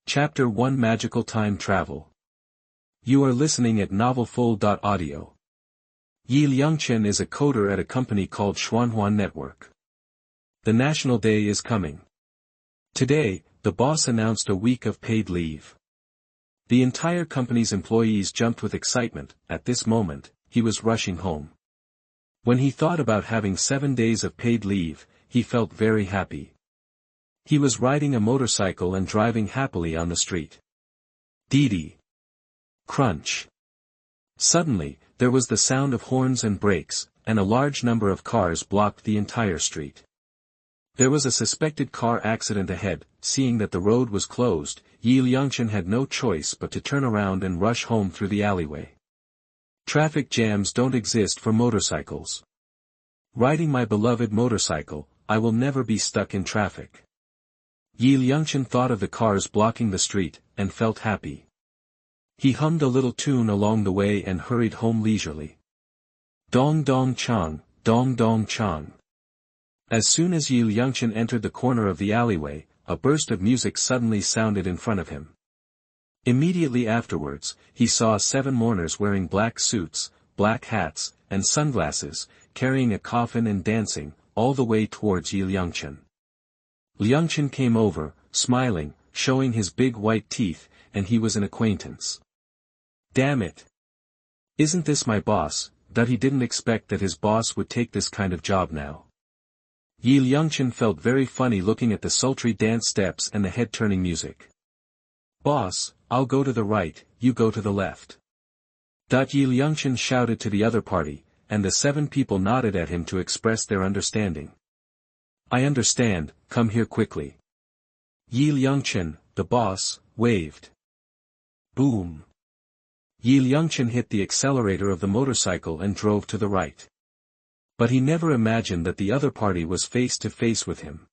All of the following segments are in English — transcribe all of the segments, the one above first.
Chapter 1 Magical Time Travel. You are listening at novelfull.audio. Liangchen is a coder at a company called Xuanhuan Network. The National Day is coming. Today, the boss announced a week of paid leave. The entire company's employees jumped with excitement. At this moment, he was rushing home. When he thought about having 7 days of paid leave, he felt very happy. He was riding a motorcycle and driving happily on the street. Dee-dee. Crunch. Suddenly, there was the sound of horns and brakes, and a large number of cars blocked the entire street. There was a suspected car accident ahead. Seeing that the road was closed, Liangchen had no choice but to turn around and rush home through the alleyway. Traffic jams don't exist for motorcycles. Riding my beloved motorcycle, I will never be stuck in traffic. Liangchen thought of the cars blocking the street, and felt happy. He hummed a little tune along the way and hurried home leisurely. Dong dong chang, dong dong chang. As soon as Liangchen entered the corner of the alleyway, a burst of music suddenly sounded in front of him. Immediately afterwards, he saw 7 mourners wearing black suits, black hats, and sunglasses, carrying a coffin and dancing, all the way towards Liangchen. Liangchen came over, smiling, showing his big white teeth, and he was an acquaintance. Damn it! Isn't this my boss? That he didn't expect that his boss would take this kind of job now. Liangchen felt very funny looking at the sultry dance steps and the head-turning music. Boss, I'll go to the right, you go to the left. Liangchen shouted to the other party, and the 7 people nodded at him to express their understanding. I understand, come here quickly. Liangchen, the boss, waved. Boom. Liangchen hit the accelerator of the motorcycle and drove to the right. But he never imagined that the other party was face to face with him.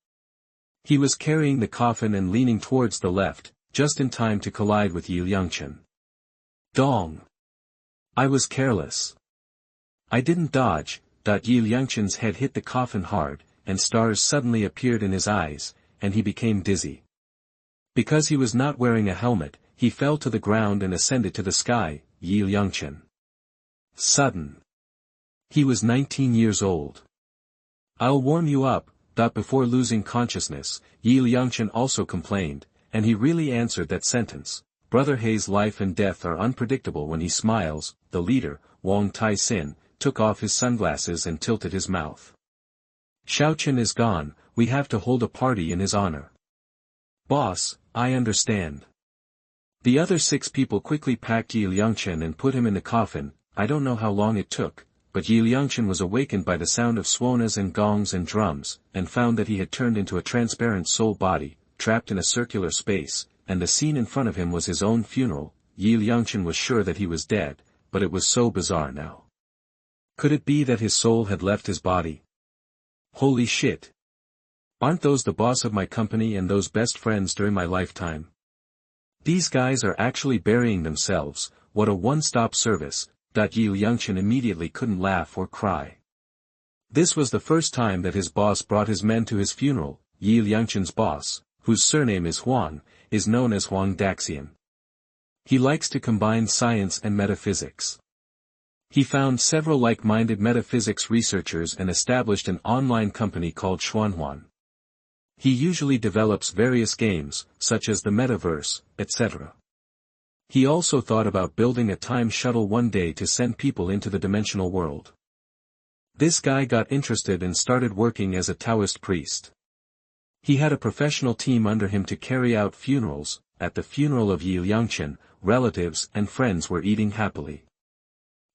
He was carrying the coffin and leaning towards the left, just in time to collide with Liangchen. Dong! I was careless. I didn't dodge. Liangchen's head hit the coffin hard, and stars suddenly appeared in his eyes, and he became dizzy. Because he was not wearing a helmet, he fell to the ground and ascended to the sky. Liangchen. Sudden. He was 19 years old. I'll warm you up. Before losing consciousness, Liangchen also complained, and he really answered that sentence. Brother Hei's life and death are unpredictable when he smiles. The leader, Wang Tai-sin, took off his sunglasses and tilted his mouth. Xiaochen is gone, we have to hold a party in his honor. Boss, I understand. The other 6 people quickly packed Liangchen and put him in the coffin. I don't know how long it took, but Liangchen was awakened by the sound of swanas and gongs and drums, and found that he had turned into a transparent soul body, trapped in a circular space, and the scene in front of him was his own funeral. Liangchen was sure that he was dead, but it was so bizarre now. Could it be that his soul had left his body? Holy shit! Aren't those the boss of my company and those best friends during my lifetime? These guys are actually burying themselves. What a one-stop service. Liangchen immediately couldn't laugh or cry. This was the first time that his boss brought his men to his funeral. Liangchen's boss, whose surname is Huang, is known as Huang Daxian. He likes to combine science and metaphysics. He found several like-minded metaphysics researchers and established an online company called Xuanhuan. He usually develops various games, such as the metaverse, etc. He also thought about building a time shuttle one day to send people into the dimensional world. This guy got interested and started working as a Taoist priest. He had a professional team under him to carry out funerals. At the funeral of Liangchen, relatives and friends were eating happily.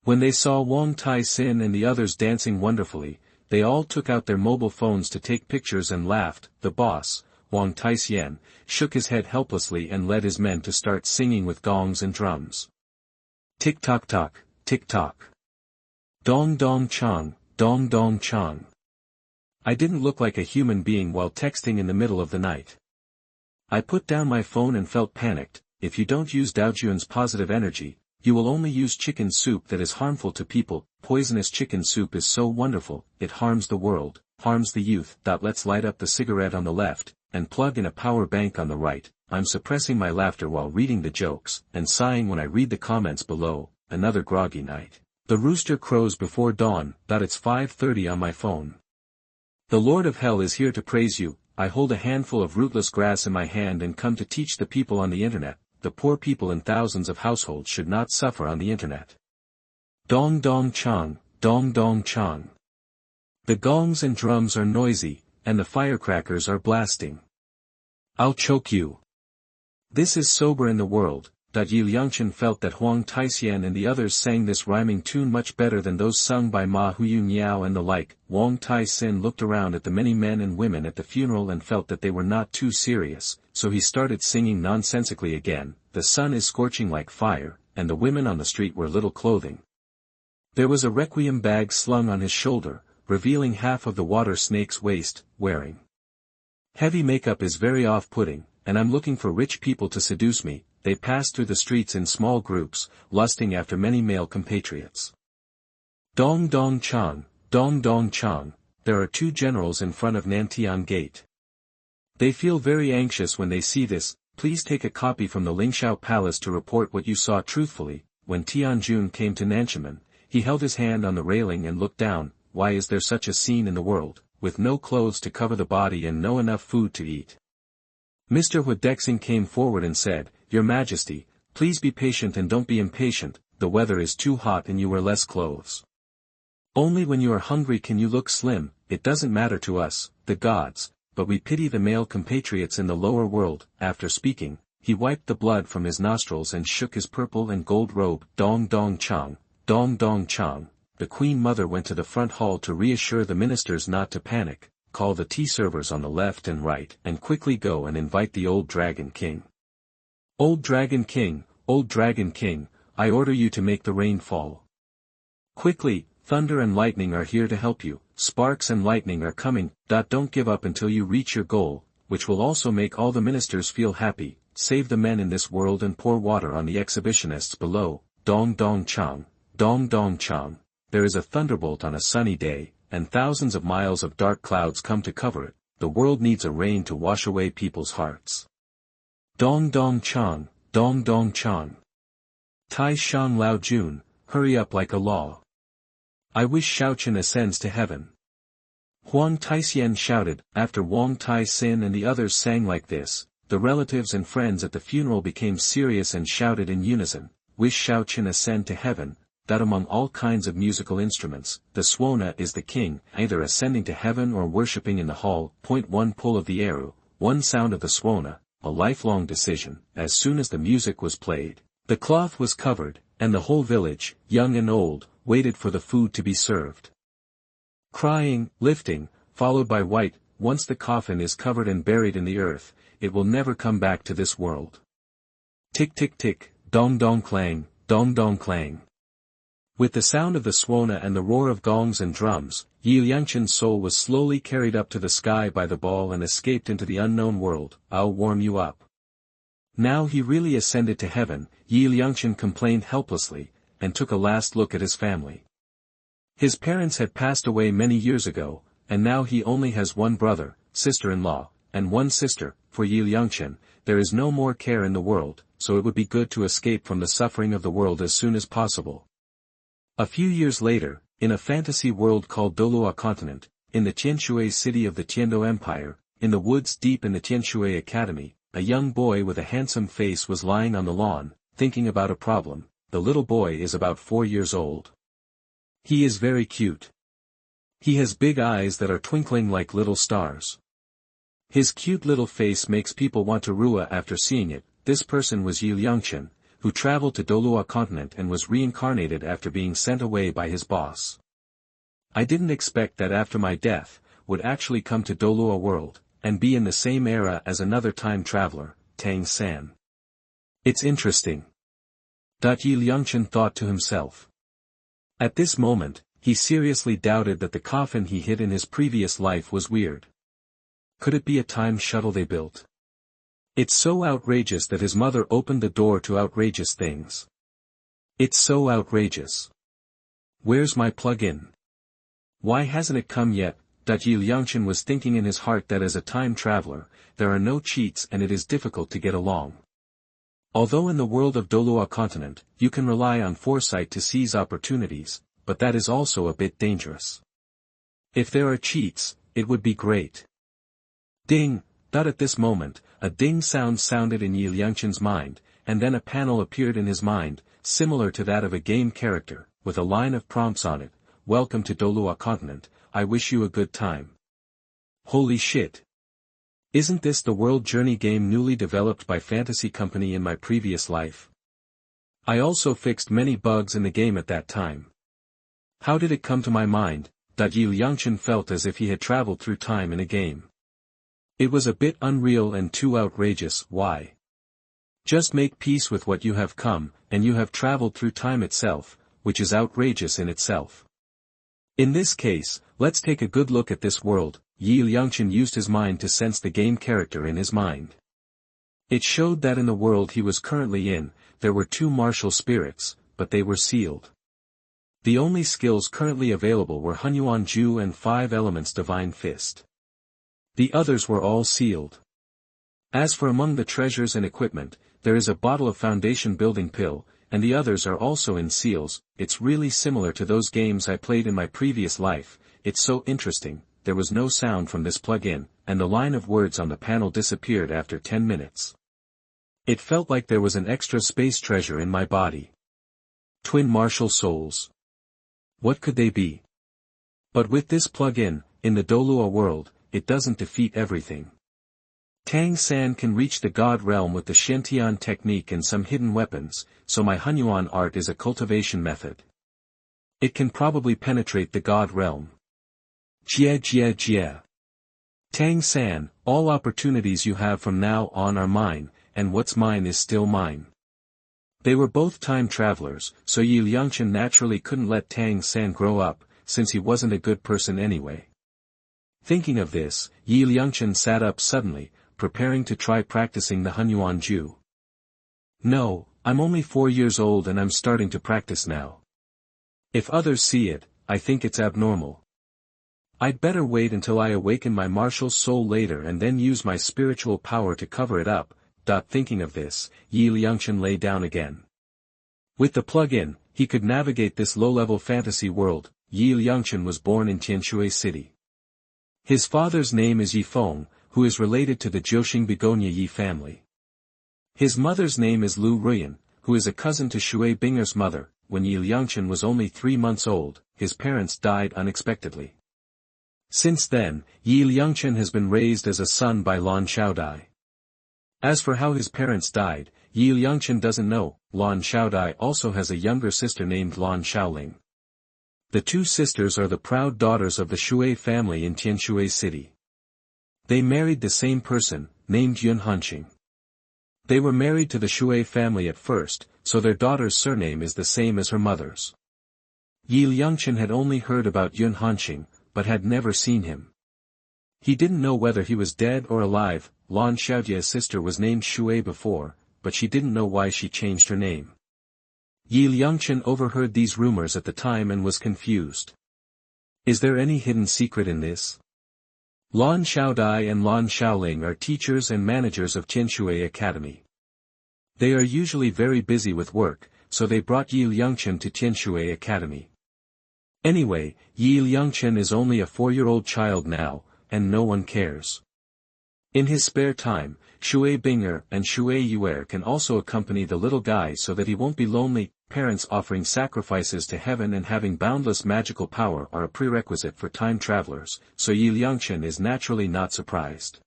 When they saw Wang Tai-sin and the others dancing wonderfully, they all took out their mobile phones to take pictures and laughed. The boss, Wang Tai-sin, shook his head helplessly and led his men to start singing with gongs and drums. Tick-tock-tock, tick-tock. Dong-dong-chang, dong-dong-chang. I didn't look like a human being while texting in the middle of the night. I put down my phone and felt panicked. If you don't use Daojuan's positive energy, you will only use chicken soup that is harmful to people. Poisonous chicken soup is so wonderful, it harms the world, harms the youth. Let's light up the cigarette on the left, and plug in a power bank on the right. I'm suppressing my laughter while reading the jokes, and sighing when I read the comments below. Another groggy night. The rooster crows before dawn. It's 5:30 on my phone. The Lord of Hell is here to praise you. I hold a handful of rootless grass in my hand and come to teach the people on the internet. The poor people in thousands of households should not suffer on the internet. Dong dong chong, dong dong chong. The gongs and drums are noisy, and the firecrackers are blasting. I'll choke you. This is sober in the world. Liangchen felt that Huang Taixian and the others sang this rhyming tune much better than those sung by Ma Huyu Niao and the like. Wang Tai-sin looked around at the many men and women at the funeral and felt that they were not too serious, so he started singing nonsensically again. The sun is scorching like fire, and the women on the street wear little clothing. There was a requiem bag slung on his shoulder, revealing half of the water snake's waist, wearing. Heavy makeup is very off-putting, and I'm looking for rich people to seduce me. They passed through the streets in small groups, lusting after many male compatriots. Dong dong chang, dong dong chang, there are two generals in front of Nantian Gate. They feel very anxious when they see this. Please take a copy from the Lingshao Palace to report what you saw truthfully. When Tianjun came to Nanchaman, he held his hand on the railing and looked down. Why is there such a scene in the world, with no clothes to cover the body and no enough food to eat? Mr. Huadexing came forward and said, Your Majesty, please be patient and don't be impatient. The weather is too hot and you wear less clothes. Only when you are hungry can you look slim. It doesn't matter to us, the gods, but we pity the male compatriots in the lower world. After speaking, he wiped the blood from his nostrils and shook his purple and gold robe. Dong dong chang, dong dong chang. The Queen Mother went to the front hall to reassure the ministers not to panic. Call the tea servers on the left and right, and quickly go and invite the old Dragon King. Old Dragon King, I order you to make the rain fall. Quickly, thunder and lightning are here to help you. Sparks and lightning are coming. Don't give up until you reach your goal, which will also make all the ministers feel happy. Save the men in this world and pour water on the exhibitionists below. Dong dong chang, dong dong chang. There is a thunderbolt on a sunny day, and thousands of miles of dark clouds come to cover it. The world needs a rain to wash away people's hearts. Dong dong chang, dong dong chang. Tai Shang Lao Jun, hurry up like a law. I wish Shaochen ascends to heaven. Huang Taixian shouted. After Wang Tai-sin and the others sang like this, the relatives and friends at the funeral became serious and shouted in unison, Wish Shaochen ascend to heaven. That among all kinds of musical instruments, the suona is the king, either ascending to heaven or worshipping in the hall. 1 Pull of the eru, one sound of the suona, a lifelong decision. As soon as the music was played, the cloth was covered, and the whole village, young and old, waited for the food to be served. Crying, lifting, followed by white. Once the coffin is covered and buried in the earth, it will never come back to this world. Tick tick tick, dong dong clang, dong dong clang. With the sound of the suona and the roar of gongs and drums, Liangchen's soul was slowly carried up to the sky by the ball and escaped into the unknown world. I'll warm you up. Now he really ascended to heaven. Liangchen complained helplessly, and took a last look at his family. His parents had passed away many years ago, and now he only has one brother, sister-in-law, and one sister. For Liangchen, there is no more care in the world, so it would be good to escape from the suffering of the world as soon as possible. A few years later, in a fantasy world called Douluo Continent, in the Tianshui city of the Tiando Empire, in the woods deep in the Tianshui Academy, a young boy with a handsome face was lying on the lawn, thinking about a problem. The little boy is about 4 years old. He is very cute. He has big eyes that are twinkling like little stars. His cute little face makes people want to rua after seeing it. This person was Liangchen, who traveled to Douluo Continent and was reincarnated after being sent away by his boss. I didn't expect that after my death, would actually come to Douluo world, and be in the same era as another time traveler, Tang San. It's interesting. Liangchen thought to himself. At this moment, he seriously doubted that the coffin he hid in his previous life was weird. Could it be a time shuttle they built? It's so outrageous that his mother opened the door to outrageous things. It's so outrageous. Where's my plug-in? Why hasn't it come yet? Yi Liangchen was thinking in his heart that as a time traveler, there are no cheats and it is difficult to get along. Although in the world of Douluo Continent, you can rely on foresight to seize opportunities, but that is also a bit dangerous. If there are cheats, it would be great. Ding! At this moment, a ding sound sounded in Yi Liangchen's mind, and then a panel appeared in his mind, similar to that of a game character, with a line of prompts on it. Welcome to Douluo Continent, I wish you a good time. Holy shit! Isn't this the World Journey game newly developed by Fantasy Company in my previous life? I also fixed many bugs in the game at that time. How did it come to my mind? Yi Liangchen felt as if he had traveled through time in a game. It was a bit unreal and too outrageous. Why? Just make peace with what you have come, and you have traveled through time itself, which is outrageous in itself. In this case, let's take a good look at this world. Yi Liangchen used his mind to sense the game character in his mind. It showed that in the world he was currently in, there were 2 martial spirits, but they were sealed. The only skills currently available were Hunyuan Ju and 5 Elements Divine Fist. The others were all sealed. As for among the treasures and equipment, there is a bottle of foundation building pill, and the others are also in seals. It's really similar to those games I played in my previous life. It's so interesting. There was no sound from this plug-in, and the line of words on the panel disappeared after 10 minutes. It felt like there was an extra space treasure in my body. Twin martial souls. What could they be? But with this plug-in, in the Douluo world, it doesn't defeat everything. Tang San can reach the God realm with the Shentian technique and some hidden weapons, so my Hunyuan art is a cultivation method. It can probably penetrate the God realm. Jie. Tang San, all opportunities you have from now on are mine, and what's mine is still mine. They were both time travelers, so Yi Liangchen naturally couldn't let Tang San grow up, since he wasn't a good person anyway. Thinking of this, Yi Liangchen sat up suddenly, preparing to try practicing the Hunyuan Ju. No, I'm only 4 years old and I'm starting to practice now. If others see it, I think it's abnormal. I'd better wait until I awaken my martial soul later and then use my spiritual power to cover it up. Thinking of this, Yi Liangchen lay down again. With the plug-in, he could navigate this low-level fantasy world. Yi Liangchen was born in Tianshui City. His father's name is Yi Feng, who is related to the Jiuxing Begonia Yi family. His mother's name is Lu Ruyan, who is a cousin to Shui Binger's mother. When Yi Liangchen was only 3 months old, his parents died unexpectedly. Since then, Yi Liangchen has been raised as a son by Lan Xiaodai. As for how his parents died, Yi Liangchen doesn't know. Lan Xiaodai also has a younger sister named Lan Xiaoling. The 2 sisters are the proud daughters of the Shui family in Tianshui City. They married the same person, named Yun Hanqing. They were married to the Shui family at first, so their daughter's surname is the same as her mother's. Yi Liangchen had only heard about Yun Hanqing, but had never seen him. He didn't know whether he was dead or alive. Lan Xiaojie's sister was named Shui before, but she didn't know why she changed her name. Yi Liangchen overheard these rumors at the time and was confused. Is there any hidden secret in this? Lan Xiaodai and Lan Xiaoling are teachers and managers of Tianshui Academy. They are usually very busy with work, so they brought Yi Liangchen to Tianshui Academy. Anyway, Yi Liangchen is only a 4-year-old child now, and no one cares. In his spare time, Shui Binger and Shui Yuer can also accompany the little guy so that he won't be lonely. Parents offering sacrifices to heaven and having boundless magical power are a prerequisite for time travelers, so Yi Liangchen is naturally not surprised.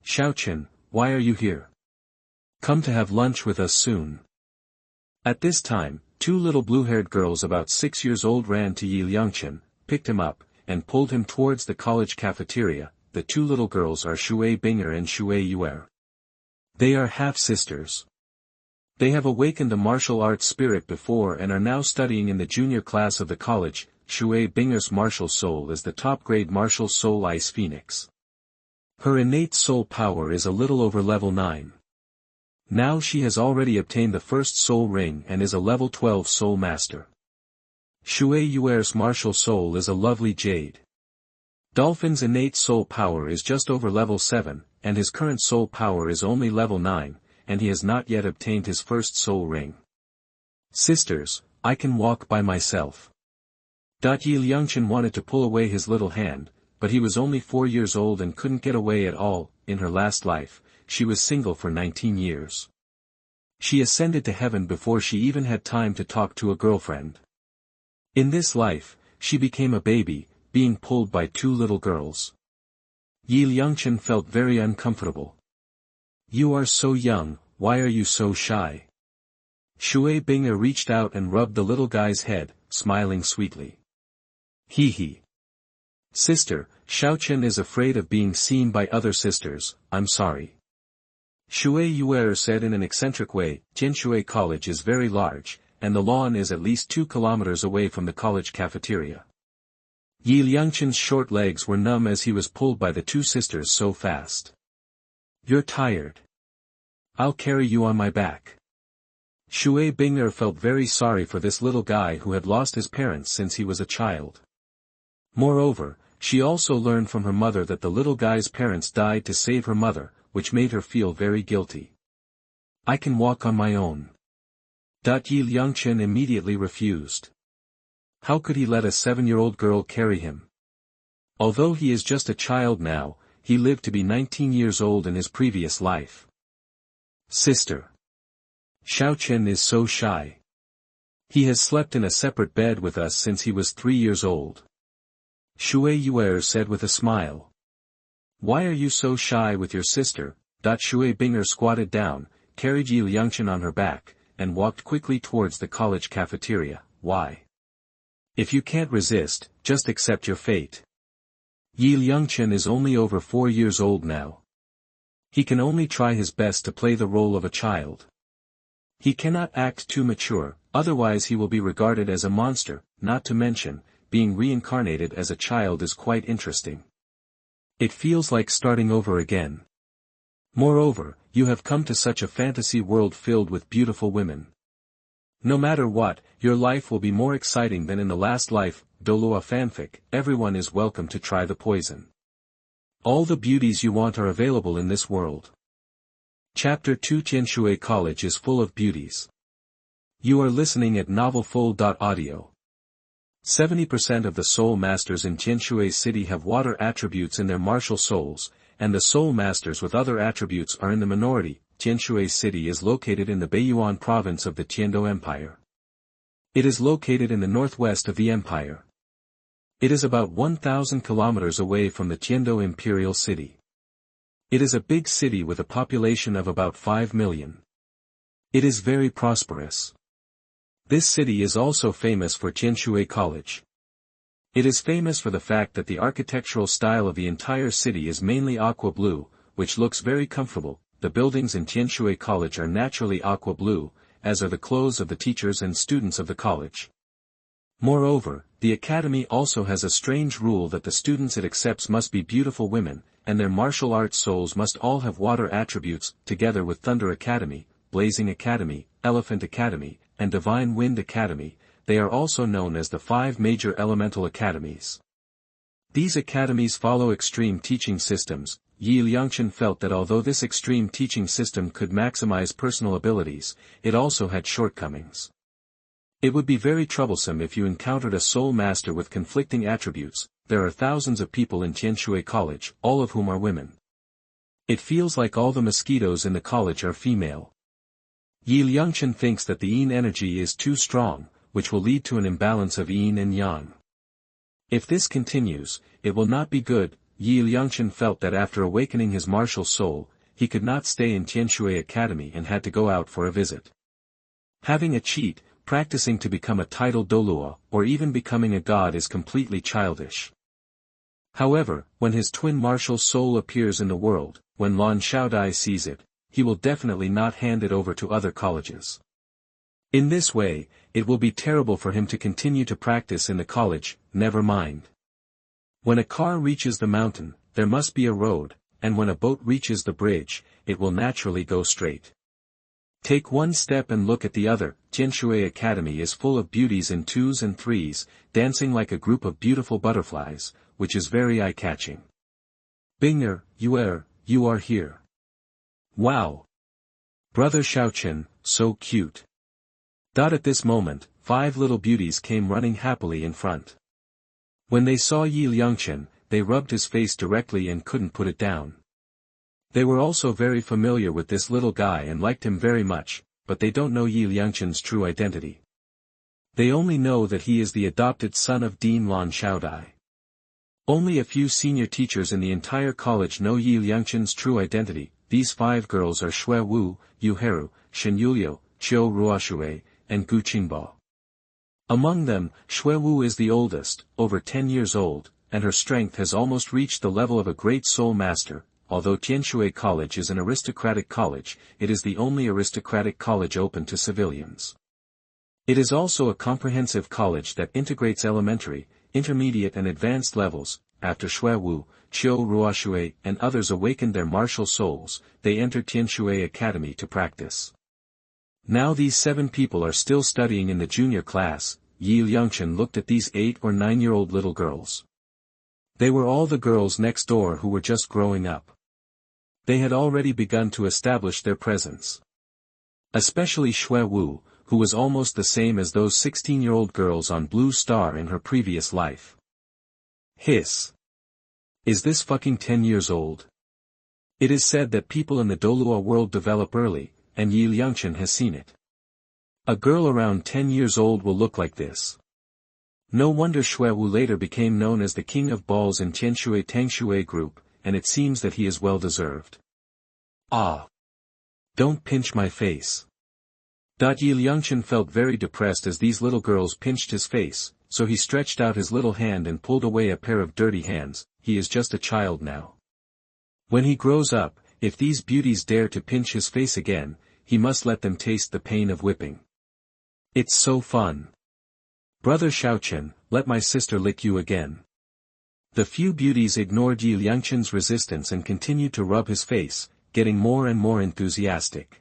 Xiaochen, why are you here? Come to have lunch with us soon. At this time, 2 little blue-haired girls about 6 years old ran to Yi Liangchen, picked him up, and pulled him towards the college cafeteria. The 2 little girls are Shui Binger and Shui Yuer. They are half-sisters. They have awakened a martial arts spirit before and are now studying in the junior class of the college. Shui Binger's martial soul is the top-grade martial soul Ice Phoenix. Her innate soul power is a little over level 9. Now she has already obtained the first soul ring and is a level 12 soul master. Shui Yuer's martial soul is a lovely jade. Dolphin's innate soul power is just over level 7, and his current soul power is only level 9, and he has not yet obtained his first soul ring. Sisters, I can walk by myself. Liangchen wanted to pull away his little hand, but he was only 4 years old and couldn't get away at all. In her last life, she was single for 19 years. She ascended to heaven before she even had time to talk to a girlfriend. In this life, she became a baby, being pulled by 2 little girls. Liangchen felt very uncomfortable. You are so young, why are you so shy? Shui Bing'er reached out and rubbed the little guy's head, smiling sweetly. Hee hee. Sister, Xiaochen is afraid of being seen by other sisters, I'm sorry. Shui Yuer said in an eccentric way, Tianshui College is very large, and the lawn is at least 2 kilometers away from the college cafeteria. Liangchen's short legs were numb as he was pulled by the 2 sisters so fast. You're tired. I'll carry you on my back. Shui Bing'er felt very sorry for this little guy who had lost his parents since he was a child. Moreover, she also learned from her mother that the little guy's parents died to save her mother, which made her feel very guilty. I can walk on my own. Liangchen immediately refused. How could he let a 7-year-old girl carry him? Although he is just a child now, he lived to be 19 years old in his previous life. Sister. Xiaochen is so shy. He has slept in a separate bed with us since he was 3 years old. Shui Yuer said with a smile. Why are you so shy with your sister? Shui Bing'er squatted down, carried Liangchen on her back, and walked quickly towards the college cafeteria. Why? If you can't resist, just accept your fate. Liangchen is only over 4 years old now. He can only try his best to play the role of a child. He cannot act too mature, otherwise he will be regarded as a monster, not to mention, being reincarnated as a child is quite interesting. It feels like starting over again. Moreover, you have come to such a fantasy world filled with beautiful women. No matter what, your life will be more exciting than in the last life. Douluo fanfic, everyone is welcome to try the poison. All the beauties you want are available in this world. Chapter 2 Tianshui College is full of beauties. You are listening at MaleProtagonist. 70% of the soul masters in Tianshui city have water attributes in their martial souls, and the soul masters with other attributes are in the minority. Tianshui city is located in the Beiyuan province of the Tiando Empire. It is located in the northwest of the empire. It is about 1,000 kilometers away from the Tiando imperial city. It is a big city with a population of about 5 million. It is very prosperous. This city is also famous for Tianshui College. It is famous for the fact that the architectural style of the entire city is mainly aqua blue, which looks very comfortable. The buildings in Tianshui College are naturally aqua blue, as are the clothes of the teachers and students of the college. Moreover, the academy also has a strange rule that the students it accepts must be beautiful women, and their martial arts souls must all have water attributes, together with Thunder Academy, Blazing Academy, Elephant Academy, and Divine Wind Academy. They are also known as the 5 major elemental academies. These academies follow extreme teaching systems. Liangchen felt that although this extreme teaching system could maximize personal abilities, it also had shortcomings. It would be very troublesome if you encountered a soul master with conflicting attributes. There are thousands of people in Tianshui College, all of whom are women. It feels like all the mosquitoes in the college are female. Liangchen thinks that the yin energy is too strong, which will lead to an imbalance of yin and yang. If this continues, it will not be good. Liangchen felt that after awakening his martial soul, he could not stay in Tianshui Academy and had to go out for a visit. Having a cheat, practicing to become a titled Douluo, or even becoming a god is completely childish. However, when his twin martial soul appears in the world, when Lan Xiaodai sees it, he will definitely not hand it over to other colleges. In this way, it will be terrible for him to continue to practice in the college. Never mind. When a car reaches the mountain, there must be a road, and when a boat reaches the bridge, it will naturally go straight. Take one step and look at the other. Tianshui Academy is full of beauties in 2s and 3s, dancing like a group of beautiful butterflies, which is very eye-catching. Bingner, you are here. Wow! Brother Xiaochen, so cute. At this moment, 5 little beauties came running happily in front. When they saw Liangchen, they rubbed his face directly and couldn't put it down. They were also very familiar with this little guy and liked him very much, but they don't know Liangchen's true identity. They only know that he is the adopted son of Dean Lan Xiaodai. Only a few senior teachers in the entire college know Liangchen's true identity. These 5 girls are Shui Wu, Yu Heru, Shen Yulio, Qiu Ruoshui, and Gu Qingbo. Among them, Shui Wu is the oldest, over 10 years old, and her strength has almost reached the level of a great soul master. Although Tianshui College is an aristocratic college, it is the only aristocratic college open to civilians. It is also a comprehensive college that integrates elementary, intermediate and advanced levels. After Shui Wu, Qiu Ruoshui and others awakened their martial souls, they entered Tianshui Academy to practice. Now these 7 people are still studying in the junior class. Liangchen looked at these 8 or 9-year-old little girls. They were all the girls next door who were just growing up. They had already begun to establish their presence. Especially Shui Wu, who was almost the same as those 16-year-old girls on Blue Star in her previous life. Hiss. Is this fucking 10 years old? It is said that people in the Douluo world develop early, and Liangchen has seen it. A girl around 10 years old will look like this. No wonder Shui Wu later became known as the king of balls in Tianshui Tangshui group, and it seems that he is well deserved. Ah! Don't pinch my face. Liangchen felt very depressed as these little girls pinched his face, so he stretched out his little hand and pulled away a pair of dirty hands. He is just a child now. When he grows up, if these beauties dare to pinch his face again, he must let them taste the pain of whipping. It's so fun. Brother Xiaochen, let my sister lick you again. The few beauties ignored Liangchen's resistance and continued to rub his face, getting more and more enthusiastic.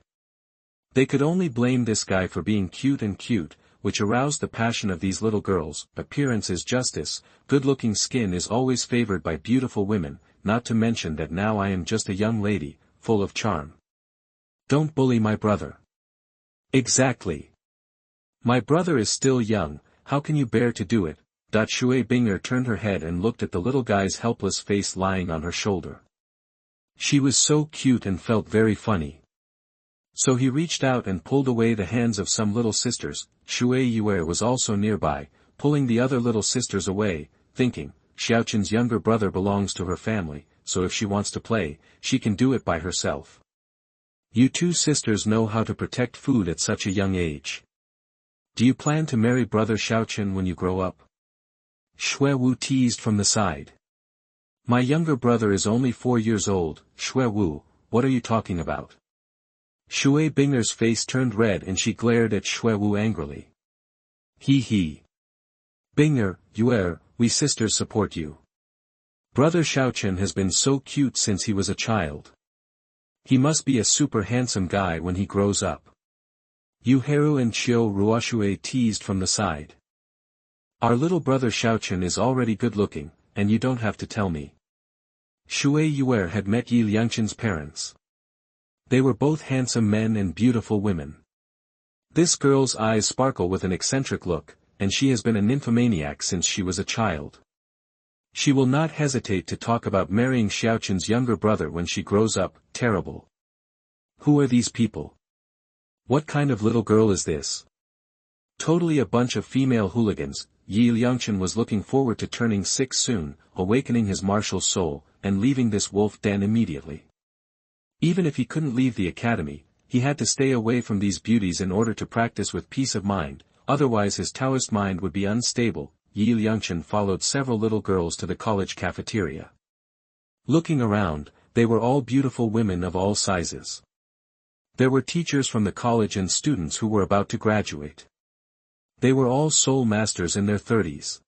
They could only blame this guy for being cute, which aroused the passion of these little girls. Appearance is justice, good-looking skin is always favored by beautiful women, not to mention that now I am just a young lady, full of charm. Don't bully my brother. Exactly. My brother is still young, how can you bear to do it? Shui Binger turned her head and looked at the little guy's helpless face lying on her shoulder. She was so cute and felt very funny. So he reached out and pulled away the hands of some little sisters. Shui Yue was also nearby, pulling the other little sisters away, thinking, Xiaochen's younger brother belongs to her family, so if she wants to play, she can do it by herself. You 2 sisters know how to protect food at such a young age. Do you plan to marry brother Xiaochen when you grow up? Shui Wu teased from the side. My younger brother is only 4 years old. Shui Wu, what are you talking about? Shui Binger's face turned red and she glared at Shui Wu angrily. He. Binger, we sisters support you. Brother Xiaochen has been so cute since he was a child. He must be a super handsome guy when he grows up. Yu Heru and Qiu Ruoshui teased from the side. Our little brother Xiaochen is already good looking, and you don't have to tell me. Shui Yue had met Liangchen's parents. They were both handsome men and beautiful women. This girl's eyes sparkle with an eccentric look, and she has been a nymphomaniac since she was a child. She will not hesitate to talk about marrying Xiaochen's younger brother when she grows up. Terrible. Who are these people? What kind of little girl is this? Totally a bunch of female hooligans. Liangchen was looking forward to turning 6 soon, awakening his martial soul, and leaving this wolf den immediately. Even if he couldn't leave the academy, he had to stay away from these beauties in order to practice with peace of mind, otherwise his Taoist mind would be unstable. Liangchen followed several little girls to the college cafeteria. Looking around, they were all beautiful women of all sizes. There were teachers from the college and students who were about to graduate. They were all soul masters in their 30s.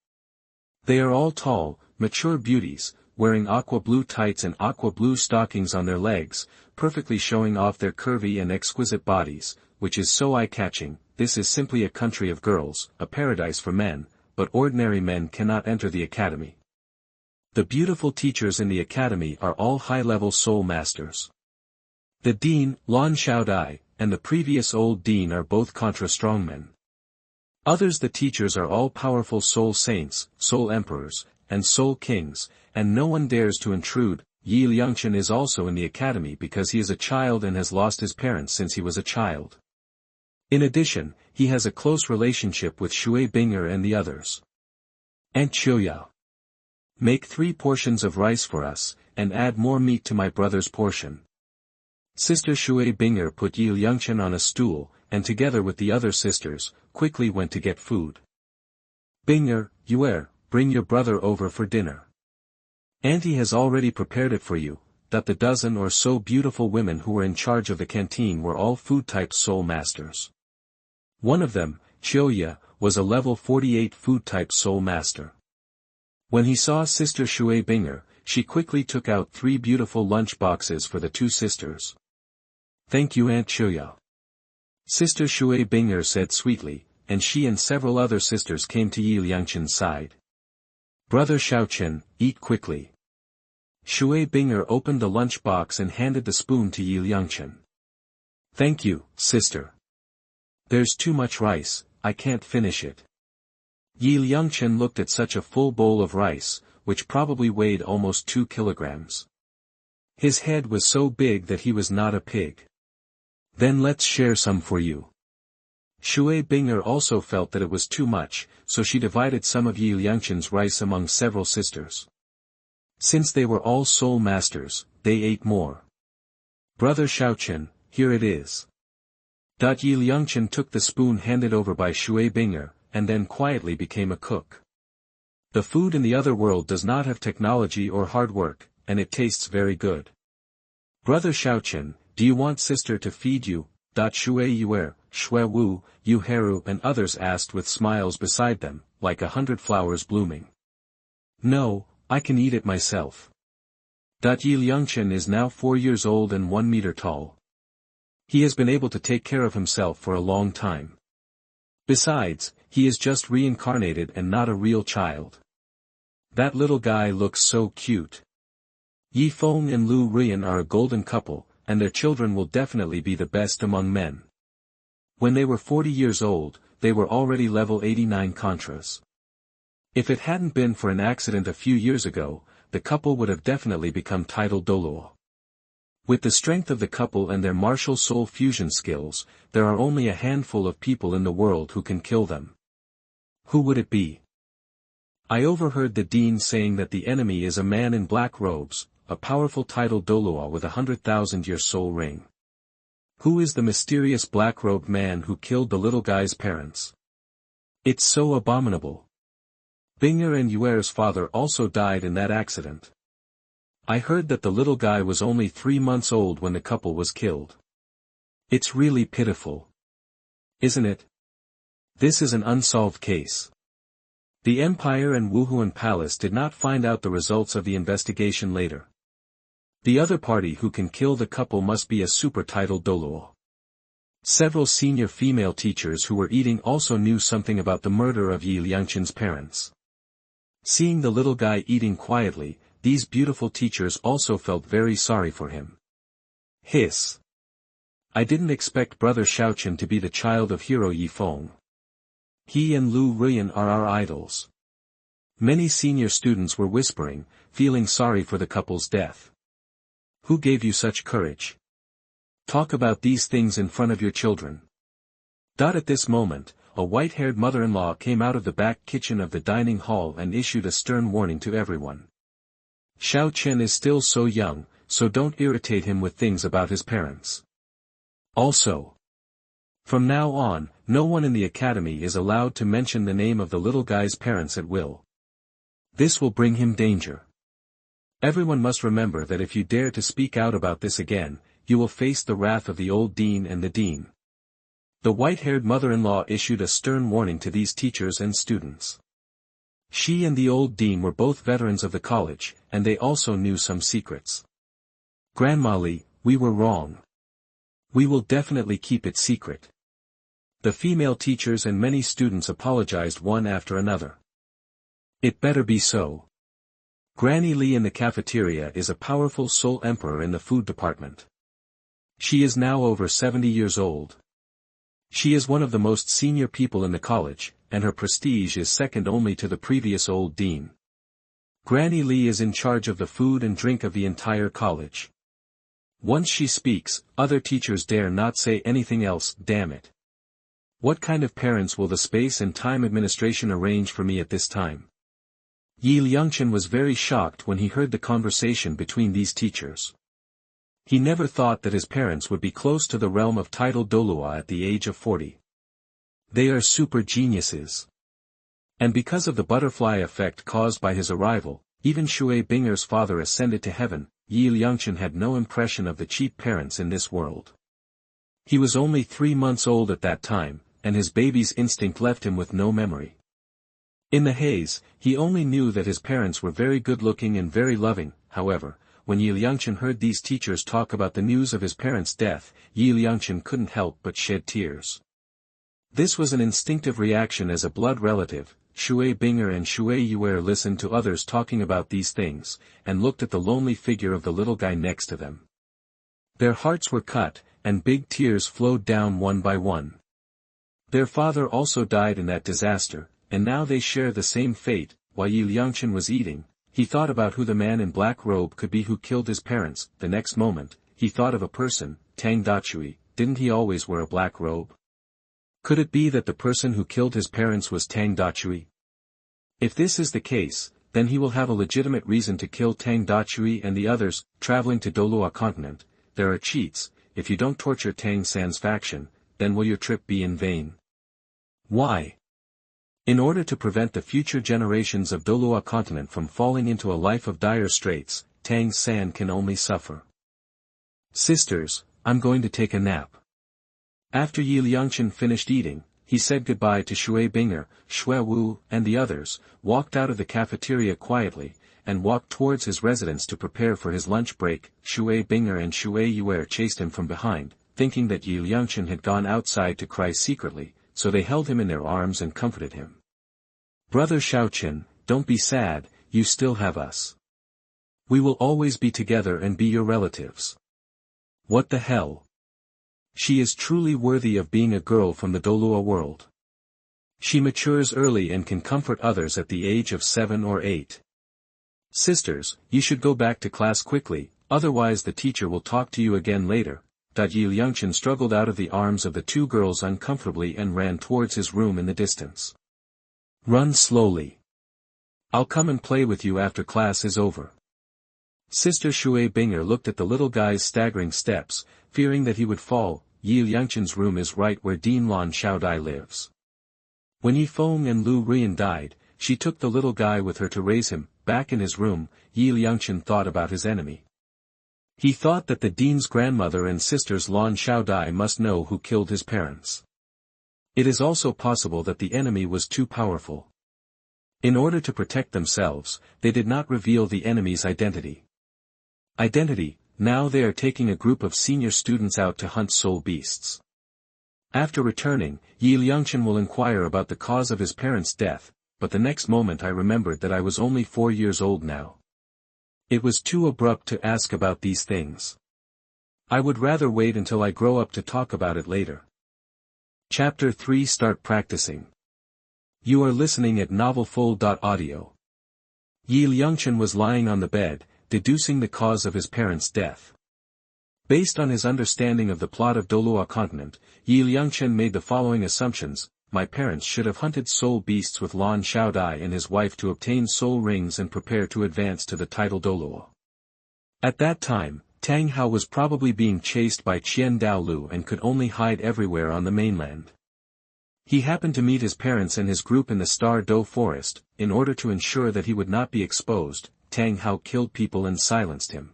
They are all tall, mature beauties, wearing aqua blue tights and aqua blue stockings on their legs, perfectly showing off their curvy and exquisite bodies, which is so eye-catching. This is simply a country of girls, a paradise for men, but ordinary men cannot enter the academy. The beautiful teachers in the academy are all high-level soul masters. The dean, Lan Xiaodai, and the previous old dean are both contra strongmen. Others the teachers are all powerful soul saints, soul emperors, and soul kings, and no one dares to intrude. Liangchen is also in the academy because he is a child and has lost his parents since he was a child. In addition, he has a close relationship with Shui Binger and the others. Aunt Qiuya. Make 3 portions of rice for us, and add more meat to my brother's portion. Sister Shui Binger put Liangchen on a stool, and together with the other sisters, quickly went to get food. Binger, Yuer, bring your brother over for dinner. Auntie has already prepared it for you. That the dozen or so beautiful women who were in charge of the canteen were all food-type soul masters. One of them, Qiuya, was a level 48 food-type soul master. When he saw Sister Shui Binger, she quickly took out 3 beautiful lunch boxes for the 2 sisters. Thank you Aunt Qiuya. Sister Shui Binger said sweetly, and she and several other sisters came to Liangchen's side. Brother Xiaochen, eat quickly. Shui Binger opened the lunch box and handed the spoon to Liangchen. Thank you, sister. There's too much rice, I can't finish it. Liangchen looked at such a full bowl of rice, which probably weighed almost 2 kilograms. His head was so big that he was not a pig. Then let's share some for you. Shui Binger also felt that it was too much, so she divided some of Liangchen's rice among several sisters. Since they were all soul masters, they ate more. Brother Xiaochen, here it is. Liangchen took the spoon handed over by Shui Binger, and then quietly became a cook. The food in the other world does not have technology or hard work, and it tastes very good. Brother Xiaochen, do you want sister to feed you? Shui Yuer, Shui Wu, Yu Heru and others asked with smiles beside them, like 100 flowers blooming. No, I can eat it myself. Liangchen is now 4 years old and 1 meter tall. He has been able to take care of himself for a long time. Besides, he is just reincarnated and not a real child. That little guy looks so cute. Yi Feng and Lu Rian are a golden couple, and their children will definitely be the best among men. When they were 40 years old, they were already level 89 contras. If it hadn't been for an accident a few years ago, the couple would have definitely become titled Douluo. With the strength of the couple and their martial soul fusion skills, there are only a handful of people in the world who can kill them. Who would it be? I overheard the dean saying that the enemy is a man in black robes, a powerful titled Douluo with 100,000-year soul ring. Who is the mysterious black-robed man who killed the little guy's parents? It's so abominable. Binger and Yuer's father also died in that accident. I heard that the little guy was only 3 months old when the couple was killed. It's really pitiful. Isn't it? This is an unsolved case. The Empire and Wuhuan Palace did not find out the results of the investigation later. The other party who can kill the couple must be a super-titled Douluo. Several senior female teachers who were eating also knew something about the murder of Liangchen's parents. Seeing the little guy eating quietly, these beautiful teachers also felt very sorry for him. Hiss. I didn't expect Brother Xiaochen to be the child of hero Yi Feng. He and Lu Rian are our idols. Many senior students were whispering, feeling sorry for the couple's death. Who gave you such courage? Talk about these things in front of your children. At this moment, a white-haired mother-in-law came out of the back kitchen of the dining hall and issued a stern warning to everyone. Xiaochen is still so young, so don't irritate him with things about his parents. Also, from now on, no one in the academy is allowed to mention the name of the little guy's parents at will. This will bring him danger. Everyone must remember that if you dare to speak out about this again, you will face the wrath of the old dean and the dean. The white-haired mother-in-law issued a stern warning to these teachers and students. She and the old dean were both veterans of the college, and they also knew some secrets. Grandma Li, we were wrong. We will definitely keep it secret. The female teachers and many students apologized one after another. It better be so. Granny Li in the cafeteria is a powerful soul emperor in the food department. She is now over 70 years old. She is one of the most senior people in the college, and her prestige is second only to the previous old dean. Granny Li is in charge of the food and drink of the entire college. Once she speaks, other teachers dare not say anything else. Damn it. What kind of parents will the space and time administration arrange for me at this time? Liangchen was very shocked when he heard the conversation between these teachers. He never thought that his parents would be close to the realm of title Douluo at the age of 40. They are super geniuses. And because of the butterfly effect caused by his arrival, even Shui Binger's father ascended to heaven. Liangchen had no impression of the cheap parents in this world. He was only 3 months old at that time, and his baby's instinct left him with no memory. In the haze, he only knew that his parents were very good-looking and very loving. However, when Liangchen heard these teachers talk about the news of his parents' death, Liangchen couldn't help but shed tears. This was an instinctive reaction as a blood relative. Shui Binger and Shui Yuer listened to others talking about these things, and looked at the lonely figure of the little guy next to them. Their hearts were cut, and big tears flowed down one by one. Their father also died in that disaster, and now they share the same fate. While Liangchen was eating, he thought about who the man in black robe could be who killed his parents. The next moment, he thought of a person, Tang Dachui. Didn't he always wear a black robe? Could it be that the person who killed his parents was Tang Dachui? If this is the case, then he will have a legitimate reason to kill Tang Dachui and the others. Traveling to Douluo Continent, there are cheats. If you don't torture Tang San's faction, then will your trip be in vain? Why? In order to prevent the future generations of Douluo Continent from falling into a life of dire straits, Tang San can only suffer. Sisters, I'm going to take a nap. After Liangchen finished eating, he said goodbye to Shui Binger, Shui Wu, and the others, walked out of the cafeteria quietly, and walked towards his residence to prepare for his lunch break. Shui Binger and Shui Yuer chased him from behind, thinking that Liangchen had gone outside to cry secretly, so they held him in their arms and comforted him. Brother Shaoqin, don't be sad, you still have us. We will always be together and be your relatives. What the hell? She is truly worthy of being a girl from the Douluo world. She matures early and can comfort others at the age of 7 or 8. Sisters, you should go back to class quickly, otherwise the teacher will talk to you again later. Liangchen struggled out of the arms of the two girls uncomfortably and ran towards his room in the distance. Run slowly. I'll come and play with you after class is over. Sister Shui Binger looked at the little guy's staggering steps, fearing that he would fall. Liangchen's room is right where Dean Lan Xiaodai lives. When Yifeng and Lu Rian died, she took the little guy with her to raise him. Back in his room, Liangchen thought about his enemy. He thought that the dean's grandmother and sisters Lan Xiaodai must know who killed his parents. It is also possible that the enemy was too powerful. In order to protect themselves, they did not reveal the enemy's identity. Now they are taking a group of senior students out to hunt soul beasts. After returning, Liangchen will inquire about the cause of his parents' death, but the next moment I remembered that I was only 4 years old now. It was too abrupt to ask about these things. I would rather wait until I grow up to talk about it later. Chapter 3 Start Practicing. You are listening at novelfull.audio. Liangchen was lying on the bed, deducing the cause of his parents' death. Based on his understanding of the plot of Douluo Continent, Liangchen made the following assumptions. My parents should have hunted soul beasts with Lan Xiaodai and his wife to obtain soul rings and prepare to advance to the title Douluo. At that time, Tang Hao was probably being chased by Qian Daolu and could only hide everywhere on the mainland. He happened to meet his parents and his group in the Star Do forest. In order to ensure that he would not be exposed, Tang Hao killed people and silenced him.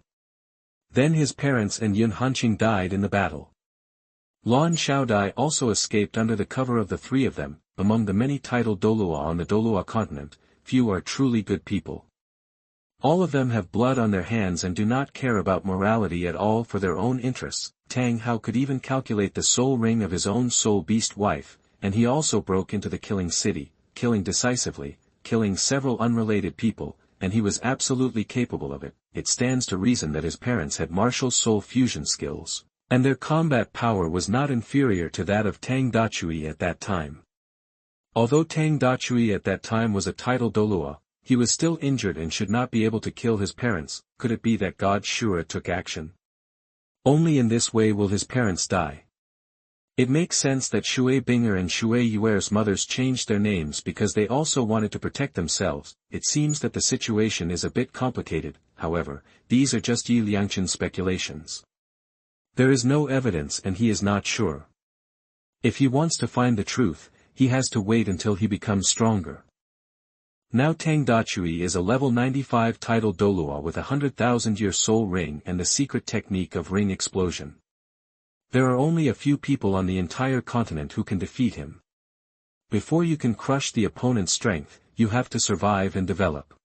Then his parents and Yun Hanqing died in the battle. Lan Xiaodai also escaped under the cover of the three of them. Among the many titled Douluo on the Douluo continent, few are truly good people. All of them have blood on their hands and do not care about morality at all for their own interests. Tang Hao could even calculate the soul ring of his own soul beast wife, and he also broke into the killing city, killing decisively, killing several unrelated people, and he was absolutely capable of it. It stands to reason that his parents had martial soul fusion skills, and their combat power was not inferior to that of Tang Dachui at that time. Although Tang Dachui at that time was a title Douluo, he was still injured and should not be able to kill his parents. Could it be that God Shura took action? Only in this way will his parents die. It makes sense that Shui Binger and Shui Yuer's mothers changed their names because they also wanted to protect themselves. It seems that the situation is a bit complicated, however, these are just Liangchen's speculations. There is no evidence and he is not sure. If he wants to find the truth, he has to wait until he becomes stronger. Now Tang Dachui is a level 95 title Douluo with a 100,000-year soul ring and the secret technique of ring explosion. There are only a few people on the entire continent who can defeat him. Before you can crush the opponent's strength, you have to survive and develop.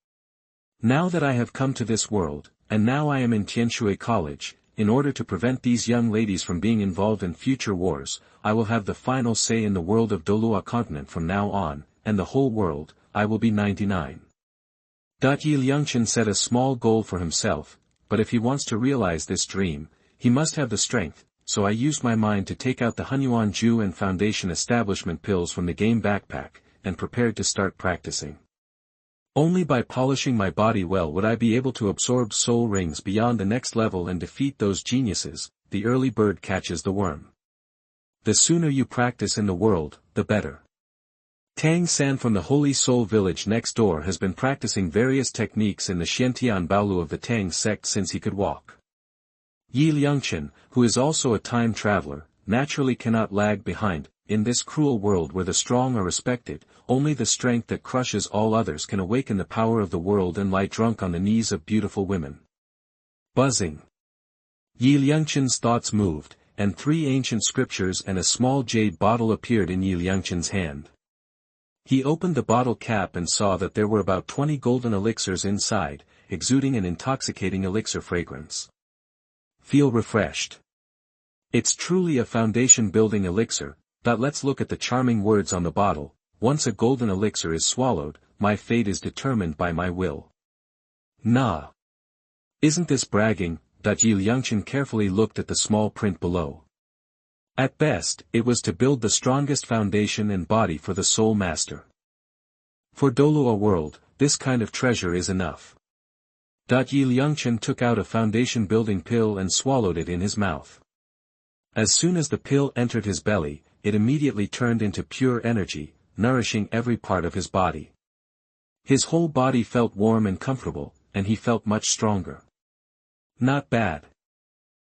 Now that I have come to this world, and now I am in Tianshui College, in order to prevent these young ladies from being involved in future wars, I will have the final say in the world of Douluo Continent from now on, and the whole world, I will be 99. Liangchen set a small goal for himself, but if he wants to realize this dream, he must have the strength, so I used my mind to take out the Hunyuan Ju and Foundation Establishment pills from the game backpack, and prepared to start practicing. Only by polishing my body well would I be able to absorb soul rings beyond the next level and defeat those geniuses. The early bird catches the worm. The sooner you practice in the world, the better. Tang San from the Holy Soul village next door has been practicing various techniques in the Xiantian Baolu of the Tang sect since he could walk. Liangchen, who is also a time traveler, naturally cannot lag behind. In this cruel world where the strong are respected, only the strength that crushes all others can awaken the power of the world and lie drunk on the knees of beautiful women. Buzzing. Liangchen's thoughts moved, and 3 ancient scriptures and a small jade bottle appeared in Liangchen's hand. He opened the bottle cap and saw that there were about 20 golden elixirs inside, exuding an intoxicating elixir fragrance. Feel refreshed. It's truly a foundation-building elixir. Let's look at the charming words on the bottle. Once a golden elixir is swallowed, my fate is determined by my will. Nah. Isn't this bragging? Liangchen carefully looked at the small print below. At best, it was to build the strongest foundation and body for the soul master. For Douluo world, this kind of treasure is enough. Liangchen took out a foundation-building pill and swallowed it in his mouth. As soon as the pill entered his belly, it immediately turned into pure energy, nourishing every part of his body. His whole body felt warm and comfortable, and he felt much stronger. Not bad.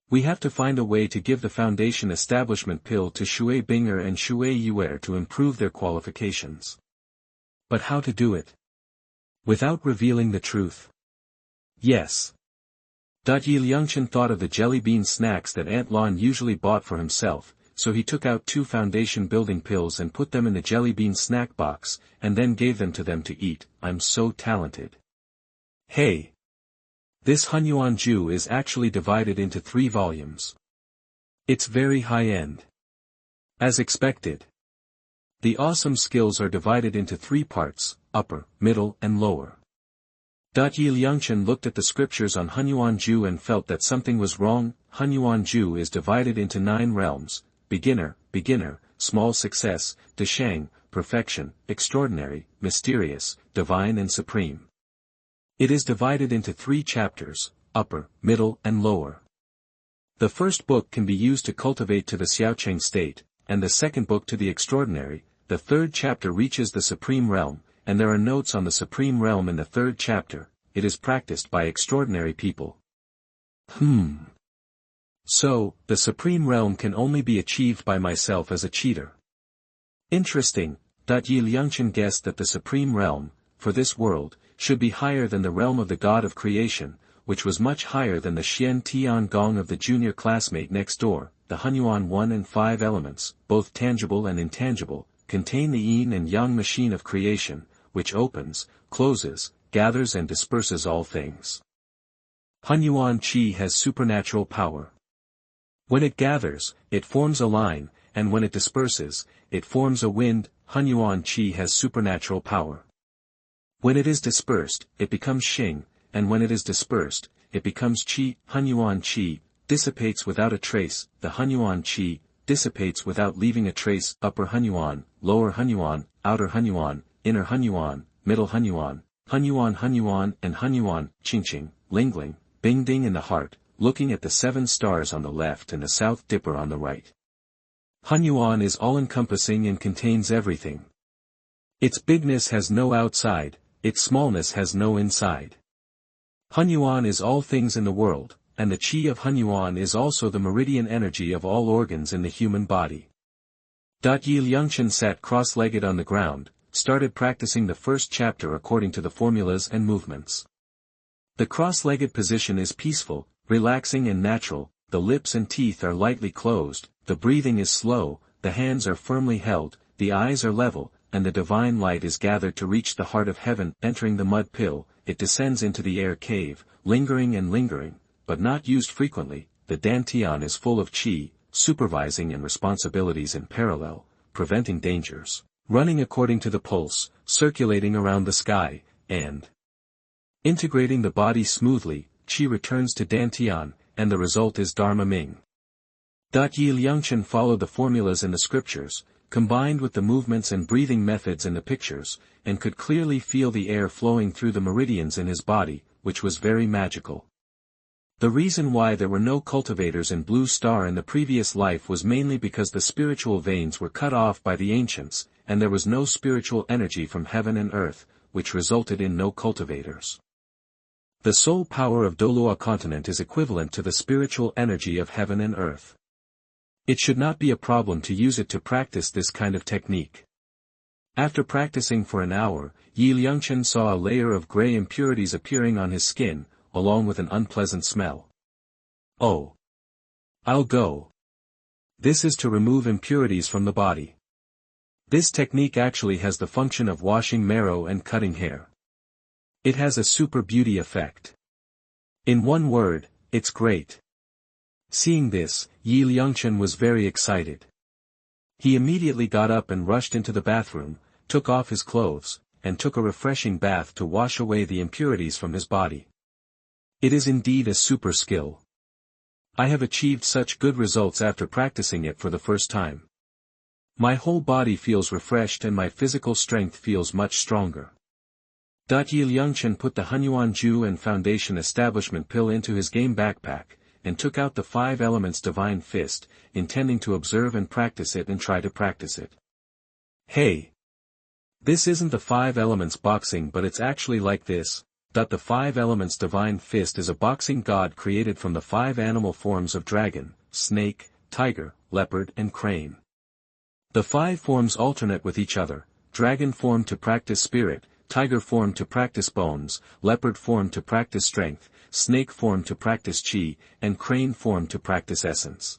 We have to find a way to give the foundation establishment pill to Shui Binger and Shui Yuer to improve their qualifications. But how to do it? Without revealing the truth? Yes. Liangchen thought of the jelly bean snacks that Aunt Lon usually bought for himself, so he took out 2 foundation-building pills and put them in the jelly bean snack box, and then gave them to eat. I'm so talented. Hey! This Hunyuan Ju is actually divided into 3 volumes. It's very high-end. As expected. The awesome skills are divided into 3 parts, upper, middle and lower. Liangchen looked at the scriptures on Hunyuan Ju and felt that something was wrong. Hunyuan Ju is divided into 9 realms: beginner, small success, Deshang, perfection, extraordinary, mysterious, divine and supreme. It is divided into 3 chapters, upper, middle and lower. The first book can be used to cultivate to the Xiaocheng state, and the second book to the extraordinary. The third chapter reaches the supreme realm, and there are notes on the supreme realm in the third chapter. It is practiced by extraordinary people. So, the supreme realm can only be achieved by myself as a cheater. Interesting. Liangchen guessed that the supreme realm, for this world, should be higher than the realm of the god of creation, which was much higher than the Xian Tian Gong of the junior classmate next door. The Hunyuan 1 and 5 elements, both tangible and intangible, contain the yin and yang machine of creation, which opens, closes, gathers and disperses all things. Hunyuan Qi has supernatural power. When it gathers, it forms a line, and when it disperses, it forms a wind. Hunyuan Qi has supernatural power. When it is dispersed, it becomes Xing, and when it is dispersed, it becomes Qi. Hunyuan Qi dissipates without a trace. The Hunyuan Qi dissipates without leaving a trace. Upper Hunyuan, Lower Hunyuan, Outer Hunyuan, Inner Hunyuan, Middle Hunyuan, Hunyuan, and Hunyuan. Qingqing, Lingling, Bingding in the heart, looking at the 7 stars on the left and the South Dipper on the right. Hunyuan is all-encompassing and contains everything. Its bigness has no outside, its smallness has no inside. Hunyuan is all things in the world, and the Qi of Hunyuan is also the meridian energy of all organs in the human body. Liangchen sat cross-legged on the ground, started practicing the first chapter according to the formulas and movements. The cross-legged position is peaceful, relaxing and natural, the lips and teeth are lightly closed, the breathing is slow, the hands are firmly held, the eyes are level, and the divine light is gathered to reach the heart of heaven. Entering the mud pill, it descends into the air cave, lingering, but not used frequently. The dantian is full of qi, supervising and responsibilities in parallel, preventing dangers, running according to the pulse, circulating around the sky, and integrating the body smoothly. Qi returns to dantian, and the result is Dharma Ming. Liangchen followed the formulas in the scriptures, combined with the movements and breathing methods in the pictures, and could clearly feel the air flowing through the meridians in his body, which was very magical. The reason why there were no cultivators in Blue Star in the previous life was mainly because the spiritual veins were cut off by the ancients, and there was no spiritual energy from heaven and earth, which resulted in no cultivators. The soul power of Douluo Continent is equivalent to the spiritual energy of heaven and earth. It should not be a problem to use it to practice this kind of technique. After practicing for an hour, Liangchen saw a layer of gray impurities appearing on his skin, along with an unpleasant smell. Oh! I'll go. This is to remove impurities from the body. This technique actually has the function of washing marrow and cutting hair. It has a super beauty effect. In one word, it's great. Seeing this, Liangchen was very excited. He immediately got up and rushed into the bathroom, took off his clothes, and took a refreshing bath to wash away the impurities from his body. It is indeed a super skill. I have achieved such good results after practicing it for the first time. My whole body feels refreshed and my physical strength feels much stronger. Liangchen put the Hunyuan Ju and Foundation Establishment pill into his game backpack, and took out the 5 elements divine fist, intending to observe and practice it and try to practice it. Hey! This isn't the 5 elements boxing, but it's actually like this. The 5 elements divine fist is a boxing god created from the 5 animal forms of dragon, snake, tiger, leopard and crane. The 5 forms alternate with each other, dragon form to practice spirit, tiger form to practice bones, leopard form to practice strength, snake form to practice qi, and crane form to practice essence.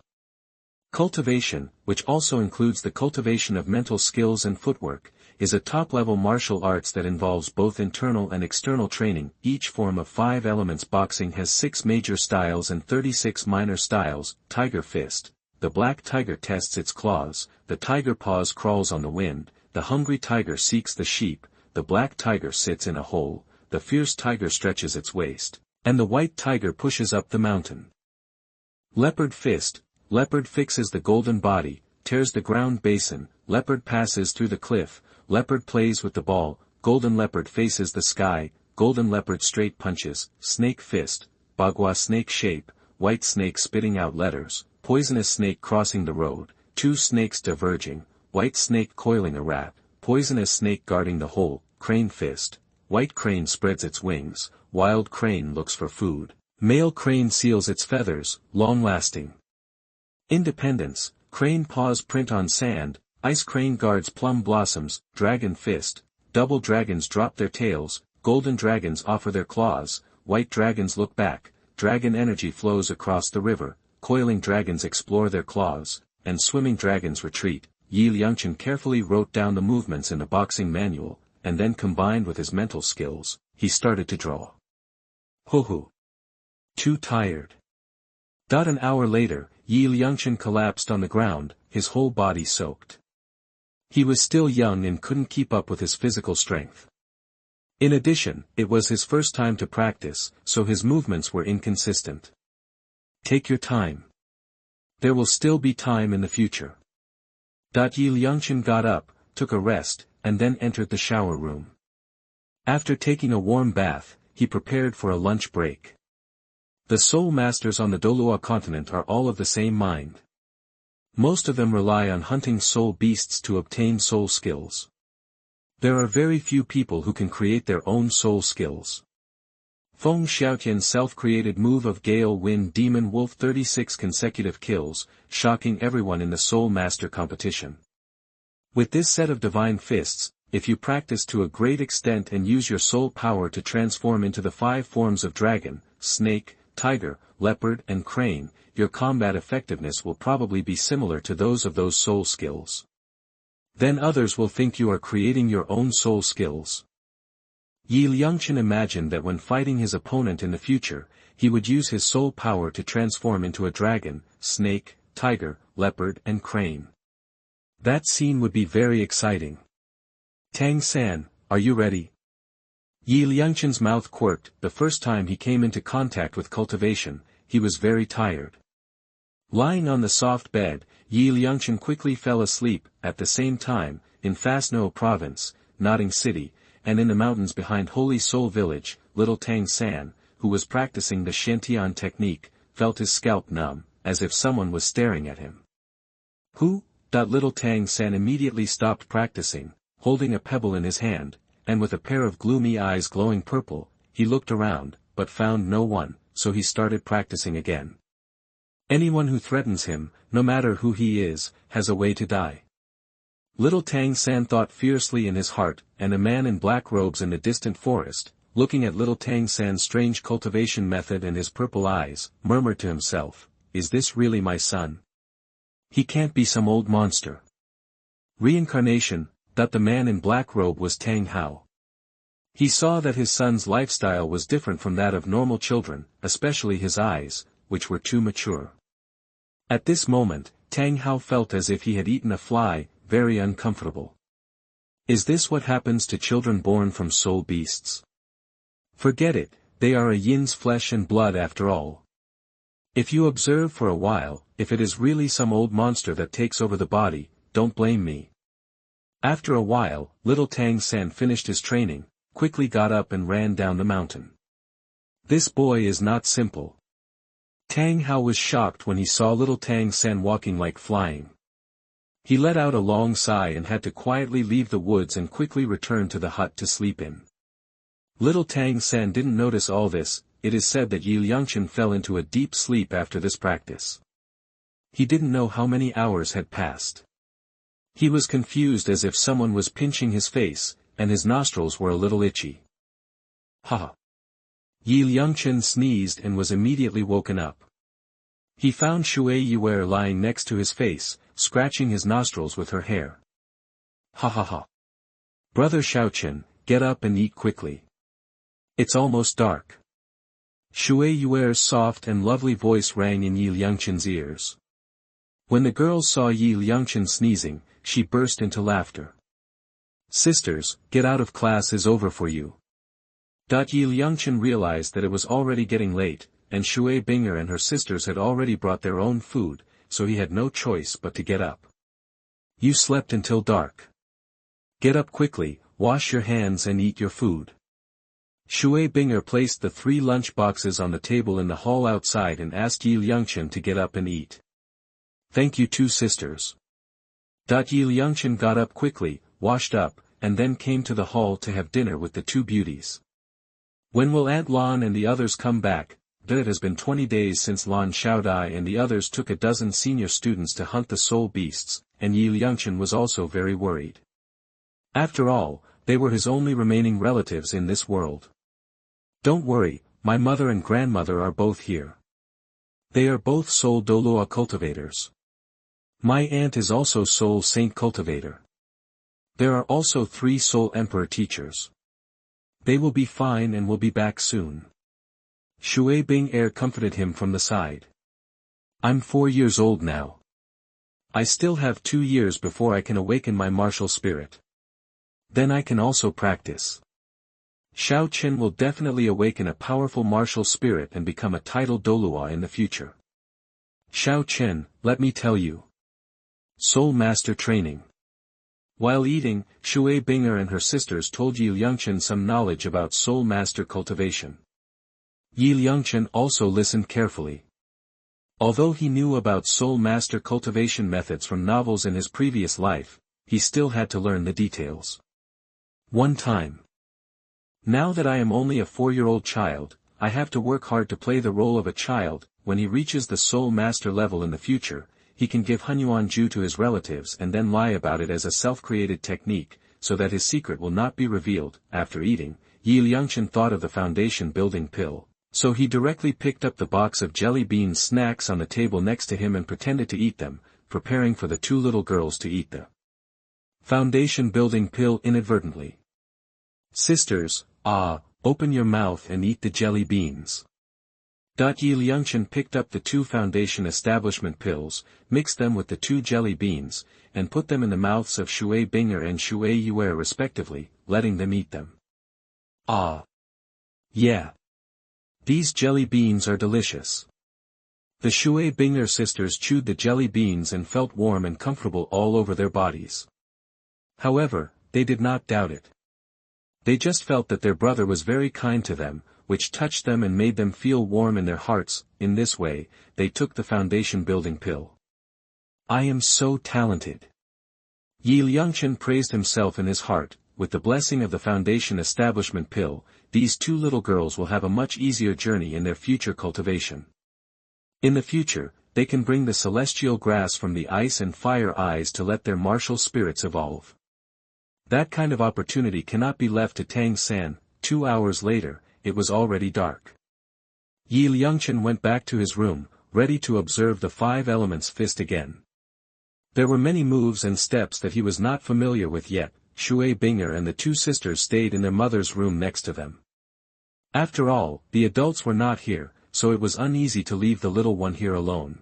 Cultivation, which also includes the cultivation of mental skills and footwork, is a top-level martial arts that involves both internal and external training. Each form of 5 elements boxing has 6 major styles and 36 minor styles. Tiger fist. The black tiger tests its claws, the tiger paws crawls on the wind, the hungry tiger seeks the sheep, the black tiger sits in a hole, the fierce tiger stretches its waist, and the white tiger pushes up the mountain. Leopard fist. Leopard fixes the golden body, tears the ground basin, leopard passes through the cliff, leopard plays with the ball, golden leopard faces the sky, golden leopard straight punches. Snake fist. Bagua snake shape, white snake spitting out letters, poisonous snake crossing the road, 2 snakes diverging, white snake coiling a rat, poisonous snake guarding the hole. Crane fist. White crane spreads its wings, wild crane looks for food, male crane seals its feathers, long-lasting. Independence. Crane paws print on sand, ice crane guards plum blossoms. Dragon fist. Double dragons drop their tails, golden dragons offer their claws, white dragons look back, dragon energy flows across the river, coiling dragons explore their claws, and swimming dragons retreat. Liangchen carefully wrote down the movements in the boxing manual, and then combined with his mental skills, he started to draw. Hoo-hoo. Too tired. An hour later, Liangchen collapsed on the ground, his whole body soaked. He was still young and couldn't keep up with his physical strength. In addition, it was his first time to practice, so his movements were inconsistent. Take your time. There will still be time in the future. Liangchen got up, took a rest, and then entered the shower room. After taking a warm bath, he prepared for a lunch break. The soul masters on the Douluo Continent are all of the same mind. Most of them rely on hunting soul beasts to obtain soul skills. There are very few people who can create their own soul skills. Feng Xiaotian's self-created move of Gale Wind Demon Wolf 36 consecutive kills, shocking everyone in the Soul Master competition. With this set of divine fists, if you practice to a great extent and use your soul power to transform into the 5 forms of dragon, snake, tiger, leopard and crane, your combat effectiveness will probably be similar to those of those soul skills. Then others will think you are creating your own soul skills. Liangchen imagined that when fighting his opponent in the future, he would use his soul power to transform into a dragon, snake, tiger, leopard and crane. That scene would be very exciting. Tang San, are you ready? Liangchen's mouth quirked. The first time he came into contact with cultivation, he was very tired. Lying on the soft bed, Liangchen quickly fell asleep. At the same time, in Fasno province, Nodding City, and in the mountains behind Holy Soul Village, little Tang San, who was practicing the Shantian technique, felt his scalp numb, as if someone was staring at him. Who? Little Tang San immediately stopped practicing, holding a pebble in his hand, and with a pair of gloomy eyes glowing purple, he looked around, but found no one, so he started practicing again. Anyone who threatens him, no matter who he is, has a way to die. Little Tang San thought fiercely in his heart, and a man in black robes in the distant forest, looking at little Tang San's strange cultivation method and his purple eyes, murmured to himself, "Is this really my son? He can't be some old monster." Reincarnation. The man in black robe was Tang Hao. He saw that his son's lifestyle was different from that of normal children, especially his eyes, which were too mature. At this moment, Tang Hao felt as if he had eaten a fly, very uncomfortable. Is this what happens to children born from soul beasts? Forget it, they are a yin's flesh and blood after all. If you observe for a while, if it is really some old monster that takes over the body, don't blame me. After a while, little Tang San finished his training, quickly got up and ran down the mountain. This boy is not simple. Tang Hao was shocked when he saw little Tang San walking like flying. He let out a long sigh and had to quietly leave the woods and quickly return to the hut to sleep in. Little Tang San didn't notice all this. It is said that Liangchen fell into a deep sleep after this practice. He didn't know how many hours had passed. He was confused as if someone was pinching his face, and his nostrils were a little itchy. Ha! Liangchen sneezed and was immediately woken up. He found Shui Yuer lying next to his face, scratching his nostrils with her hair. Ha ha ha! Brother Xiaochen, get up and eat quickly. It's almost dark. Shui Yuer's soft and lovely voice rang in Liangchen's ears. When the girls saw Liangchen sneezing, she burst into laughter. Sisters, get out of class is over for you. Liangchen realized that it was already getting late, and Shui Binger and her sisters had already brought their own food, so he had no choice but to get up. You slept until dark. Get up quickly, wash your hands and eat your food. Shui Binger placed the 3 lunch boxes on the table in the hall outside and asked Liangchen to get up and eat. Thank you 2 sisters. Liangchen got up quickly, washed up, and then came to the hall to have dinner with the 2 beauties. When will Aunt Lan and the others come back? It has been 20 days since Lan Xiaodai and the others took a dozen senior students to hunt the soul beasts, and Liangchen was also very worried. After all, they were his only remaining relatives in this world. Don't worry, my mother and grandmother are both here. They are both soul Douluo cultivators. My aunt is also soul saint cultivator. There are also 3 soul emperor teachers. They will be fine and will be back soon. Shui Bing comforted him from the side. I'm 4 years old now. I still have 2 years before I can awaken my martial spirit. Then I can also practice. Xiao Qin will definitely awaken a powerful martial spirit and become a titled Douluo in the future. Xiao Qin, let me tell you. Soul Master Training. While eating, Shui Binger and her sisters told Yi Liangchen some knowledge about Soul Master cultivation. Yi Liangchen also listened carefully. Although he knew about Soul Master cultivation methods from novels in his previous life, he still had to learn the details. One time. Now that I am only a 4-year-old child, I have to work hard to play the role of a child. When he reaches the Soul Master level in the future, he can give Hunyuan Ju to his relatives and then lie about it as a self-created technique, so that his secret will not be revealed. After eating, Yi Liangchen thought of the foundation-building pill, so he directly picked up the box of jelly bean snacks on the table next to him and pretended to eat them, preparing for the 2 little girls to eat the foundation-building pill inadvertently. Sisters, open your mouth and eat the jelly beans. Yi Liangchen picked up the 2 foundation establishment pills, mixed them with the 2 jelly beans, and put them in the mouths of Shui Binger and Shui Yue respectively, letting them eat them. Yeah. These jelly beans are delicious. The Shui Binger sisters chewed the jelly beans and felt warm and comfortable all over their bodies. However, they did not doubt it. They just felt that their brother was very kind to them, which touched them and made them feel warm in their hearts. In this way, they took the foundation-building pill. I am so talented. Yi Liangchen praised himself in his heart. With the blessing of the foundation establishment pill, these 2 little girls will have a much easier journey in their future cultivation. In the future, they can bring the celestial grass from the ice and fire eyes to let their martial spirits evolve. That kind of opportunity cannot be left to Tang San. 2 hours later, it was already dark. Yi Liangchen went back to his room, ready to observe the 5 elements fist again. There were many moves and steps that he was not familiar with yet. Shui Binger and the 2 sisters stayed in their mother's room next to them. After all, the adults were not here, so it was uneasy to leave the little one here alone.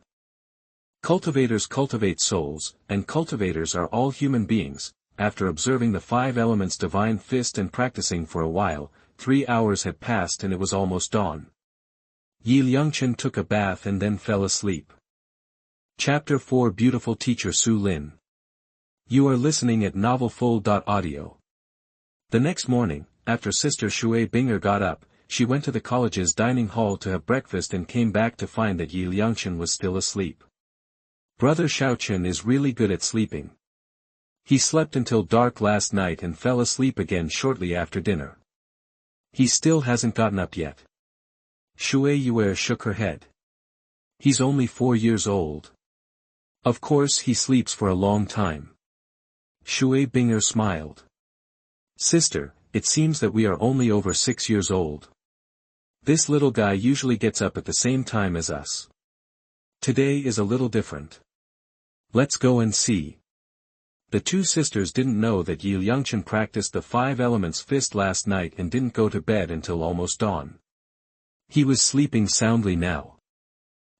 Cultivators cultivate souls, and cultivators are all human beings. After observing the 5 elements divine fist and practicing for a while, 3 hours had passed and it was almost dawn. Yi Liangchen took a bath and then fell asleep. Chapter 4 Beautiful Teacher Su Lin. You are listening at MaleProtagonist. The next morning, after Sister Shui Binger got up, she went to the college's dining hall to have breakfast and came back to find that Yi Liangchen was still asleep. Brother Xiaochen is really good at sleeping. He slept until dark last night and fell asleep again shortly after dinner. He still hasn't gotten up yet. Shui Yue shook her head. He's only 4 years old. Of course he sleeps for a long time. Shui Binger smiled. Sister, it seems that we are only over 6 years old. This little guy usually gets up at the same time as us. Today is a little different. Let's go and see. The 2 sisters didn't know that Yi Liangchen practiced the 5 elements fist last night and didn't go to bed until almost dawn. He was sleeping soundly now.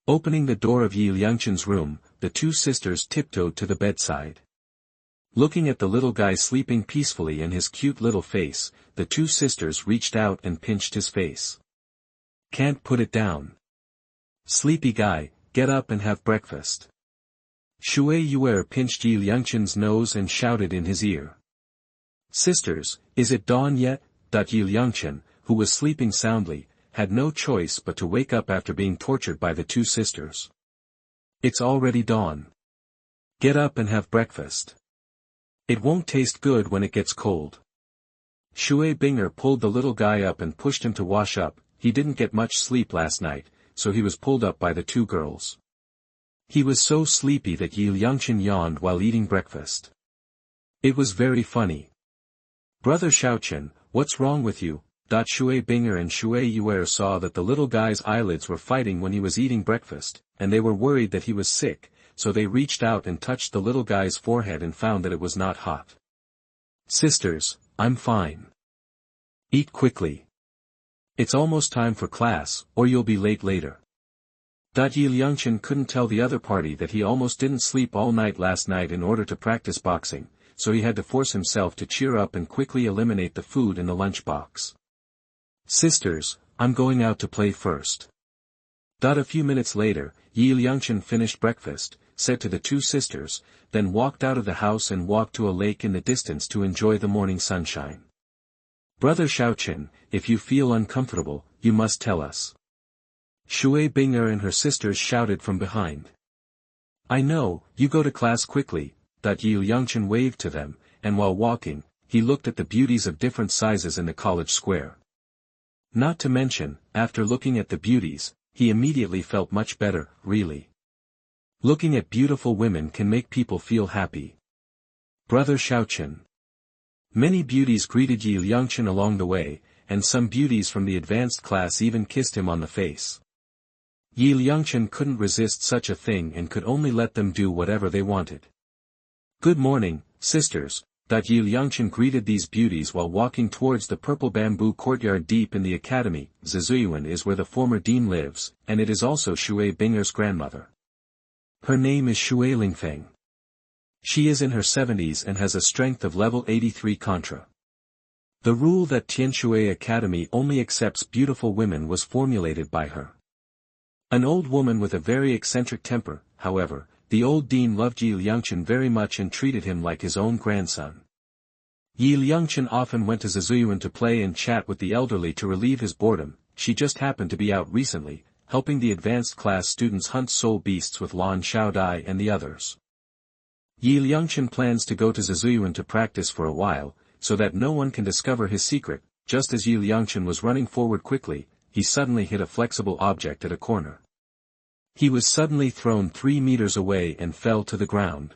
Opening the door of Yi Liangchen's room, the 2 sisters tiptoed to the bedside. Looking at the little guy sleeping peacefully in his cute little face, the 2 sisters reached out and pinched his face. Can't put it down. Sleepy guy, get up and have breakfast. Shui Yue pinched Yi Liangchen's nose and shouted in his ear. Sisters, is it dawn yet? Yi Liangchen, who was sleeping soundly, had no choice but to wake up after being tortured by the 2 sisters. It's already dawn. Get up and have breakfast. It won't taste good when it gets cold. Shui Binger pulled the little guy up and pushed him to wash up. He didn't get much sleep last night, so he was pulled up by the 2 girls. He was so sleepy that Yi Liangchen yawned while eating breakfast. It was very funny. Brother Xiaochen, what's wrong with you? Shui Binger and Shui Yue saw that the little guy's eyelids were fighting when he was eating breakfast, and they were worried that he was sick, so they reached out and touched the little guy's forehead and found that it was not hot. Sisters, I'm fine. Eat quickly. It's almost time for class, or you'll be late later. Yi Liangchen couldn't tell the other party that he almost didn't sleep all night last night in order to practice boxing, so he had to force himself to cheer up and quickly eliminate the food in the lunchbox. Sisters, I'm going out to play first. A few minutes later, Liangchen finished breakfast, said to the two sisters, then walked out of the house and walked to a lake in the distance to enjoy the morning sunshine. Brother Xiaochen, if you feel uncomfortable, you must tell us. Shui Binger and her sisters shouted from behind. I know, you go to class quickly. Liangchen waved to them, and while walking, he looked at the beauties of different sizes in the college square. Not to mention, after looking at the beauties, he immediately felt much better, really. Looking at beautiful women can make people feel happy. Brother Xiaochen. Many beauties greeted Liangchen along the way, and some beauties from the advanced class even kissed him on the face. Liangchen couldn't resist such a thing and could only let them do whatever they wanted. Good morning, sisters. Liangchen greeted these beauties while walking towards the purple bamboo courtyard deep in the academy. Zizuyuan is where the former dean lives, and it is also Shui Binger's grandmother. Her name is Shui Lingfeng. She is in her 70s and has a strength of level 83 contra. The rule that Tianshui Academy only accepts beautiful women was formulated by her. An old woman with a very eccentric temper, however, the old dean loved Liangchen very much and treated him like his own grandson. Liangchen often went to Zizuyuan to play and chat with the elderly to relieve his boredom. She just happened to be out recently, helping the advanced class students hunt soul beasts with Lan Xiaodai and the others. Liangchen plans to go to Zizuyuan to practice for a while, so that no one can discover his secret. Just as Liangchen was running forward quickly, he suddenly hit a flexible object at a corner. He was suddenly thrown 3 meters away and fell to the ground.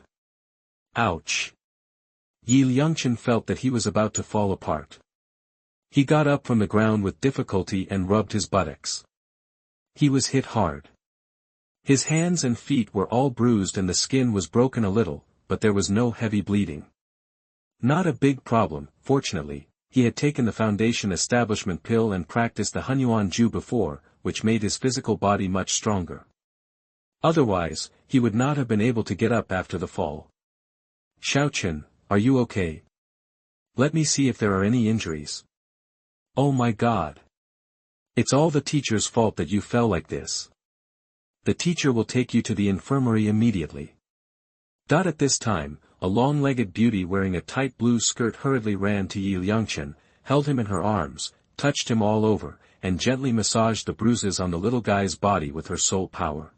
Ouch! Liangchen felt that he was about to fall apart. He got up from the ground with difficulty and rubbed his buttocks. He was hit hard. His hands and feet were all bruised and the skin was broken a little, but there was no heavy bleeding. Not a big problem, fortunately. He had taken the Foundation Establishment pill and practiced the Hunyuan Ju before, which made his physical body much stronger. Otherwise, he would not have been able to get up after the fall. Xiaochen, are you okay? Let me see if there are any injuries. Oh my God! It's all the teacher's fault that you fell like this. The teacher will take you to the infirmary immediately. At this time, a long-legged beauty wearing a tight blue skirt hurriedly ran to Liangchen, held him in her arms, touched him all over, and gently massaged the bruises on the little guy's body with her soul power.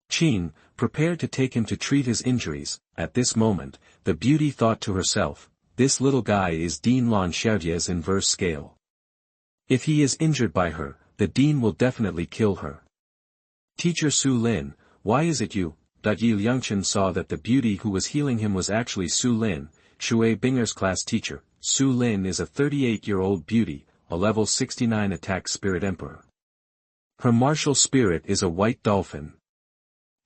Qin, prepared to take him to treat his injuries. At this moment, the beauty thought to herself, this little guy is Dean Lan Xiaodia's inverse scale. If he is injured by her, the dean will definitely kill her. Teacher Su Lin, why is it you? Liangchen saw that the beauty who was healing him was actually Su Lin, Shui Binger's class teacher. Su Lin is a 38-year-old beauty, a level 69 attack spirit emperor. Her martial spirit is a white dolphin.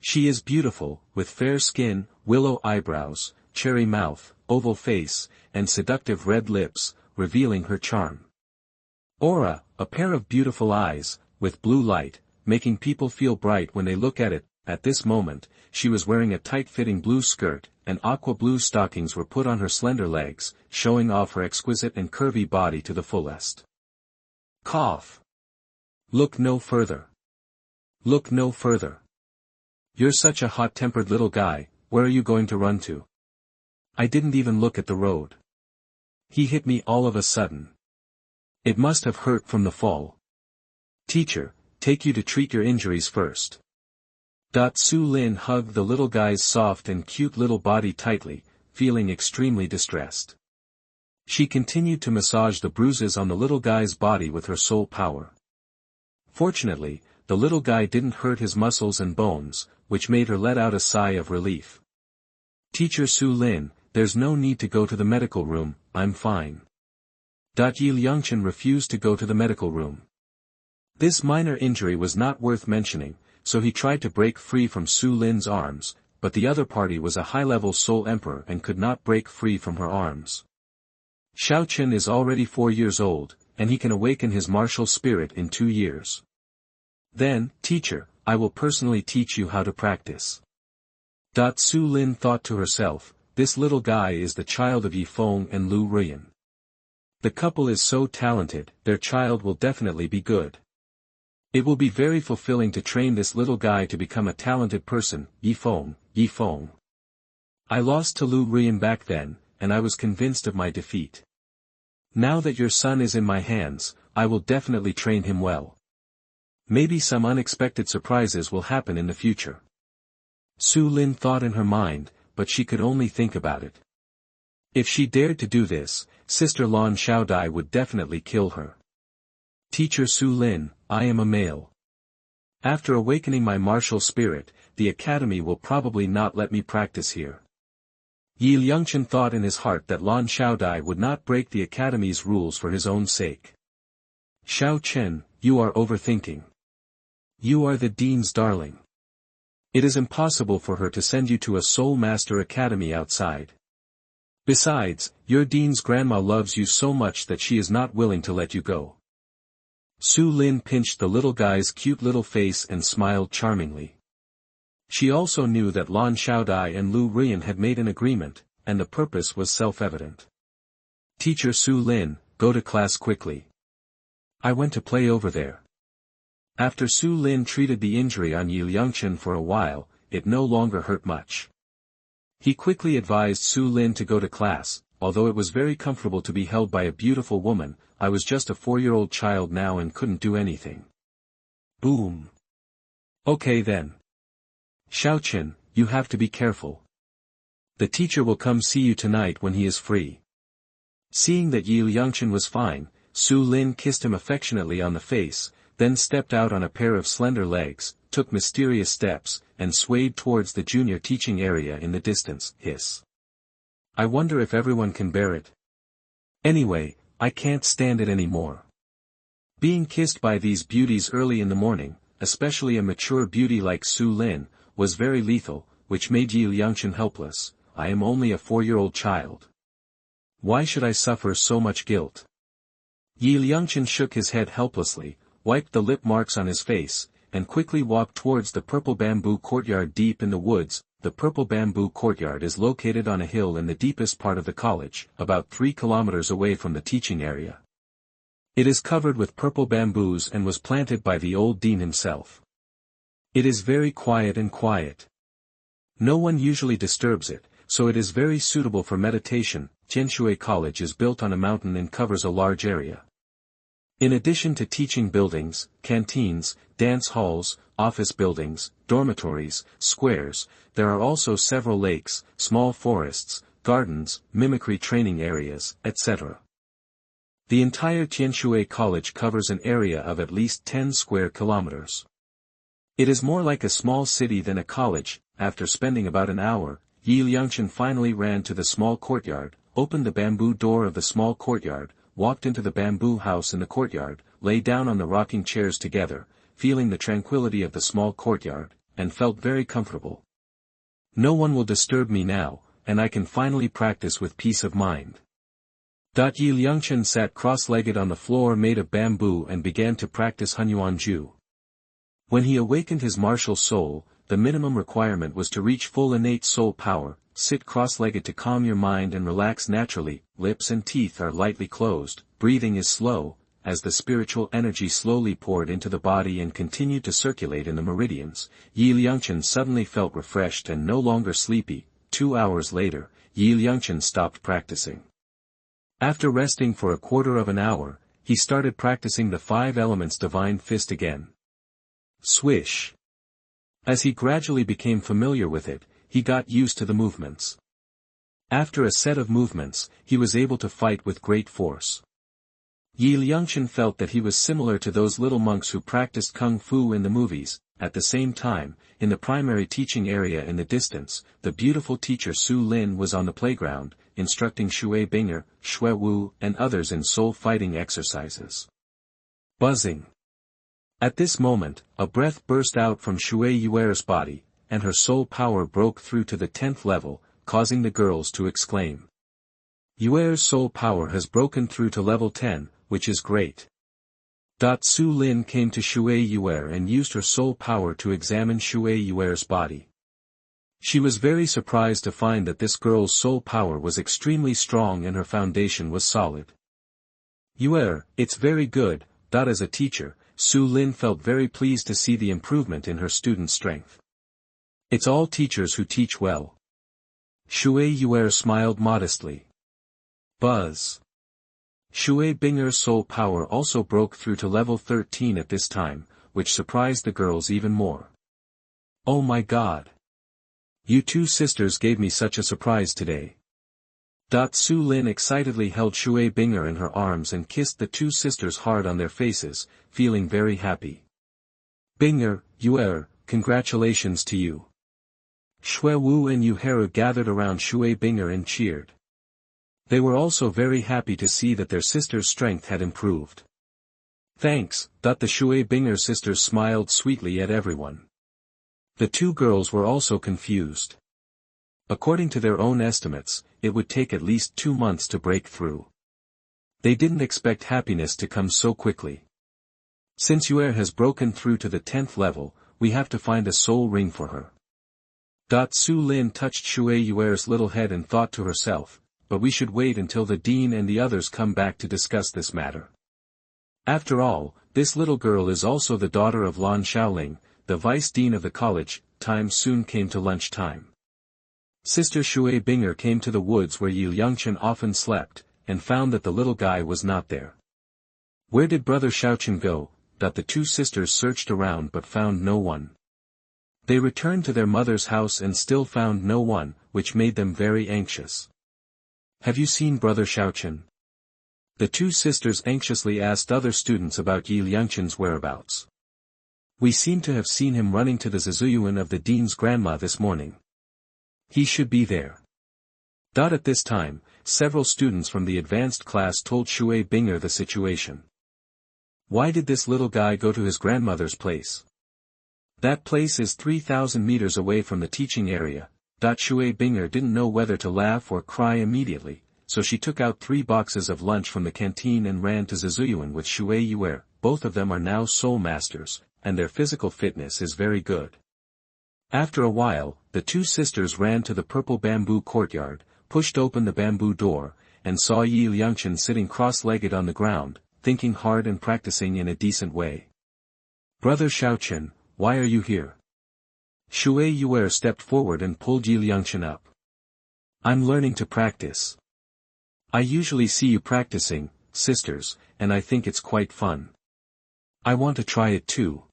She is beautiful, with fair skin, willow eyebrows, cherry mouth, oval face, and seductive red lips, revealing her charm. Aura, a pair of beautiful eyes, with blue light, making people feel bright when they look at it. At this moment, she was wearing a tight-fitting blue skirt, and aqua blue stockings were put on her slender legs, showing off her exquisite and curvy body to the fullest. Cough. Look no further. Look no further. You're such a hot-tempered little guy, where are you going to run to? I didn't even look at the road. He hit me all of a sudden. It must have hurt from the fall. Teacher, take you to treat your injuries first. Su Lin hugged the little guy's soft and cute little body tightly, feeling extremely distressed. She continued to massage the bruises on the little guy's body with her soul power. Fortunately, the little guy didn't hurt his muscles and bones, which made her let out a sigh of relief. Teacher Su Lin, there's no need to go to the medical room, I'm fine. Liangchen refused to go to the medical room. This minor injury was not worth mentioning, so he tried to break free from Su Lin's arms, but the other party was a high-level soul emperor and could not break free from her arms. Xiaochen is already 4 years old, and he can awaken his martial spirit in 2 years. Then, teacher, I will personally teach you how to practice. Su Lin thought to herself, this little guy is the child of Yi Feng and Lu Ruyan. The couple is so talented, their child will definitely be good. It will be very fulfilling to train this little guy to become a talented person, Yifeng, Yifeng. I lost to Lu Rian back then, and I was convinced of my defeat. Now that your son is in my hands, I will definitely train him well. Maybe some unexpected surprises will happen in the future. Su Lin thought in her mind, but she could only think about it. If she dared to do this, Sister Lan Xiaodai would definitely kill her. Teacher Su Lin, I am a male. After awakening my martial spirit, the academy will probably not let me practice here. Liangchen thought in his heart that Lan Xiaodai would not break the academy's rules for his own sake. Xiao Chen, you are overthinking. You are the dean's darling. It is impossible for her to send you to a Soul Master Academy outside. Besides, your dean's grandma loves you so much that she is not willing to let you go. Su Lin pinched the little guy's cute little face and smiled charmingly. She also knew that Lan Xiaodai and Lu Rian had made an agreement, and the purpose was self-evident. Teacher Su Lin, go to class quickly. I went to play over there. After Su Lin treated the injury on Liangchen for a while, it no longer hurt much. He quickly advised Su Lin to go to class. Although it was very comfortable to be held by a beautiful woman, I was just a 4-year-old child now and couldn't do anything. Boom. Okay then. Xiaochen, you have to be careful. The teacher will come see you tonight when he is free. Seeing that Liangchen was fine, Su Lin kissed him affectionately on the face, then stepped out on a pair of slender legs, took mysterious steps, and swayed towards the junior teaching area in the distance. Hiss. I wonder if everyone can bear it. Anyway, I can't stand it anymore. Being kissed by these beauties early in the morning, especially a mature beauty like Su Lin, was very lethal, which made Liangchen helpless. I am only a 4-year-old child. Why should I suffer so much guilt? Liangchen shook his head helplessly, wiped the lip marks on his face, and quickly walked towards the purple bamboo courtyard deep in the woods. The purple bamboo courtyard is located on a hill in the deepest part of the college, about 3 kilometers away from the teaching area. It is covered with purple bamboos and was planted by the old dean himself. It is very quiet and quiet. No one usually disturbs it, so it is very suitable for meditation. Tianshui College is built on a mountain and covers a large area. In addition to teaching buildings, canteens, dance halls, office buildings, dormitories, squares, there are also several lakes, small forests, gardens, mimicry training areas, etc. The entire Tianshui College covers an area of at least 10 square kilometers. It is more like a small city than a college. After spending about an hour, Liangchen finally ran to the small courtyard, opened the bamboo door of the small courtyard, walked into the bamboo house in the courtyard, lay down on the rocking chairs together, feeling the tranquility of the small courtyard, and felt very comfortable. No one will disturb me now, and I can finally practice with peace of mind. Liangchen sat cross-legged on the floor made of bamboo and began to practice Hunyuanju. When he awakened his martial soul, the minimum requirement was to reach full innate soul power. Sit cross-legged to calm your mind and relax naturally. Lips and teeth are lightly closed, breathing is slow, as the spiritual energy slowly poured into the body and continued to circulate in the meridians. Liangchen suddenly felt refreshed and no longer sleepy. 2 hours later, Liangchen stopped practicing. After resting for a quarter of an hour, he started practicing the 5 elements divine fist again. Swish. As he gradually became familiar with it, he got used to the movements. After a set of movements, he was able to fight with great force. Liangchen felt that he was similar to those little monks who practiced kung fu in the movies. At the same time, in the primary teaching area in the distance, the beautiful teacher Su Lin was on the playground, instructing Shui Binger, Shui Wu, and others in soul fighting exercises. Buzzing. At this moment, a breath burst out from Shui Yuer's body, and her soul power broke through to the 10th level, causing the girls to exclaim. Yuer's soul power has broken through to level 10, which is great. Su Lin came to Shui Yuer and used her soul power to examine Shui Yuer's body. She was very surprised to find that this girl's soul power was extremely strong and her foundation was solid. It's very good. As a teacher, Su Lin felt very pleased to see the improvement in her students' strength. It's all teachers who teach well. Shui Yuer smiled modestly. Buzz. Shui Binger's soul power also broke through to level 13 at this time, which surprised the girls even more. Oh my god. You two sisters gave me such a surprise today. Su Lin excitedly held Shui Binger in her arms and kissed the two sisters hard on their faces, feeling very happy. Binger, Yuer, congratulations to you. Shui Wu and Yuheru gathered around Shui Binger and cheered. They were also very happy to see that their sister's strength had improved. Thanks. The Shui Binger sisters smiled sweetly at everyone. The two girls were also confused. According to their own estimates, it would take at least 2 months to break through. They didn't expect happiness to come so quickly. Since Yuer has broken through to the 10th level, we have to find a soul ring for her. Su Lin touched Shui Yuer's little head and thought to herself, but we should wait until the dean and the others come back to discuss this matter. After all, this little girl is also the daughter of Lan Xiaoling, the vice dean of the college. Time soon came to lunchtime. Sister Shui Binger came to the woods where Liangchen often slept, and found that the little guy was not there. Where did brother Xiaochen go? The two sisters searched around but found no one. They returned to their mother's house and still found no one, which made them very anxious. Have you seen brother Xiaochen? The two sisters anxiously asked other students about Liangchen's whereabouts. We seem to have seen him running to the Zizuyuan of the dean's grandma this morning. He should be there. At this time, several students from the advanced class told Shui Binger the situation. Why did this little guy go to his grandmother's place? That place is 3,000 meters away from the teaching area. Shui Binger didn't know whether to laugh or cry immediately, so she took out 3 boxes of lunch from the canteen and ran to Zizuyuan with Shui Yuer. Both of them are now soul masters, and their physical fitness is very good. After a while, the two sisters ran to the purple bamboo courtyard, pushed open the bamboo door, and saw Liangchen sitting cross-legged on the ground, thinking hard and practicing in a decent way. Brother Xiaochen, why are you here? Shui Yuer stepped forward and pulled Liangchen up. I'm learning to practice. I usually see you practicing, sisters, and I think it's quite fun. I want to try it too.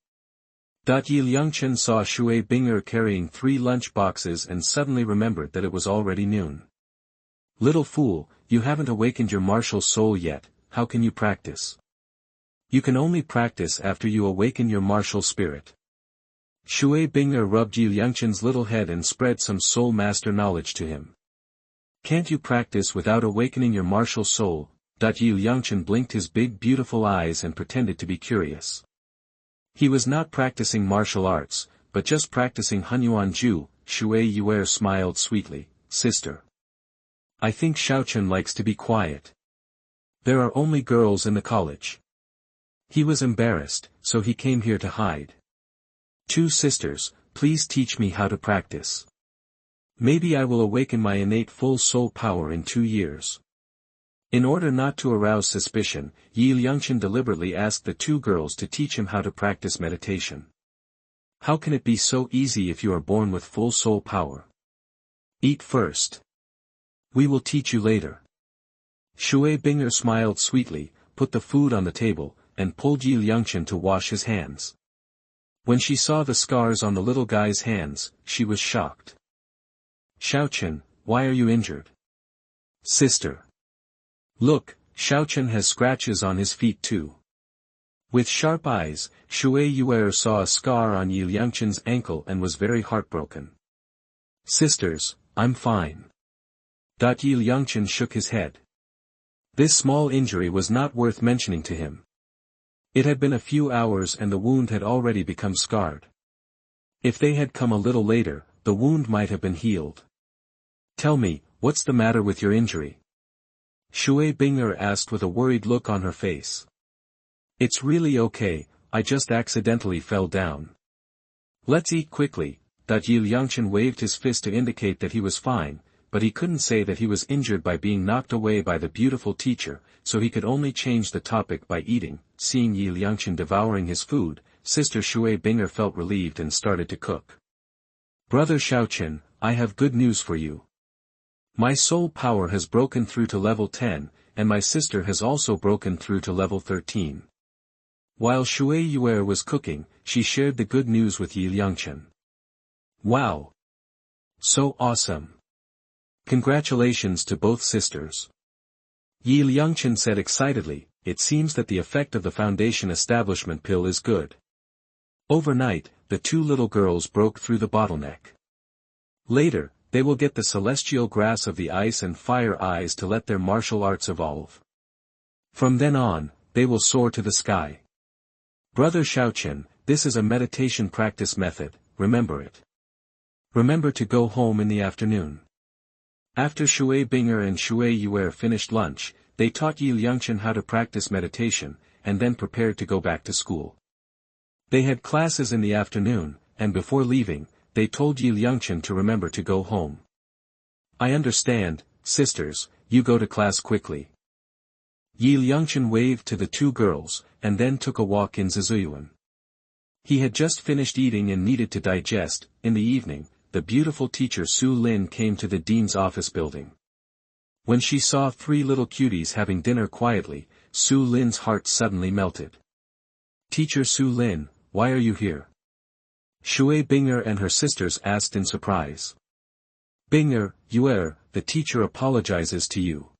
Liangchen saw Shui Binger carrying 3 lunch boxes and suddenly remembered that it was already noon. Little fool, you haven't awakened your martial soul yet, how can you practice? You can only practice after you awaken your martial spirit. Shui Binger rubbed Liangchen's little head and spread some soul master knowledge to him. Can't you practice without awakening your martial soul? Liangchen blinked his big beautiful eyes and pretended to be curious. He was not practicing martial arts, but just practicing Hunyuan Ju. Shui Yuer smiled sweetly. Sister. I think Xiaochen likes to be quiet. There are only girls in the college. He was embarrassed, so he came here to hide. 2 sisters, please teach me how to practice. Maybe I will awaken my innate full soul power in 2 years. In order not to arouse suspicion, Liangchen deliberately asked the 2 girls to teach him how to practice meditation. How can it be so easy if you are born with full soul power? Eat first. We will teach you later. Shui Binger smiled sweetly, put the food on the table, and pulled Liangchen to wash his hands. When she saw the scars on the little guy's hands, she was shocked. Xiaochen, why are you injured? Sister. Look, Xiaochen has scratches on his feet too. With sharp eyes, Shui Yuer saw a scar on Liangchen's ankle and was very heartbroken. Sisters, I'm fine. Liangchen shook his head. This small injury was not worth mentioning to him. It had been a few hours and the wound had already become scarred. If they had come a little later, the wound might have been healed. Tell me, what's the matter with your injury? Shui Binger asked with a worried look on her face. It's really okay, I just accidentally fell down. Let's eat quickly. Liangchen waved his fist to indicate that he was fine, but he couldn't say that he was injured by being knocked away by the beautiful teacher, so he could only change the topic by eating. Seeing Yi Liangchen devouring his food, Sister Shui Binger felt relieved and started to cook. Brother Xiaochen, I have good news for you. My soul power has broken through to level 10, and my sister has also broken through to level 13. While Shui Yuer was cooking, she shared the good news with Yi Liangchen. Wow! So awesome! Congratulations to both sisters. Yi Liangchen said excitedly, it seems that the effect of the foundation establishment pill is good. Overnight, the two little girls broke through the bottleneck. Later, they will get the celestial grass of the ice and fire eyes to let their martial arts evolve. From then on, they will soar to the sky. Brother Xiaochen, this is a meditation practice method, remember it. Remember to go home in the afternoon. After Shui Binger and Shui Yuer finished lunch, they taught Yi Liangchen how to practice meditation, and then prepared to go back to school. They had classes in the afternoon, and before leaving, they told Yi Liangchen to remember to go home. I understand, sisters, you go to class quickly. Yi Liangchen waved to the two girls, and then took a walk in Zizuyuan. He had just finished eating and needed to digest. In the evening, the beautiful teacher Su Lin came to the dean's office building. When she saw three little cuties having dinner quietly, Su Lin's heart suddenly melted. Teacher Su Lin, why are you here? Shui Binger and her sisters asked in surprise. Binger, Yuer, the teacher apologizes to you.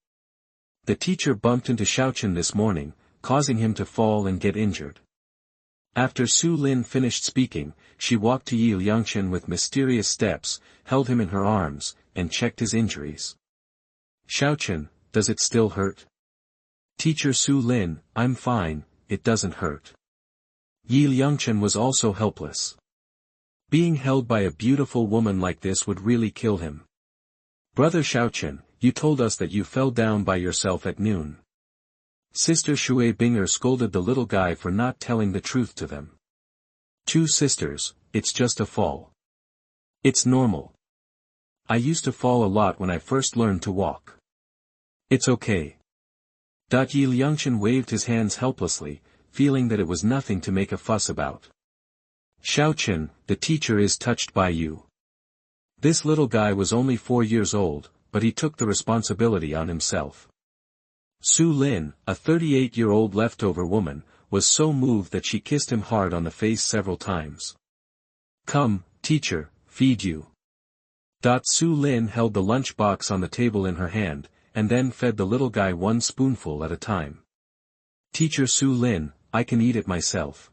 The teacher bumped into Xiaochen this morning, causing him to fall and get injured. After Su Lin finished speaking, she walked to Yi Liangchen with mysterious steps, held him in her arms, and checked his injuries. Xiaochen, does it still hurt? Teacher Su Lin, I'm fine, it doesn't hurt. Yi Liangchen was also helpless. Being held by a beautiful woman like this would really kill him. Brother Xiaochen, you told us that you fell down by yourself at noon. Sister Shui Binger scolded the little guy for not telling the truth to them. Two sisters, it's just a fall. It's normal. I used to fall a lot when I first learned to walk. It's okay. Yi Liangchen waved his hands helplessly, feeling that it was nothing to make a fuss about. Xiaochen, the teacher is touched by you. This little guy was only 4 years old, but he took the responsibility on himself. Su Lin, a 38-year-old leftover woman, was so moved that she kissed him hard on the face several times. Come, teacher, feed you. Su Lin held the lunch box on the table in her hand, and then fed the little guy one spoonful at a time. Teacher Su Lin, I can eat it myself.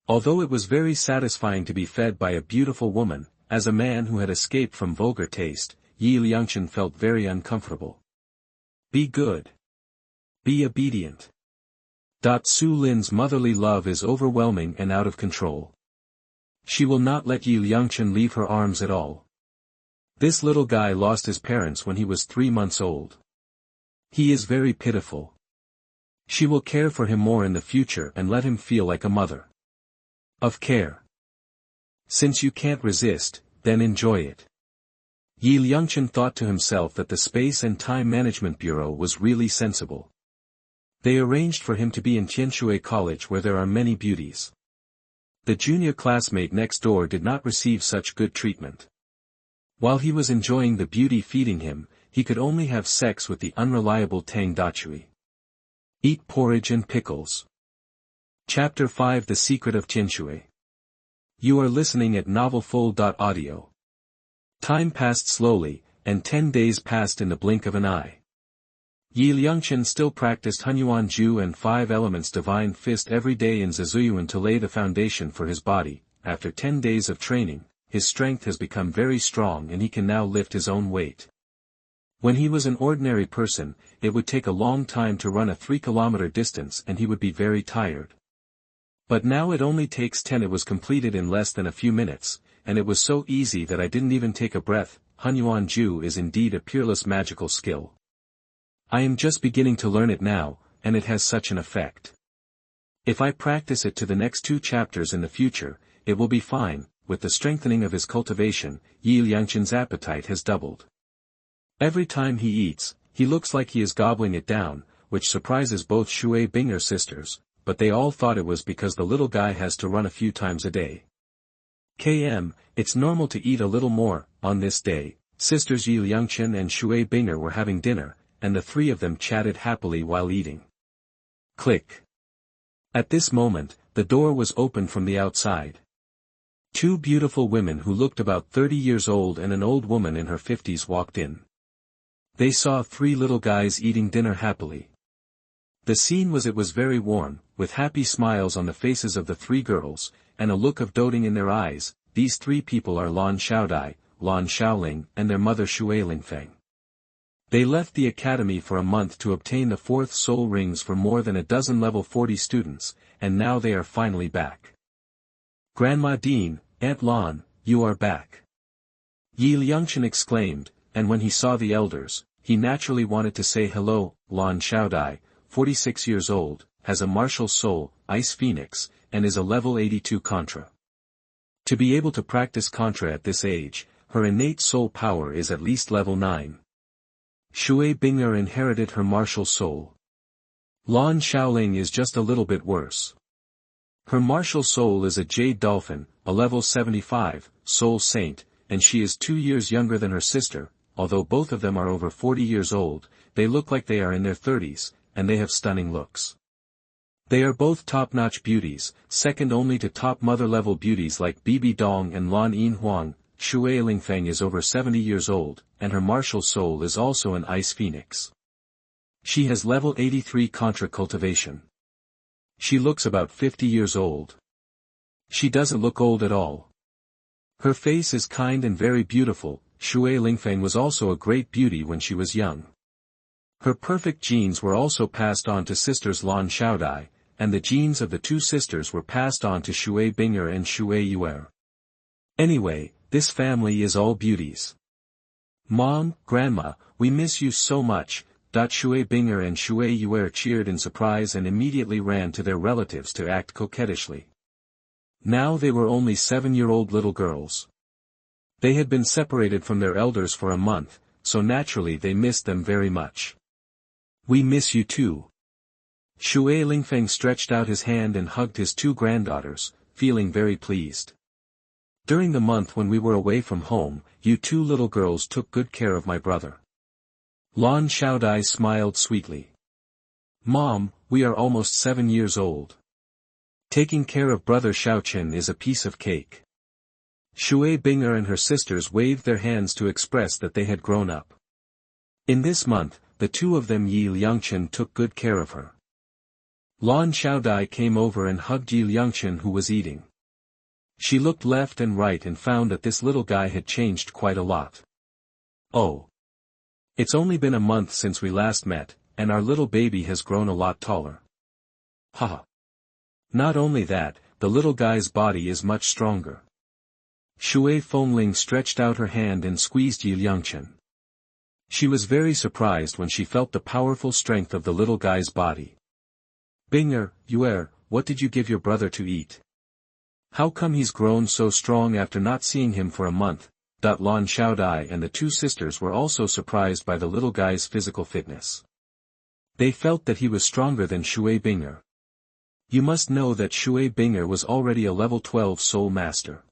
Although it was very satisfying to be fed by a beautiful woman, as a man who had escaped from vulgar taste, Yi Liangchen felt very uncomfortable. Be good. Be obedient. Su Lin's motherly love is overwhelming and out of control. She will not let Yi Liangchen leave her arms at all. This little guy lost his parents when he was 3 months old. He is very pitiful. She will care for him more in the future and let him feel like a mother. Of care. Since you can't resist, then enjoy it. Yi Liangchen thought to himself that the Space and Time Management Bureau was really sensible. They arranged for him to be in Tianshui College where there are many beauties. The junior classmate next door did not receive such good treatment. While he was enjoying the beauty feeding him, he could only have sex with the unreliable Tang Dachui. Eat porridge and pickles. Chapter 5 The Secret of Tianshui. You are listening at novelfull.audio. Time passed slowly, and 10 days passed in the blink of an eye. Yi Liangchen still practiced Hunyuan Ju and 5 Elements Divine Fist every day in Zizuyuan to lay the foundation for his body. After 10 days of training, his strength has become very strong and he can now lift his own weight. When he was an ordinary person, it would take a long time to run a 3-kilometer distance and he would be very tired. But now it only takes 10. It was completed in less than a few minutes, and it was so easy that I didn't even take a breath. Hunyuan Ju is indeed a peerless magical skill. I am just beginning to learn it now, and it has such an effect. If I practice it to the next 2 chapters in the future, it will be fine. With the strengthening of his cultivation, Yi Liangchen's appetite has doubled. Every time he eats, he looks like he is gobbling it down, which surprises both Shui Binger sisters, but they all thought it was because the little guy has to run a few times a day. It's normal to eat a little more. On this day, sisters Liangchen and Shui Binger were having dinner, and the three of them chatted happily while eating. Click. At this moment, the door was opened from the outside. Two beautiful women who looked about 30 years old and an old woman in her 50s walked in. They saw three little guys eating dinner happily. The scene was very warm, with happy smiles on the faces of the three girls, and a look of doting in their eyes. These three people are Lan Xiaodai, Lan Xiaoling and their mother Shui Lingfeng. They left the academy for a month to obtain the fourth soul rings for more than a dozen level 40 students, and now they are finally back. Grandma Dean, Aunt Lan, you are back. Liangchen exclaimed, and when he saw the elders, he naturally wanted to say hello. Lan Xiaodai, 46 years old, has a martial soul, Ice Phoenix, and is a level 82 Contra. To be able to practice Contra at this age, her innate soul power is at least level 9. Shui Binger inherited her martial soul. Lan Xiaoling is just a little bit worse. Her martial soul is a Jade Dolphin, a level 75, Soul Saint, and she is 2 years younger than her sister. Although both of them are over 40 years old, they look like they are in their 30s, and they have stunning looks. They are both top-notch beauties, second only to top mother-level beauties like Bibi Dong and Lan Yin Huang. Shui Lingfeng is over 70 years old, and her martial soul is also an Ice Phoenix. She has level 83 Contra cultivation. She looks about 50 years old. She doesn't look old at all. Her face is kind and very beautiful. Shui Lingfeng was also a great beauty when she was young. Her perfect genes were also passed on to sisters Lan Xiaodai, and the genes of the two sisters were passed on to Shui Binger and Shui Yuer. Anyway, this family is all beauties. Mom, Grandma, we miss you so much. Shui Binger and Shui Yuer cheered in surprise and immediately ran to their relatives to act coquettishly. Now they were only 7-year-old little girls. They had been separated from their elders for a month, so naturally they missed them very much. We miss you too. Shui Lingfeng stretched out his hand and hugged his two granddaughters, feeling very pleased. During the month when we were away from home, you two little girls took good care of my brother. Lan Xiaodai smiled sweetly. Mom, we are almost 7 years old. Taking care of brother Xiaochen is a piece of cake. Shui Binger and her sisters waved their hands to express that they had grown up. In this month, the two of them Liangchen took good care of her. Lan Xiaodai came over and hugged Liangchen who was eating. She looked left and right and found that this little guy had changed quite a lot. Oh. It's only been a month since we last met, and our little baby has grown a lot taller. Haha. Not only that, the little guy's body is much stronger. Shui Fengling stretched out her hand and squeezed Liangchen. She was very surprised when she felt the powerful strength of the little guy's body. Binger, Yuer, what did you give your brother to eat? How come he's grown so strong after not seeing him for a month? Lan Xiaodai and the two sisters were also surprised by the little guy's physical fitness. They felt that he was stronger than Shui Binger. You must know that Shui Binger was already a level 12 soul master.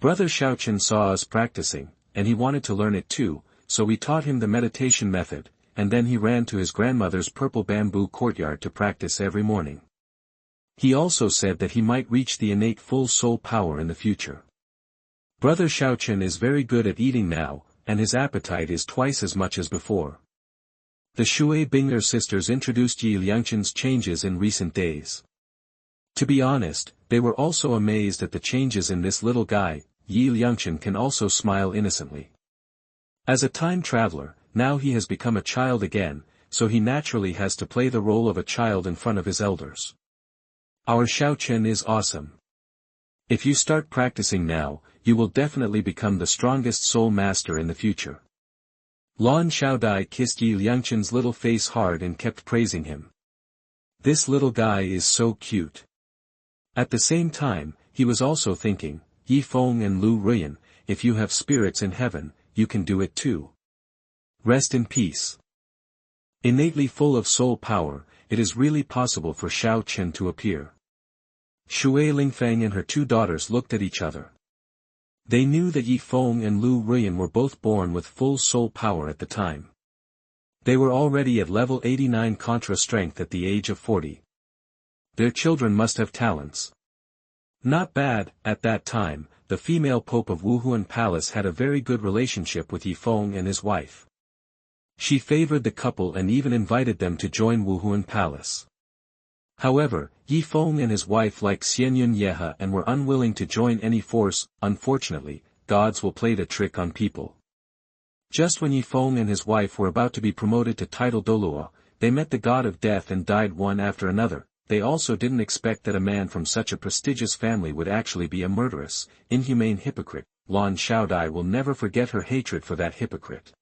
Brother Xiaochen saw us practicing, and he wanted to learn it too, so we taught him the meditation method, and then he ran to his grandmother's purple bamboo courtyard to practice every morning. He also said that he might reach the innate full soul power in the future. Brother Xiaochen is very good at eating now, and his appetite is twice as much as before. The Shui Binger sisters introduced Liangchen's changes in recent days. To be honest, they were also amazed at the changes in this little guy. Liangchen can also smile innocently. As a time traveler, now he has become a child again, so he naturally has to play the role of a child in front of his elders. Our Xiaochen is awesome. If you start practicing now, you will definitely become the strongest soul master in the future. Lan Xiaodai kissed Liangchen's little face hard and kept praising him. This little guy is so cute. At the same time, he was also thinking, Yi Feng and Lu Ruyan, if you have spirits in heaven, you can do it too. Rest in peace. Innately full of soul power, it is really possible for Xiao Qian to appear. Shui Lingfang and her two daughters looked at each other. They knew that Yi Feng and Lu Ruyan were both born with full soul power at the time. They were already at level 89 contra strength at the age of 40. Their children must have talents. Not bad. At that time, the female pope of Wuhuan Palace had a very good relationship with Yi Feng and his wife. She favored the couple and even invited them to join Wuhuan Palace. However, Yi Feng and his wife liked Xianyun Yehe and were unwilling to join any force. Unfortunately, gods will play a trick on people. Just when Yi Feng and his wife were about to be promoted to title Douluo, they met the god of death and died one after another. They also didn't expect that a man from such a prestigious family would actually be a murderous, inhumane hypocrite. Lan Xiaodai will never forget her hatred for that hypocrite.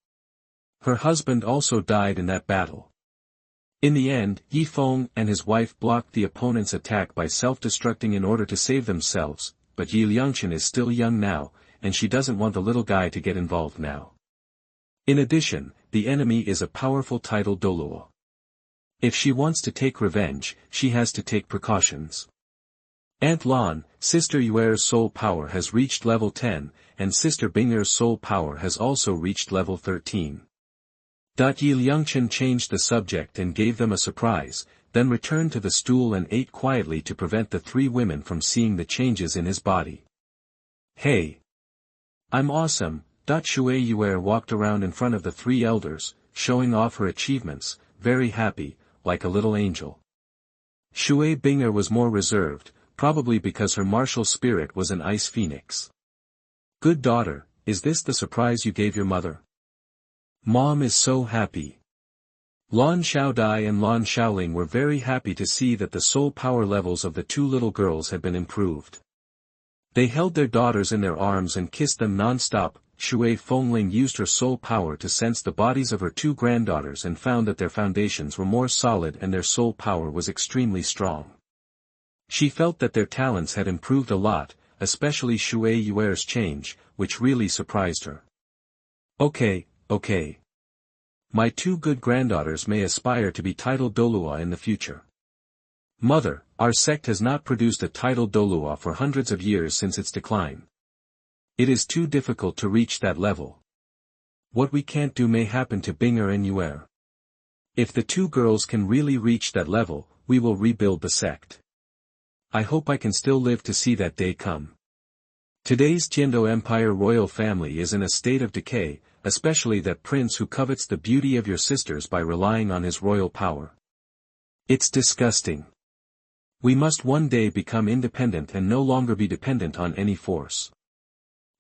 Her husband also died in that battle. In the end, Yi Feng and his wife blocked the opponent's attack by self-destructing in order to save themselves, but Yi Liangchen is still young now, and she doesn't want the little guy to get involved now. In addition, the enemy is a powerful title Douluo. If she wants to take revenge, she has to take precautions. Aunt Lan, Sister Yuer's soul power has reached level 10, and Sister Binger's soul power has also reached level 13. Yi Liangchen changed the subject and gave them a surprise, then returned to the stool and ate quietly to prevent the three women from seeing the changes in his body. Hey! I'm awesome. Shui Yuer walked around in front of the three elders, showing off her achievements, very happy, like a little angel. Shui Binger was more reserved, probably because her martial spirit was an ice phoenix. Good daughter, is this the surprise you gave your mother? Mom is so happy. Lan Xiaodai and Lan Xiaoling were very happy to see that the soul power levels of the two little girls had been improved. They held their daughters in their arms and kissed them non-stop. Shui Fengling used her soul power to sense the bodies of her two granddaughters and found that their foundations were more solid and their soul power was extremely strong. She felt that their talents had improved a lot, especially Shui Yuer's change, which really surprised her. Okay. My two good granddaughters may aspire to be titled Douluo in the future. Mother, our sect has not produced a titled Douluo for hundreds of years since its decline. It is too difficult to reach that level. What we can't do may happen to Binger and Yuer. If the two girls can really reach that level, we will rebuild the sect. I hope I can still live to see that day come. Today's Tiando Empire royal family is in a state of decay, especially that prince who covets the beauty of your sisters by relying on his royal power. It's disgusting. We must one day become independent and no longer be dependent on any force.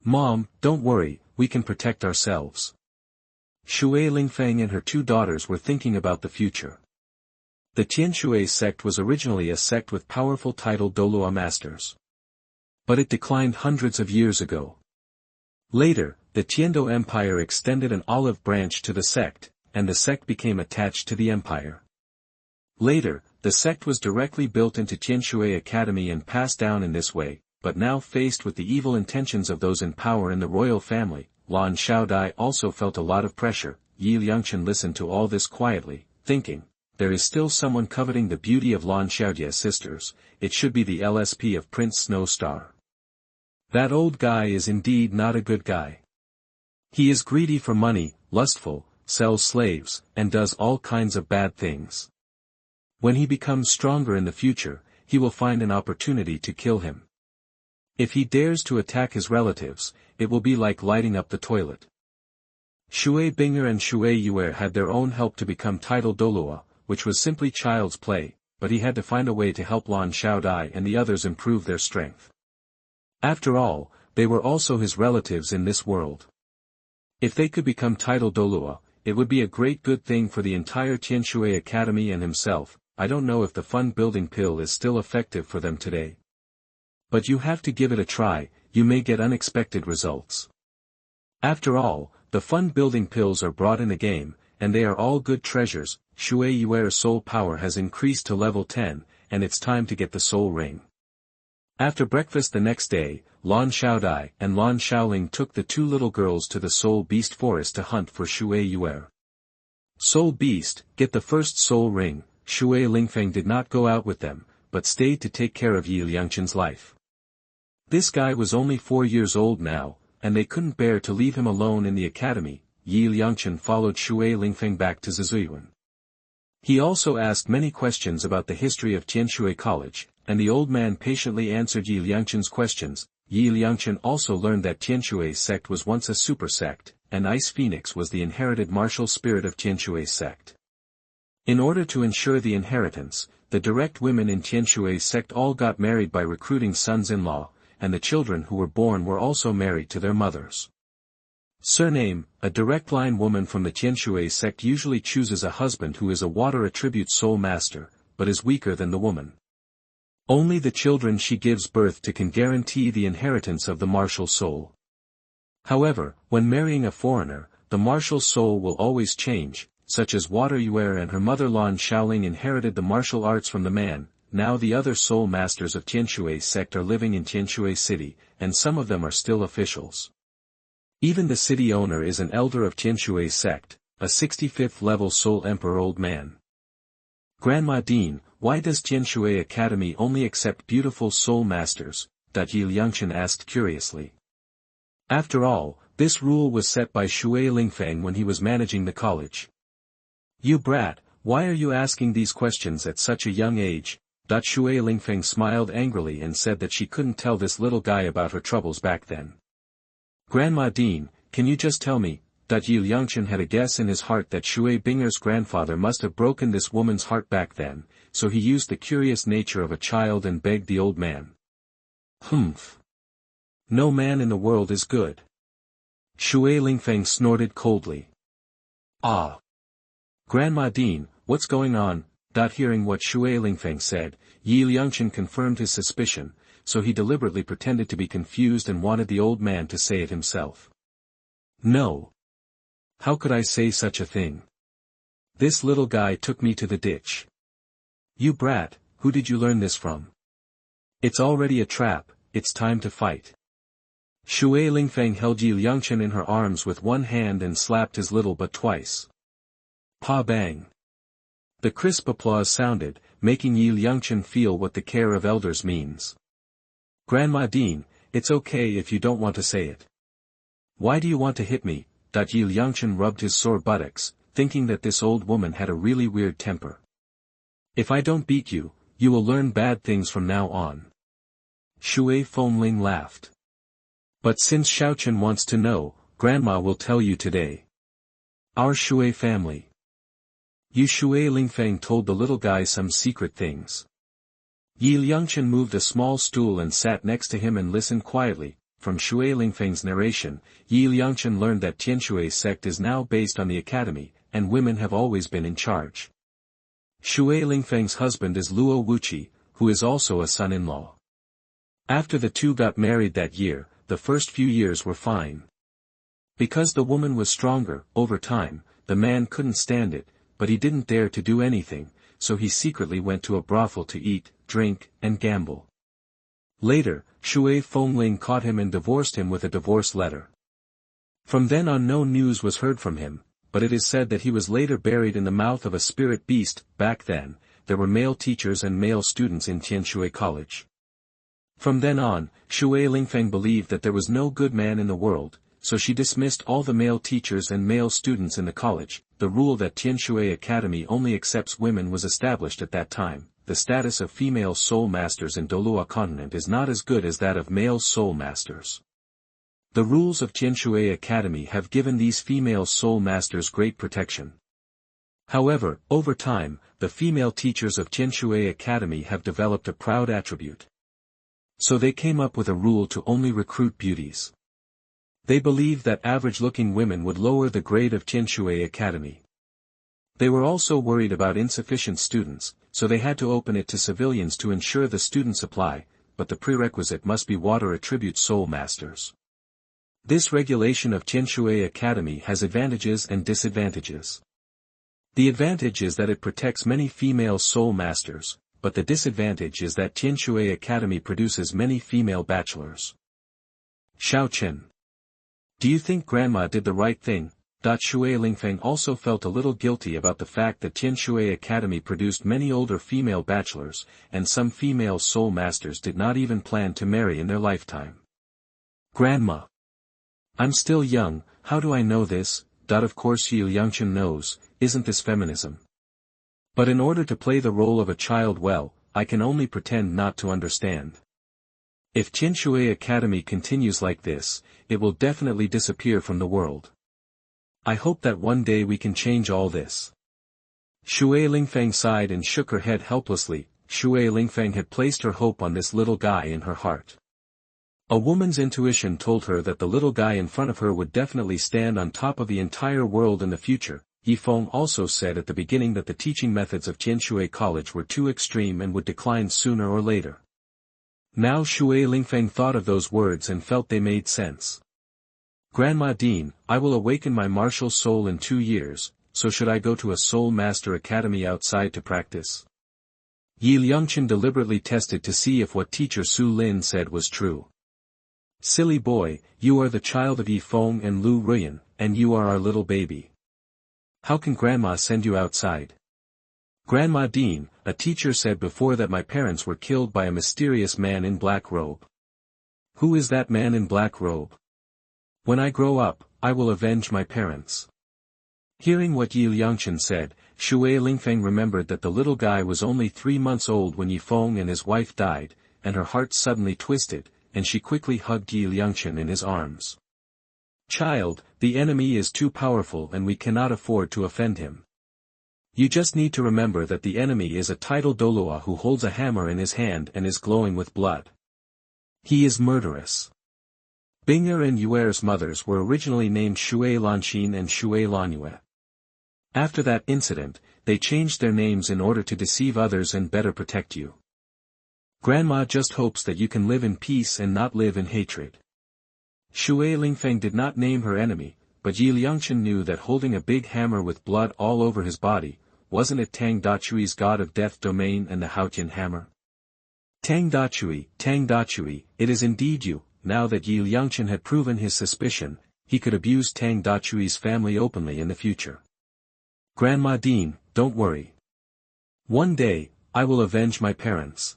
Mom, don't worry, we can protect ourselves. Shui Lingfang and her two daughters were thinking about the future. The Tianshui sect was originally a sect with powerful titled Douluo masters. But it declined hundreds of years ago. Later, the Tiando Empire extended an olive branch to the sect, and the sect became attached to the empire. Later, the sect was directly built into Tianshui Academy and passed down in this way, but now faced with the evil intentions of those in power in the royal family, Lan Xiaodai also felt a lot of pressure. Yi Liangchen listened to all this quietly, thinking, there is still someone coveting the beauty of Lan Xiaodie's sisters, it should be the LSP of Prince Snowstar. That old guy is indeed not a good guy. He is greedy for money, lustful, sells slaves, and does all kinds of bad things. When he becomes stronger in the future, he will find an opportunity to kill him. If he dares to attack his relatives, it will be like lighting up the toilet. Shui Binger and Shui Yuer had their own help to become titled Douluo, which was simply child's play, but he had to find a way to help Lan Xiaodai and the others improve their strength. After all, they were also his relatives in this world. If they could become titled Douluo, it would be a great good thing for the entire Tianshui Academy and himself. I don't know if the fun-building pill is still effective for them today. But you have to give it a try, you may get unexpected results. After all, the fun-building pills are brought in the game, and they are all good treasures. Shui Yuer's soul power has increased to level 10, and it's time to get the soul ring. After breakfast the next day, Lan Xiaodai and Lan Xiaoling took the two little girls to the Soul Beast Forest to hunt for Shui Yuer. Soul Beast, get the first soul ring. Shui Lingfeng did not go out with them, but stayed to take care of Yi Liangchen's life. This guy was only 4 years old now, and they couldn't bear to leave him alone in the academy. Yi Liangchen followed Shui Lingfeng back to Zizuyuan. He also asked many questions about the history of Tianshui College, and the old man patiently answered Yi Liangchen's questions. Yi Liangchen also learned that Tianshui sect was once a super sect, and Ice Phoenix was the inherited martial spirit of Tianshui sect. In order to ensure the inheritance, the direct women in Tianshui sect all got married by recruiting sons-in-law, and the children who were born were also married to their mothers. Surname: a direct line woman from the Tianshui sect usually chooses a husband who is a water attribute soul master, but is weaker than the woman. Only the children she gives birth to can guarantee the inheritance of the martial soul. However, when marrying a foreigner, the martial soul will always change, such as Water Yuer and her mother Lan Xiaoling inherited the martial arts from the man. Now the other soul masters of Tianshui sect are living in Tianshui city, and some of them are still officials. Even the city owner is an elder of Tianshui sect, a 65th level soul emperor old man. Grandma Dean, why does Tianshui Academy only accept beautiful soul masters? Yi Liangchen asked curiously. After all, this rule was set by Shui Lingfeng when he was managing the college. You brat, why are you asking these questions at such a young age? Shui Lingfeng smiled angrily and said that she couldn't tell this little guy about her troubles back then. Grandma Dean, can you just tell me? Yi Liangchen had a guess in his heart that Shui Binger's grandfather must have broken this woman's heart back then, so he used the curious nature of a child and begged the old man. Humph. No man in the world is good. Shui Lingfeng snorted coldly. Ah. Grandma Dean, what's going on? Hearing what Shui Lingfeng said, Yi Liangchen confirmed his suspicion, so he deliberately pretended to be confused and wanted the old man to say it himself. No. How could I say such a thing? This little guy took me to the ditch. You brat, who did you learn this from? It's already a trap, it's time to fight. Shui Lingfeng held Yi Liangchen in her arms with one hand and slapped his little butt twice. Pa bang. The crisp applause sounded, making Yi Liangchen feel what the care of elders means. Grandma Dean, it's okay if you don't want to say it. Why do you want to hit me? Yi Liangchen rubbed his sore buttocks, thinking that this old woman had a really weird temper. If I don't beat you, you will learn bad things from now on. Shui Fengling laughed. But since Xiaochen wants to know, Grandma will tell you today. Our Shui family. Yu Shui Lingfeng told the little guy some secret things. Yi Liangchen moved a small stool and sat next to him and listened quietly. From Shui Lingfeng's narration, Yi Liangchen learned that Tianshui sect is now based on the academy, and women have always been in charge. Shui Lingfeng's husband is Luo Wuqi, who is also a son-in-law. After the two got married that year, the first few years were fine. Because the woman was stronger, over time, the man couldn't stand it, but he didn't dare to do anything, so he secretly went to a brothel to eat, drink, and gamble. Later, Shui Fengling caught him and divorced him with a divorce letter. From then on no news was heard from him, but it is said that he was later buried in the mouth of a spirit beast. Back then, there were male teachers and male students in Tianshui College. From then on, Shui Lingfeng believed that there was no good man in the world, so she dismissed all the male teachers and male students in the college. The rule that Tianshui Academy only accepts women was established at that time. The status of female soul masters in Douluo Continent is not as good as that of male soul masters. The rules of Tianshui Academy have given these female soul masters great protection. However, over time, the female teachers of Tianshui Academy have developed a proud attribute. So they came up with a rule to only recruit beauties. They believed that average-looking women would lower the grade of Tianshui Academy. They were also worried about insufficient students, so they had to open it to civilians to ensure the student supply, but the prerequisite must be water attribute soul masters. This regulation of Tianshui Academy has advantages and disadvantages. The advantage is that it protects many female soul masters, but the disadvantage is that Tianshui Academy produces many female bachelors. Xiaochen. Do you think Grandma did the right thing? Shui Lingfeng also felt a little guilty about the fact that Tianshui Academy produced many older female bachelors, and some female soul masters did not even plan to marry in their lifetime. Grandma. I'm still young, how do I know this? Of course Liangchen knows, isn't this feminism? But in order to play the role of a child well, I can only pretend not to understand. If Tianshui Academy continues like this, it will definitely disappear from the world. I hope that one day we can change all this. Shui Lingfeng sighed and shook her head helplessly. Shui Lingfeng had placed her hope on this little guy in her heart. A woman's intuition told her that the little guy in front of her would definitely stand on top of the entire world in the future. Yifeng also said at the beginning that the teaching methods of Tianshui College were too extreme and would decline sooner or later. Now Shui Lingfeng thought of those words and felt they made sense. Grandma Dean, I will awaken my martial soul in 2 years, so should I go to a Soul Master Academy outside to practice? Liangchen deliberately tested to see if what teacher Su Lin said was true. Silly boy, you are the child of Yifeng and Lu Ruyan, and you are our little baby. How can Grandma send you outside? Grandma Dean, a teacher said before that my parents were killed by a mysterious man in black robe. Who is that man in black robe? When I grow up, I will avenge my parents. Hearing what Liangchen said, Shui Lingfeng remembered that the little guy was only 3 months old when Yifeng and his wife died, and her heart suddenly twisted, and she quickly hugged Liangchen in his arms. Child, the enemy is too powerful and we cannot afford to offend him. You just need to remember that the enemy is a titled Douluo who holds a hammer in his hand and is glowing with blood. He is murderous. Binger and Yuer's mothers were originally named Shui Lanqin and Shui Lanyue. After that incident, they changed their names in order to deceive others and better protect you. Grandma just hopes that you can live in peace and not live in hatred. Shui Lingfeng did not name her enemy, but Liangchen knew that holding a big hammer with blood all over his body, wasn't it Tang Dachui's god of death domain and the Haotian hammer? Tang Dachui, it is indeed you. Now that Liangchen had proven his suspicion, he could abuse Tang Dachui's family openly in the future. Grandma Dean, don't worry. One day, I will avenge my parents.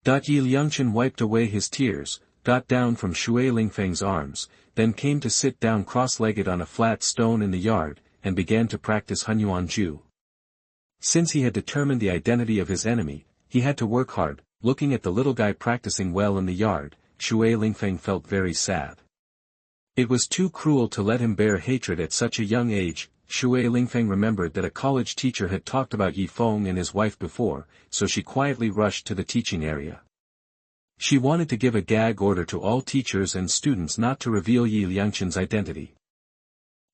Liangchen wiped away his tears, got down from Shui Lingfeng's arms, then came to sit down cross-legged on a flat stone in the yard, and began to practice Hunyuan Ju. Since he had determined the identity of his enemy, he had to work hard. Looking at the little guy practicing well in the yard, Shui Lingfeng felt very sad. It was too cruel to let him bear hatred at such a young age. Shui Lingfeng remembered that a college teacher had talked about Yifeng and his wife before, so she quietly rushed to the teaching area. She wanted to give a gag order to all teachers and students not to reveal Liangchen's identity.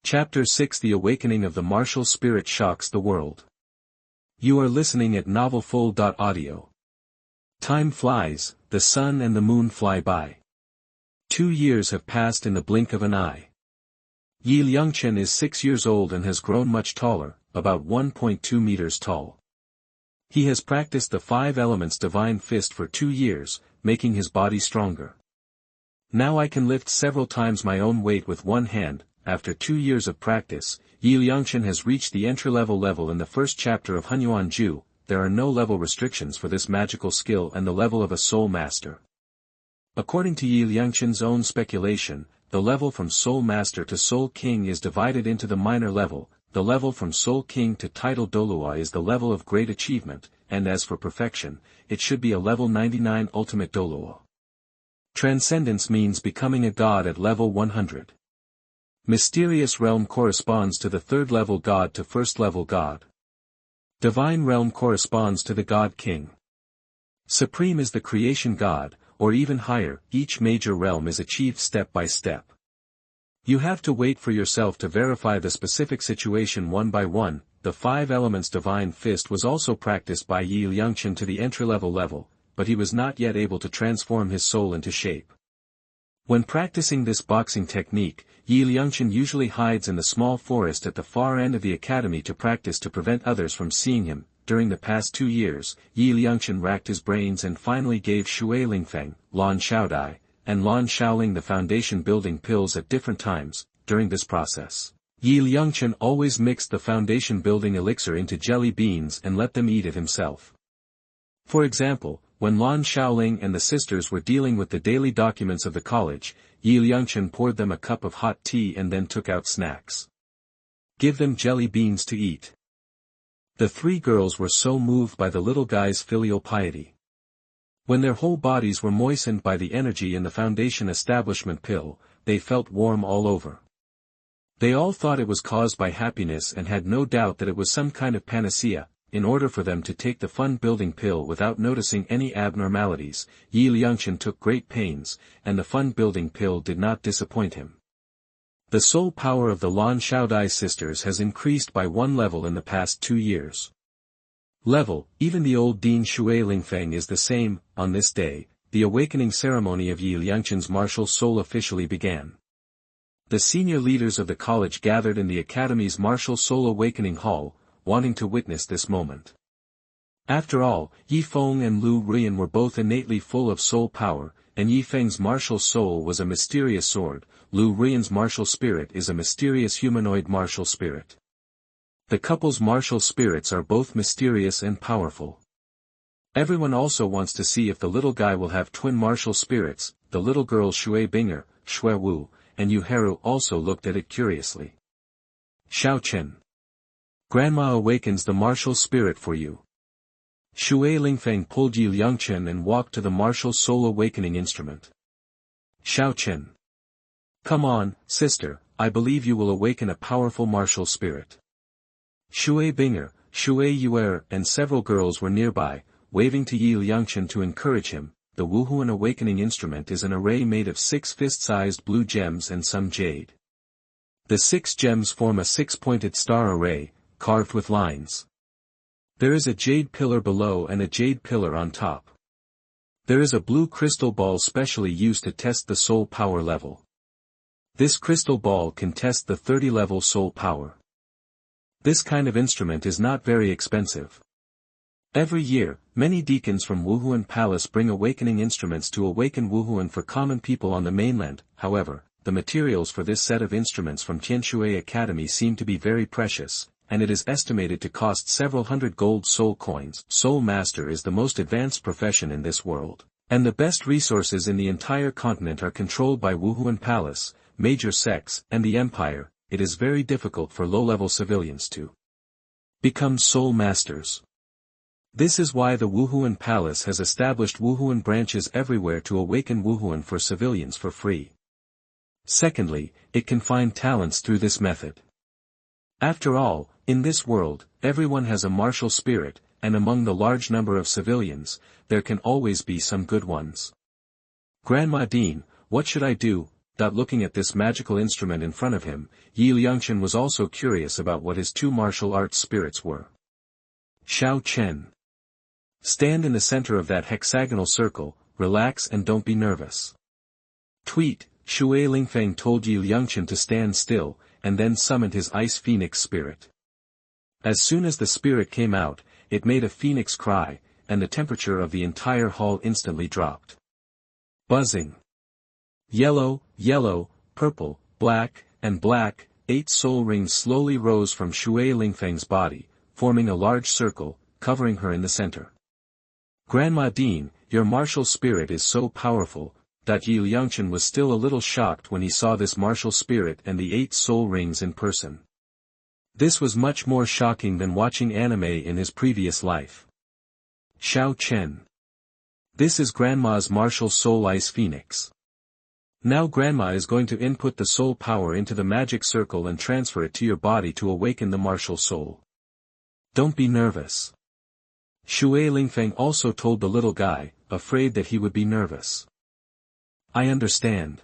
Chapter 6: The Awakening of the Martial Spirit Shocks the World. You are listening at NovelFull.audio. Time flies, the sun and the moon fly by. 2 years have passed in the blink of an eye. Liangchen is 6 years old and has grown much taller, about 1.2 meters tall. He has practiced the 5 elements divine fist for 2 years, making his body stronger. Now I can lift several times my own weight with one hand. After 2 years of practice, Liangchen has reached the entry-level level in the first chapter of Hunyuan Ju. There are no level restrictions for this magical skill and the level of a soul master. According to Liangchen's own speculation, the level from soul master to soul king is divided into the minor level. The level from soul king to title Douluo is the level of great achievement, and as for perfection, it should be a level 99 ultimate Douluo. Transcendence means becoming a god at level 100. Mysterious realm corresponds to the 3rd level god to 1st level god. Divine realm corresponds to the God King. Supreme is the creation God, or even higher. Each major realm is achieved step by step. You have to wait for yourself to verify the specific situation one by one. The 5 elements divine fist was also practiced by Liangchen to the entry-level level, but he was not yet able to transform his soul into shape. When practicing this boxing technique, Liangchen usually hides in the small forest at the far end of the academy to practice to prevent others from seeing him. during the past 2 years, Liangchen racked his brains and finally gave Shui Lingfeng, Lan Xiaodai, and Lan Xiaoling the foundation building pills at different times. During this process, Liangchen always mixed the foundation building elixir into jelly beans and let them eat it himself. For example, when Lan Xiaoling and the sisters were dealing with the daily documents of the college, Liangchen poured them a cup of hot tea and then took out snacks. Give them jelly beans to eat. The 3 girls were so moved by the little guy's filial piety. When their whole bodies were moistened by the energy in the foundation establishment pill, they felt warm all over. They all thought it was caused by happiness and had no doubt that it was some kind of panacea. In order for them to take the fun-building pill without noticing any abnormalities, Liangchen took great pains, and the fun-building pill did not disappoint him. The soul power of the Lan Xiaodai sisters has increased by 1 level in the past 2 years. Even the old Dean Shui Lingfeng is the same. On this day, the awakening ceremony of Liangchen's martial soul officially began. The senior leaders of the college gathered in the Academy's martial soul awakening hall, wanting to witness this moment. After all, Yi Feng and Lu Ruyan were both innately full of soul power, and Yi Feng's martial soul was a mysterious sword. Lu Ruyan's martial spirit is a mysterious humanoid martial spirit. The couple's martial spirits are both mysterious and powerful. Everyone also wants to see if the little guy will have twin martial spirits. The little girls Shui Binger, Shui Wu, and Yu Heru also looked at it curiously. Xiao Chen. Grandma awakens the martial spirit for you. Shui Lingfeng pulled Liangchen and walked to the martial soul awakening instrument. Xiao Chen. Come on, sister, I believe you will awaken a powerful martial spirit. Shui Binger, Shui Yuer and several girls were nearby, waving to Liangchen to encourage him. The Wuhuan awakening instrument is an array made of 6 fist-sized blue gems and some jade. The 6 gems form a 6-pointed star array, carved with lines. There is a jade pillar below and a jade pillar on top. There is a blue crystal ball specially used to test the soul power level. This crystal ball can test the 30-level soul power. This kind of instrument is not very expensive. Every year, many deacons from Wuhuan Palace bring awakening instruments to awaken Wuhuan for common people on the mainland. However, the materials for this set of instruments from Tianshui Academy seem to be very precious, and it is estimated to cost several hundred gold soul coins. Soul Master is the most advanced profession in this world, and the best resources in the entire continent are controlled by Wuhuan Palace, major sects, and the Empire. It is very difficult for low-level civilians to become Soul Masters. This is why the Wuhuan Palace has established Wuhuan branches everywhere to awaken Wuhuan for civilians for free. Secondly, it can find talents through this method. After all, in this world, everyone has a martial spirit, and among the large number of civilians, there can always be some good ones. Grandma Dean, what should I do? Looking at this magical instrument in front of him, Liangchen was also curious about what his 2 martial arts spirits were. Xiao Chen. Stand in the center of that hexagonal circle, relax and don't be nervous. Tweet, Shui Lingfeng told Liangchen to stand still, and then summoned his ice phoenix spirit. As soon as the spirit came out, it made a phoenix cry, and the temperature of the entire hall instantly dropped. Buzzing. Yellow, yellow, purple, black, and black, 8 soul rings slowly rose from Shui Lingfeng's body, forming a large circle, covering her in the center. Grandma Dean, your martial spirit is so powerful. Liangchen was still a little shocked when he saw this martial spirit and the 8 soul rings in person. This was much more shocking than watching anime in his previous life. Xiao Chen. This is Grandma's martial soul ice phoenix. Now Grandma is going to input the soul power into the magic circle and transfer it to your body to awaken the martial soul. Don't be nervous. Shui Lingfeng also told the little guy, afraid that he would be nervous. I understand.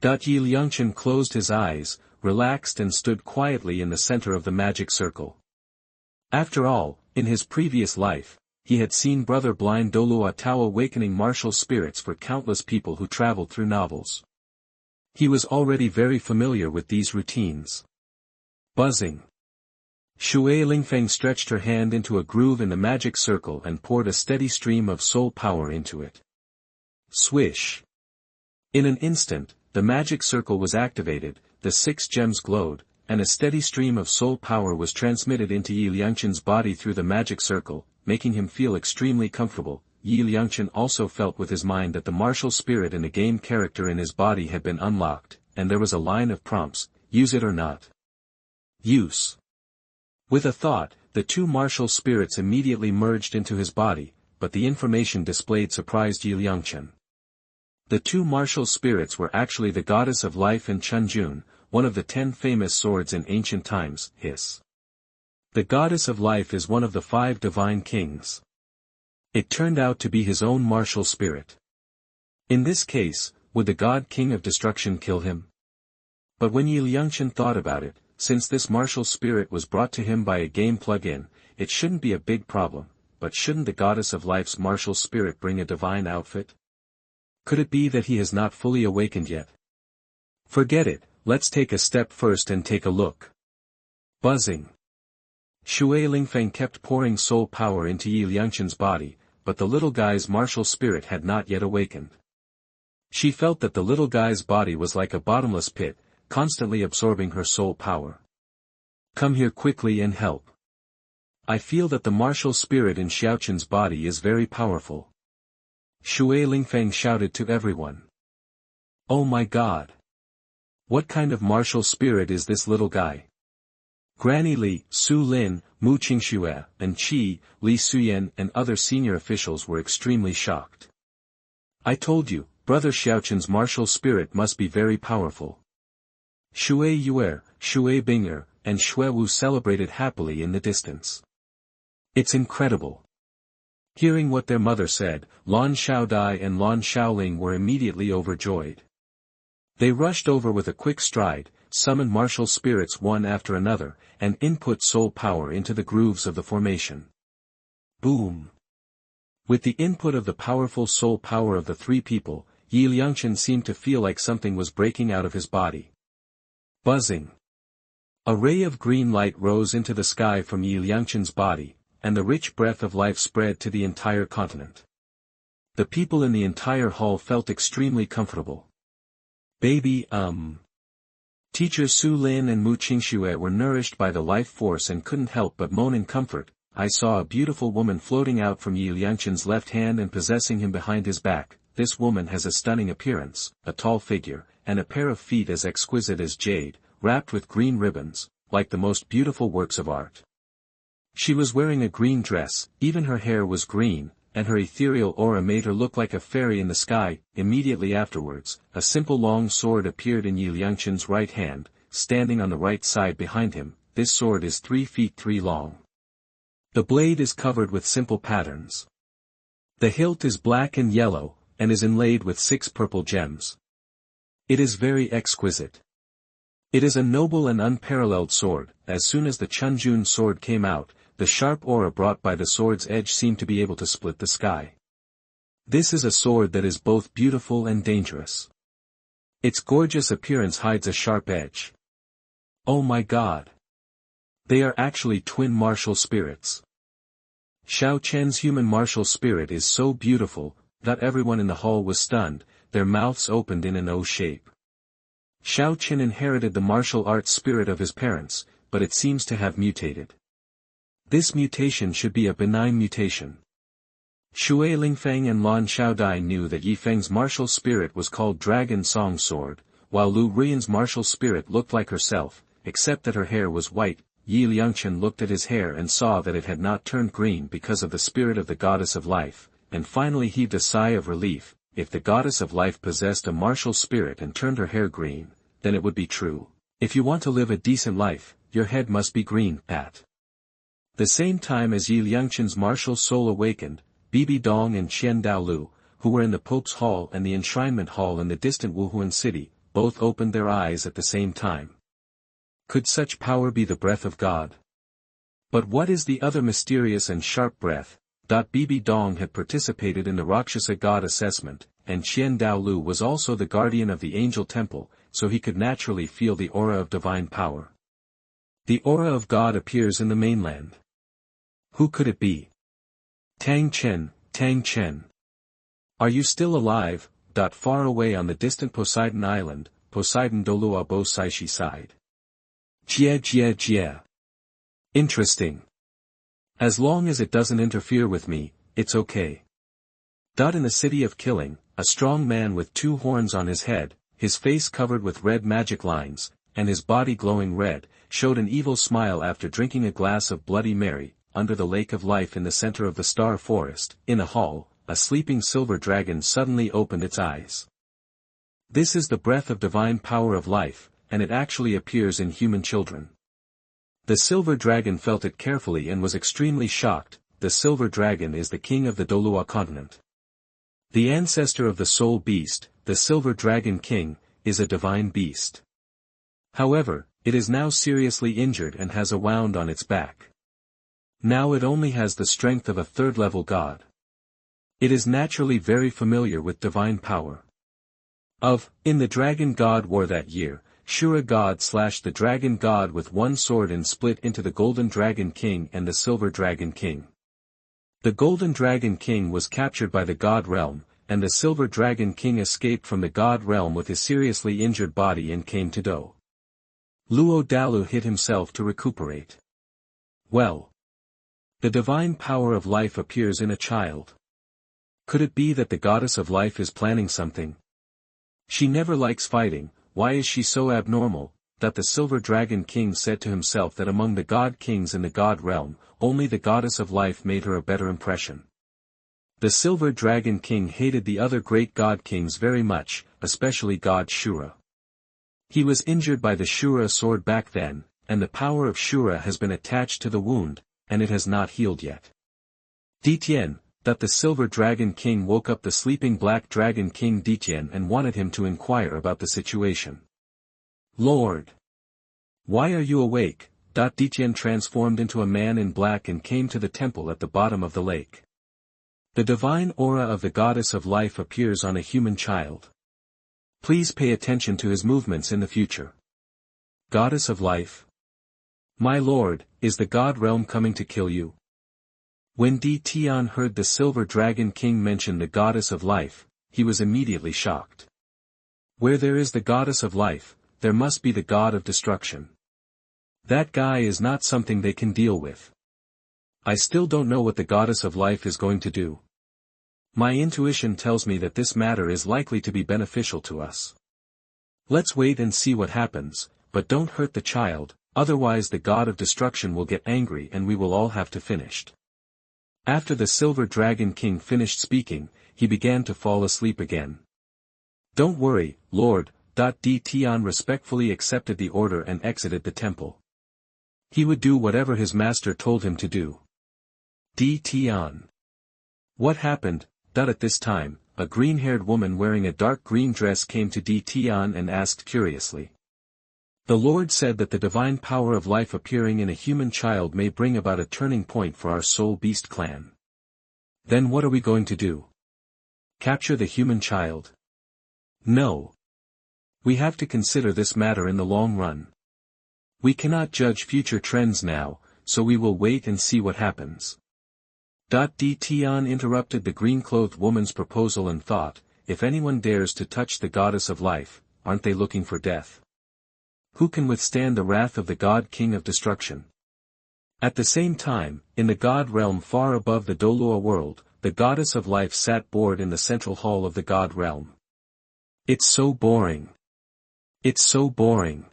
Liangchen closed his eyes, relaxed and stood quietly in the center of the magic circle. After all, in his previous life, he had seen Brother Blind DouluoDalu awakening martial spirits for countless people who traveled through novels. He was already very familiar with these routines. Buzzing. Shui Lingfeng stretched her hand into a groove in the magic circle and poured a steady stream of soul power into it. Swish! In an instant, the magic circle was activated, the 6 gems glowed, and a steady stream of soul power was transmitted into Yi Liangchen's body through the magic circle, making him feel extremely comfortable. Yi Liangchen also felt with his mind that the martial spirit in the game character in his body had been unlocked, and there was a line of prompts, use it or not. Use. With a thought, the 2 martial spirits immediately merged into his body, but the information displayed surprised Yi Liangchen. The 2 martial spirits were actually the goddess of life and Chunjun, one of the 10 famous swords in ancient times, His. The goddess of life is one of the 5 divine kings. It turned out to be his own martial spirit. In this case, would the god king of destruction kill him? But when Yi Liangchen thought about it, since this martial spirit was brought to him by a game plug-in, it shouldn't be a big problem, but shouldn't the goddess of life's martial spirit bring a divine outfit? Could it be that he has not fully awakened yet? Forget it, let's take a step first and take a look. Buzzing. Shui Lingfeng kept pouring soul power into Yi Liangchen's body, but the little guy's martial spirit had not yet awakened. She felt that the little guy's body was like a bottomless pit, constantly absorbing her soul power. Come here quickly and help. I feel that the martial spirit in Xiaochen's body is very powerful. Shui Lingfeng shouted to everyone. Oh my god! What kind of martial spirit is this little guy? Granny Li, Su Lin, Mu Qingxue, and Qi, Li Suyen and other senior officials were extremely shocked. I told you, Brother Xiaochen's martial spirit must be very powerful. Shui Yuer, Shui Binger, and Shui Wu celebrated happily in the distance. It's incredible. Hearing what their mother said, Lan Xiaodai and Lan Xiaoling were immediately overjoyed. They rushed over with a quick stride, summoned martial spirits one after another, and input soul power into the grooves of the formation. Boom! With the input of the powerful soul power of the 3 people, Yi Liangchen seemed to feel like something was breaking out of his body. Buzzing. A ray of green light rose into the sky from Yi Liangchen's body, and the rich breath of life spread to the entire continent. The people in the entire hall felt extremely comfortable. Baby, Teacher Su Lin and Mu Qingxue were nourished by the life force and couldn't help but moan in comfort. I saw a beautiful woman floating out from Yi Liangchen's left hand and possessing him behind his back. This woman has a stunning appearance, a tall figure, and a pair of feet as exquisite as jade, wrapped with green ribbons, like the most beautiful works of art. She was wearing a green dress, even her hair was green, and her ethereal aura made her look like a fairy in the sky. Immediately afterwards, a simple long sword appeared in Yi Liangchen's right hand, standing on the right side behind him. This sword is 3 feet 3 long. The blade is covered with simple patterns. The hilt is black and yellow, and is inlaid with 6 purple gems. It is very exquisite. It is a noble and unparalleled sword. As soon as the Chunjun sword came out, the sharp aura brought by the sword's edge seemed to be able to split the sky. This is a sword that is both beautiful and dangerous. Its gorgeous appearance hides a sharp edge. Oh my god! They are actually twin martial spirits. Xiao Chen's human martial spirit is so beautiful, that everyone in the hall was stunned, their mouths opened in an O shape. Xiao Chen inherited the martial arts spirit of his parents, but it seems to have mutated. This mutation should be a benign mutation. Shui Lingfeng and Lan Xiaodai knew that Yi Feng's martial spirit was called Dragon Song Sword, while Lu Ruyan's martial spirit looked like herself, except that her hair was white. Yi Liangchen looked at his hair and saw that it had not turned green because of the spirit of the goddess of life, and finally heaved a sigh of relief. If the goddess of life possessed a martial spirit and turned her hair green, then it would be true. If you want to live a decent life, your head must be green. At the same time as Yi Liangchen's martial soul awakened, Bibi Dong and Qian Daolu, who were in the Pope's Hall and the Enshrinement Hall in the distant Wuhuan city, both opened their eyes at the same time. Could such power be the breath of God? But what is the other mysterious and sharp breath? Bibi Dong had participated in the Rakshasa God assessment, and Qian Daolu was also the guardian of the angel temple, so he could naturally feel the aura of divine power. The aura of God appears in the mainland. Who could it be? Tang Chen, Tang Chen. Are you still alive? Far away on the distant Poseidon Island, Poseidon Douluo Bo Saishi side. Jie jie jie. Interesting. As long as it doesn't interfere with me, it's okay. In the city of Killing, a strong man with 2 horns on his head, his face covered with red magic lines, and his body glowing red, showed an evil smile after drinking a glass of Bloody Mary, under the lake of life in the center of the star forest. In a hall, a sleeping silver dragon suddenly opened its eyes. This is the breath of divine power of life, and it actually appears in human children. The silver dragon felt it carefully and was extremely shocked. The silver dragon is the king of the Douluo Continent. The ancestor of the soul beast, the silver dragon king, is a divine beast. However, it is now seriously injured and has a wound on its back. Now it only has the strength of a 3rd-level god. It is naturally very familiar with divine power. In the Dragon God War that year, Shura God slashed the Dragon God with 1 sword and split into the Golden Dragon King and the Silver Dragon King. The Golden Dragon King was captured by the God Realm, and the Silver Dragon King escaped from the God Realm with his seriously injured body and came to DouluoDalu hit himself to recuperate. Well. The divine power of life appears in a child. Could it be that the goddess of life is planning something? She never likes fighting. Why is she so abnormal? That the Silver Dragon King said to himself that among the God Kings in the God Realm, only the goddess of life made her a better impression. The Silver Dragon King hated the other great God Kings very much, especially God Shura. He was injured by the Shura sword back then, and the power of Shura has been attached to the wound, and it has not healed yet. Ditien, that the Silver Dragon King woke up the sleeping Black Dragon King Ditien and wanted him to inquire about the situation. Lord! Why are you awake? Ditien transformed into a man in black and came to the temple at the bottom of the lake. The divine aura of the goddess of life appears on a human child. Please pay attention to his movements in the future. Goddess of life? My lord, is the God Realm coming to kill you? When Tian heard the Silver Dragon King mention the goddess of life, he was immediately shocked. Where there is the goddess of life, there must be the god of destruction. That guy is not something they can deal with. I still don't know what the goddess of life is going to do. My intuition tells me that this matter is likely to be beneficial to us. Let's wait and see what happens, but don't hurt the child, otherwise the god of destruction will get angry and we will all have to finish. After the Silver Dragon King finished speaking, he began to fall asleep again. Don't worry, Lord. Tian respectfully accepted the order and exited the temple. He would do whatever his master told him to do. Tian. What happened? At this time, a green-haired woman wearing a dark green dress came to Tian and asked curiously. The Lord said that the divine power of life appearing in a human child may bring about a turning point for our soul beast clan. Then what are we going to do? Capture the human child? No. We have to consider this matter in the long run. We cannot judge future trends now, so we will wait and see what happens. Tian interrupted the green-clothed woman's proposal and thought, if anyone dares to touch the goddess of life, aren't they looking for death? Who can withstand the wrath of the God King of Destruction? At the same time, in the God Realm far above the Douluo world, the goddess of life sat bored in the central hall of the God Realm. It's so boring. It's so boring.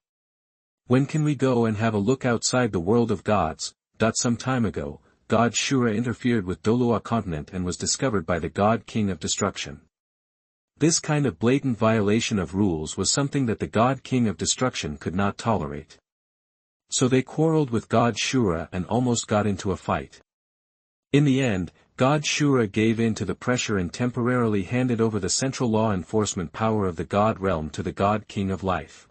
When can we go and have a look outside the world of gods? Some time ago, God Shura interfered with Douluo Continent and was discovered by the God King of Destruction. This kind of blatant violation of rules was something that the God King of Destruction could not tolerate. So they quarreled with God Shura and almost got into a fight. In the end, God Shura gave in to the pressure and temporarily handed over the central law enforcement power of the God Realm to the God King of Life.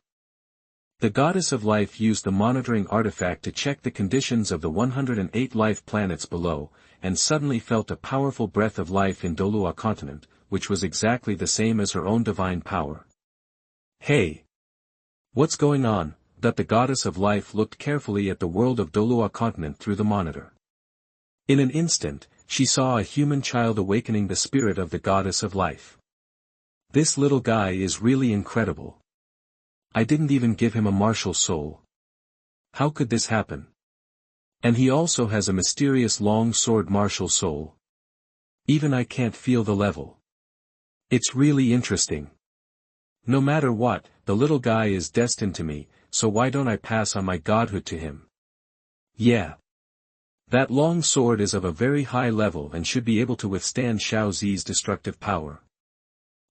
The Goddess of Life used the monitoring artifact to check the conditions of the 108 life planets below, and suddenly felt a powerful breath of life in Douluo Continent, which was exactly the same as her own divine power. Hey! What's going on? that the goddess of life looked carefully at the world of Douluo Continent through the monitor. In an instant, she saw a human child awakening the spirit of the goddess of life. This little guy is really incredible. I didn't even give him a martial soul. How could this happen? And he also has a mysterious long sword martial soul. Even I can't feel the level. It's really interesting. No matter what, the little guy is destined to me, so why don't I pass on my godhood to him? Yeah. That long sword is of a very high level and should be able to withstand Xiao Zi's destructive power.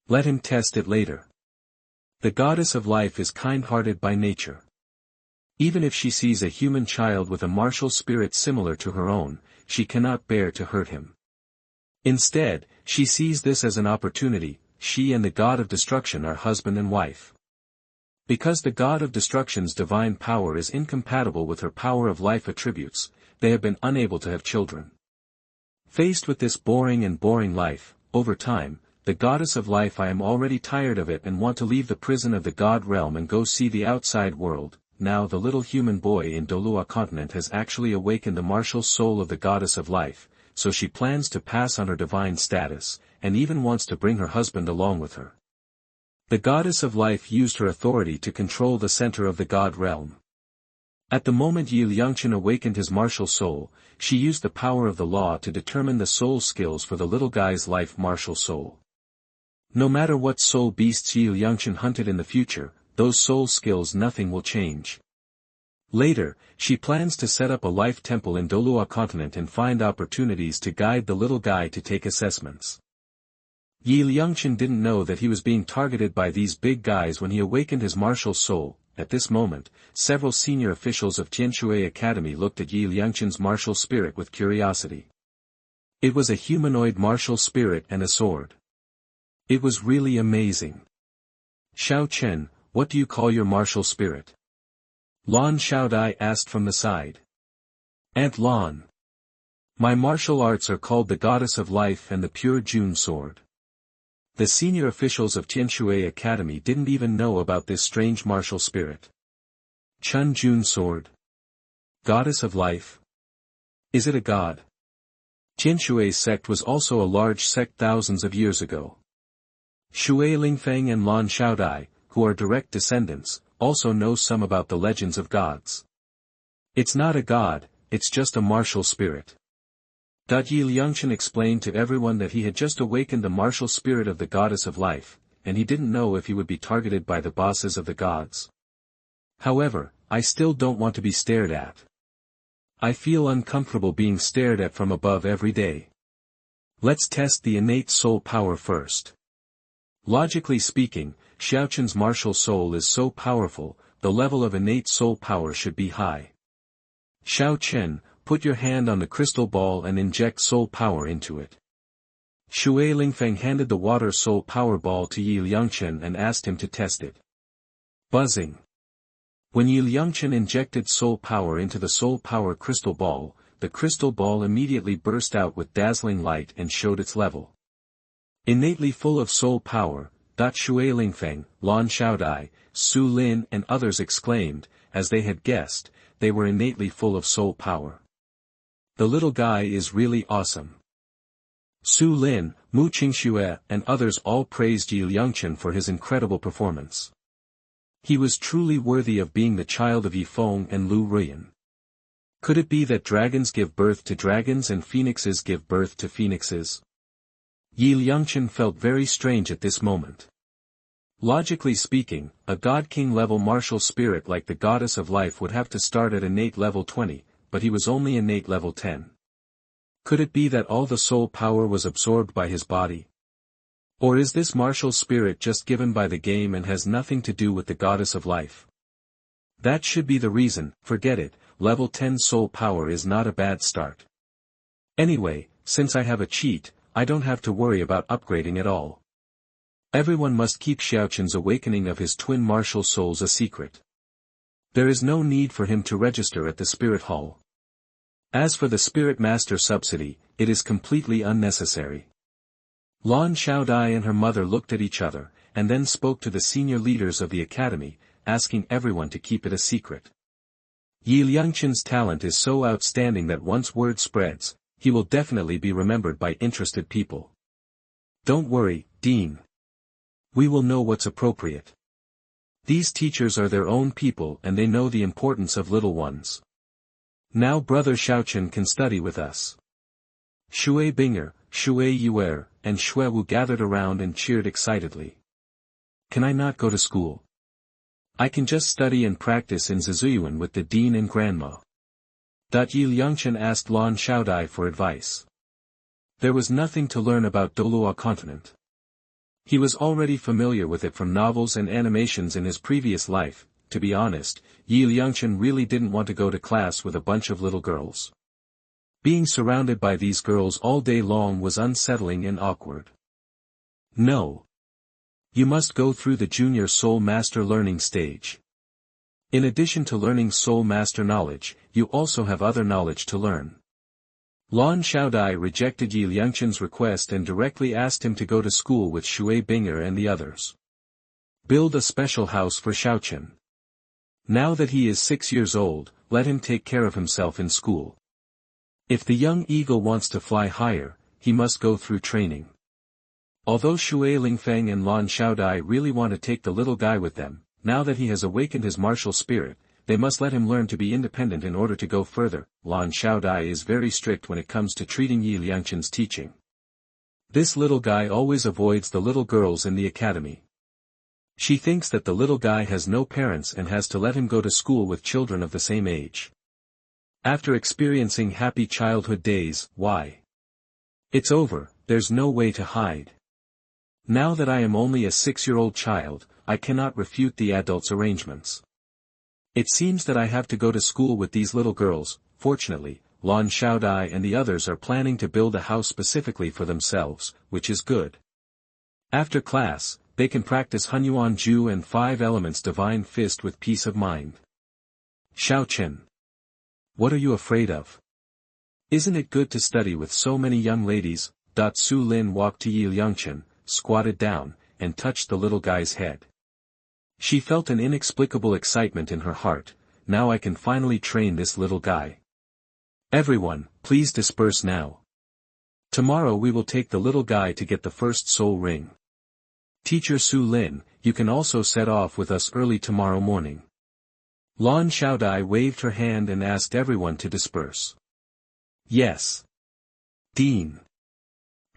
Let him test it later. The goddess of life is kind-hearted by nature. Even if she sees a human child with a martial spirit similar to her own, she cannot bear to hurt him. Instead, she sees this as an opportunity. She and the god of destruction are husband and wife. Because the god of destruction's divine power is incompatible with her power of life attributes, they have been unable to have children. Faced with this boring life, over time, the goddess of life, I am already tired of it and want to leave the prison of the god realm and go see the outside world. Now the little human boy in Douluo Continent has actually awakened the martial soul of the goddess of life, so she plans to pass on her divine status, and even wants to bring her husband along with her. The goddess of life used her authority to control the center of the god realm. At the moment Liangchen awakened his martial soul, she used the power of the law to determine the soul skills for the little guy's life martial soul. No matter what soul beasts Liangchen hunted in the future, those soul skills nothing will change. Later, she plans to set up a life temple in Douluo Continent and find opportunities to guide the little guy to take assessments. Liangchen didn't know that he was being targeted by these big guys when he awakened his martial soul. At this moment, several senior officials of Tianshui Academy looked at Liangchen's martial spirit with curiosity. It was a humanoid martial spirit and a sword. It was really amazing. Xiao Chen, what do you call your martial spirit? Lan Xiaodai asked from the side. Aunt Lan. My martial arts are called the Goddess of Life and the Pure June Sword. The senior officials of Tianshui Academy didn't even know about this strange martial spirit. Chun June Sword. Goddess of Life. Is it a god? Tianshui sect was also a large sect thousands of years ago. Shui Lingfeng and Lan Xiaodai, who are direct descendants, also know some about the legends of gods. It's not a god, it's just a martial spirit. Liangchen explained to everyone that he had just awakened the martial spirit of the goddess of life, and he didn't know if he would be targeted by the bosses of the gods. However, I still don't want to be stared at. I feel uncomfortable being stared at from above every day. Let's test the innate soul power first. Logically speaking, Xiaochen's martial soul is so powerful, the level of innate soul power should be high. Xiao Chen, put your hand on the crystal ball and inject soul power into it. Shui Lingfeng handed the water soul power ball to Liangchen and asked him to test it. Buzzing. When Liangchen injected soul power into the soul power crystal ball, the crystal ball immediately burst out with dazzling light and showed its level. Innately full of soul power, Shui Lingfeng, Lan Xiaodai, Su Lin and others exclaimed, as they had guessed, they were innately full of soul power. The little guy is really awesome. Su Lin, Mu Qingxue and others all praised Liangchen for his incredible performance. He was truly worthy of being the child of Yifeng and Lu Ruyan. Could it be that dragons give birth to dragons and phoenixes give birth to phoenixes? Liangchen felt very strange at this moment. Logically speaking, a God-King level martial spirit like the Goddess of Life would have to start at innate level 20, but he was only innate level 10. Could it be that all the soul power was absorbed by his body? Or is this martial spirit just given by the game and has nothing to do with the Goddess of Life? That should be the reason. Forget it, level 10 soul power is not a bad start. Anyway, since I have a cheat, I don't have to worry about upgrading at all. Everyone must keep Xiaochen's awakening of his twin martial souls a secret. There is no need for him to register at the Spirit Hall. As for the Spirit Master subsidy, it is completely unnecessary. Lan Xiaodai and her mother looked at each other, and then spoke to the senior leaders of the academy. asking everyone to keep it a secret. Liangchen's talent is so outstanding that once word spreads, he will definitely be remembered by interested people. Don't worry, Dean. We will know what's appropriate. These teachers are their own people and they know the importance of little ones. Now brother Xiaochen can study with us. Shui Binger, Shui Yuer, and Shui Wu gathered around and cheered excitedly. Can I not go to school? I can just study and practice in Zizuyuan with the dean and grandma. Liangchen asked Lan Xiaodai for advice. There was nothing to learn about Douluo Continent. He was already familiar with it from novels and animations in his previous life. To be honest, Liangchen really didn't want to go to class with a bunch of little girls. Being surrounded by these girls all day long was unsettling and awkward. No. You must go through the Junior Soul Master learning stage. In addition to learning Soul Master knowledge, you also have other knowledge to learn. Lan Xiaodai rejected Liangchen's request and directly asked him to go to school with Shui Binger and the others. Build a special house for Xiaochen. Now that he is 6 years old, let him take care of himself in school. If the young eagle wants to fly higher, he must go through training. Although Shui Lingfeng and Lan Xiaodai really want to take the little guy with them, now that he has awakened his martial spirit, they must let him learn to be independent in order to go further. Lan Xiaodai is very strict when it comes to treating Liangchen's teaching. This little guy always avoids the little girls in the academy. She thinks that the little guy has no parents and has to let him go to school with children of the same age. After experiencing happy childhood days, why? It's over, there's no way to hide. Now that I am only a 6-year-old child, I cannot refute the adults' arrangements. It seems that I have to go to school with these little girls. Fortunately, Lan Xiaodai and the others are planning to build a house specifically for themselves, which is good. After class, they can practice Hunyuan Ju and 5 Elements Divine Fist with peace of mind. Xiaochen. What are you afraid of? Isn't it good to study with so many young ladies? Su Lin walked to Liangchen, squatted down, and touched the little guy's head. She felt an inexplicable excitement in her heart. Now I can finally train this little guy. Everyone, please disperse now. Tomorrow we will take the little guy to get the first soul ring. Teacher Su Lin, you can also set off with us early tomorrow morning. Lan Xiaodai waved her hand and asked everyone to disperse. Yes. Dean.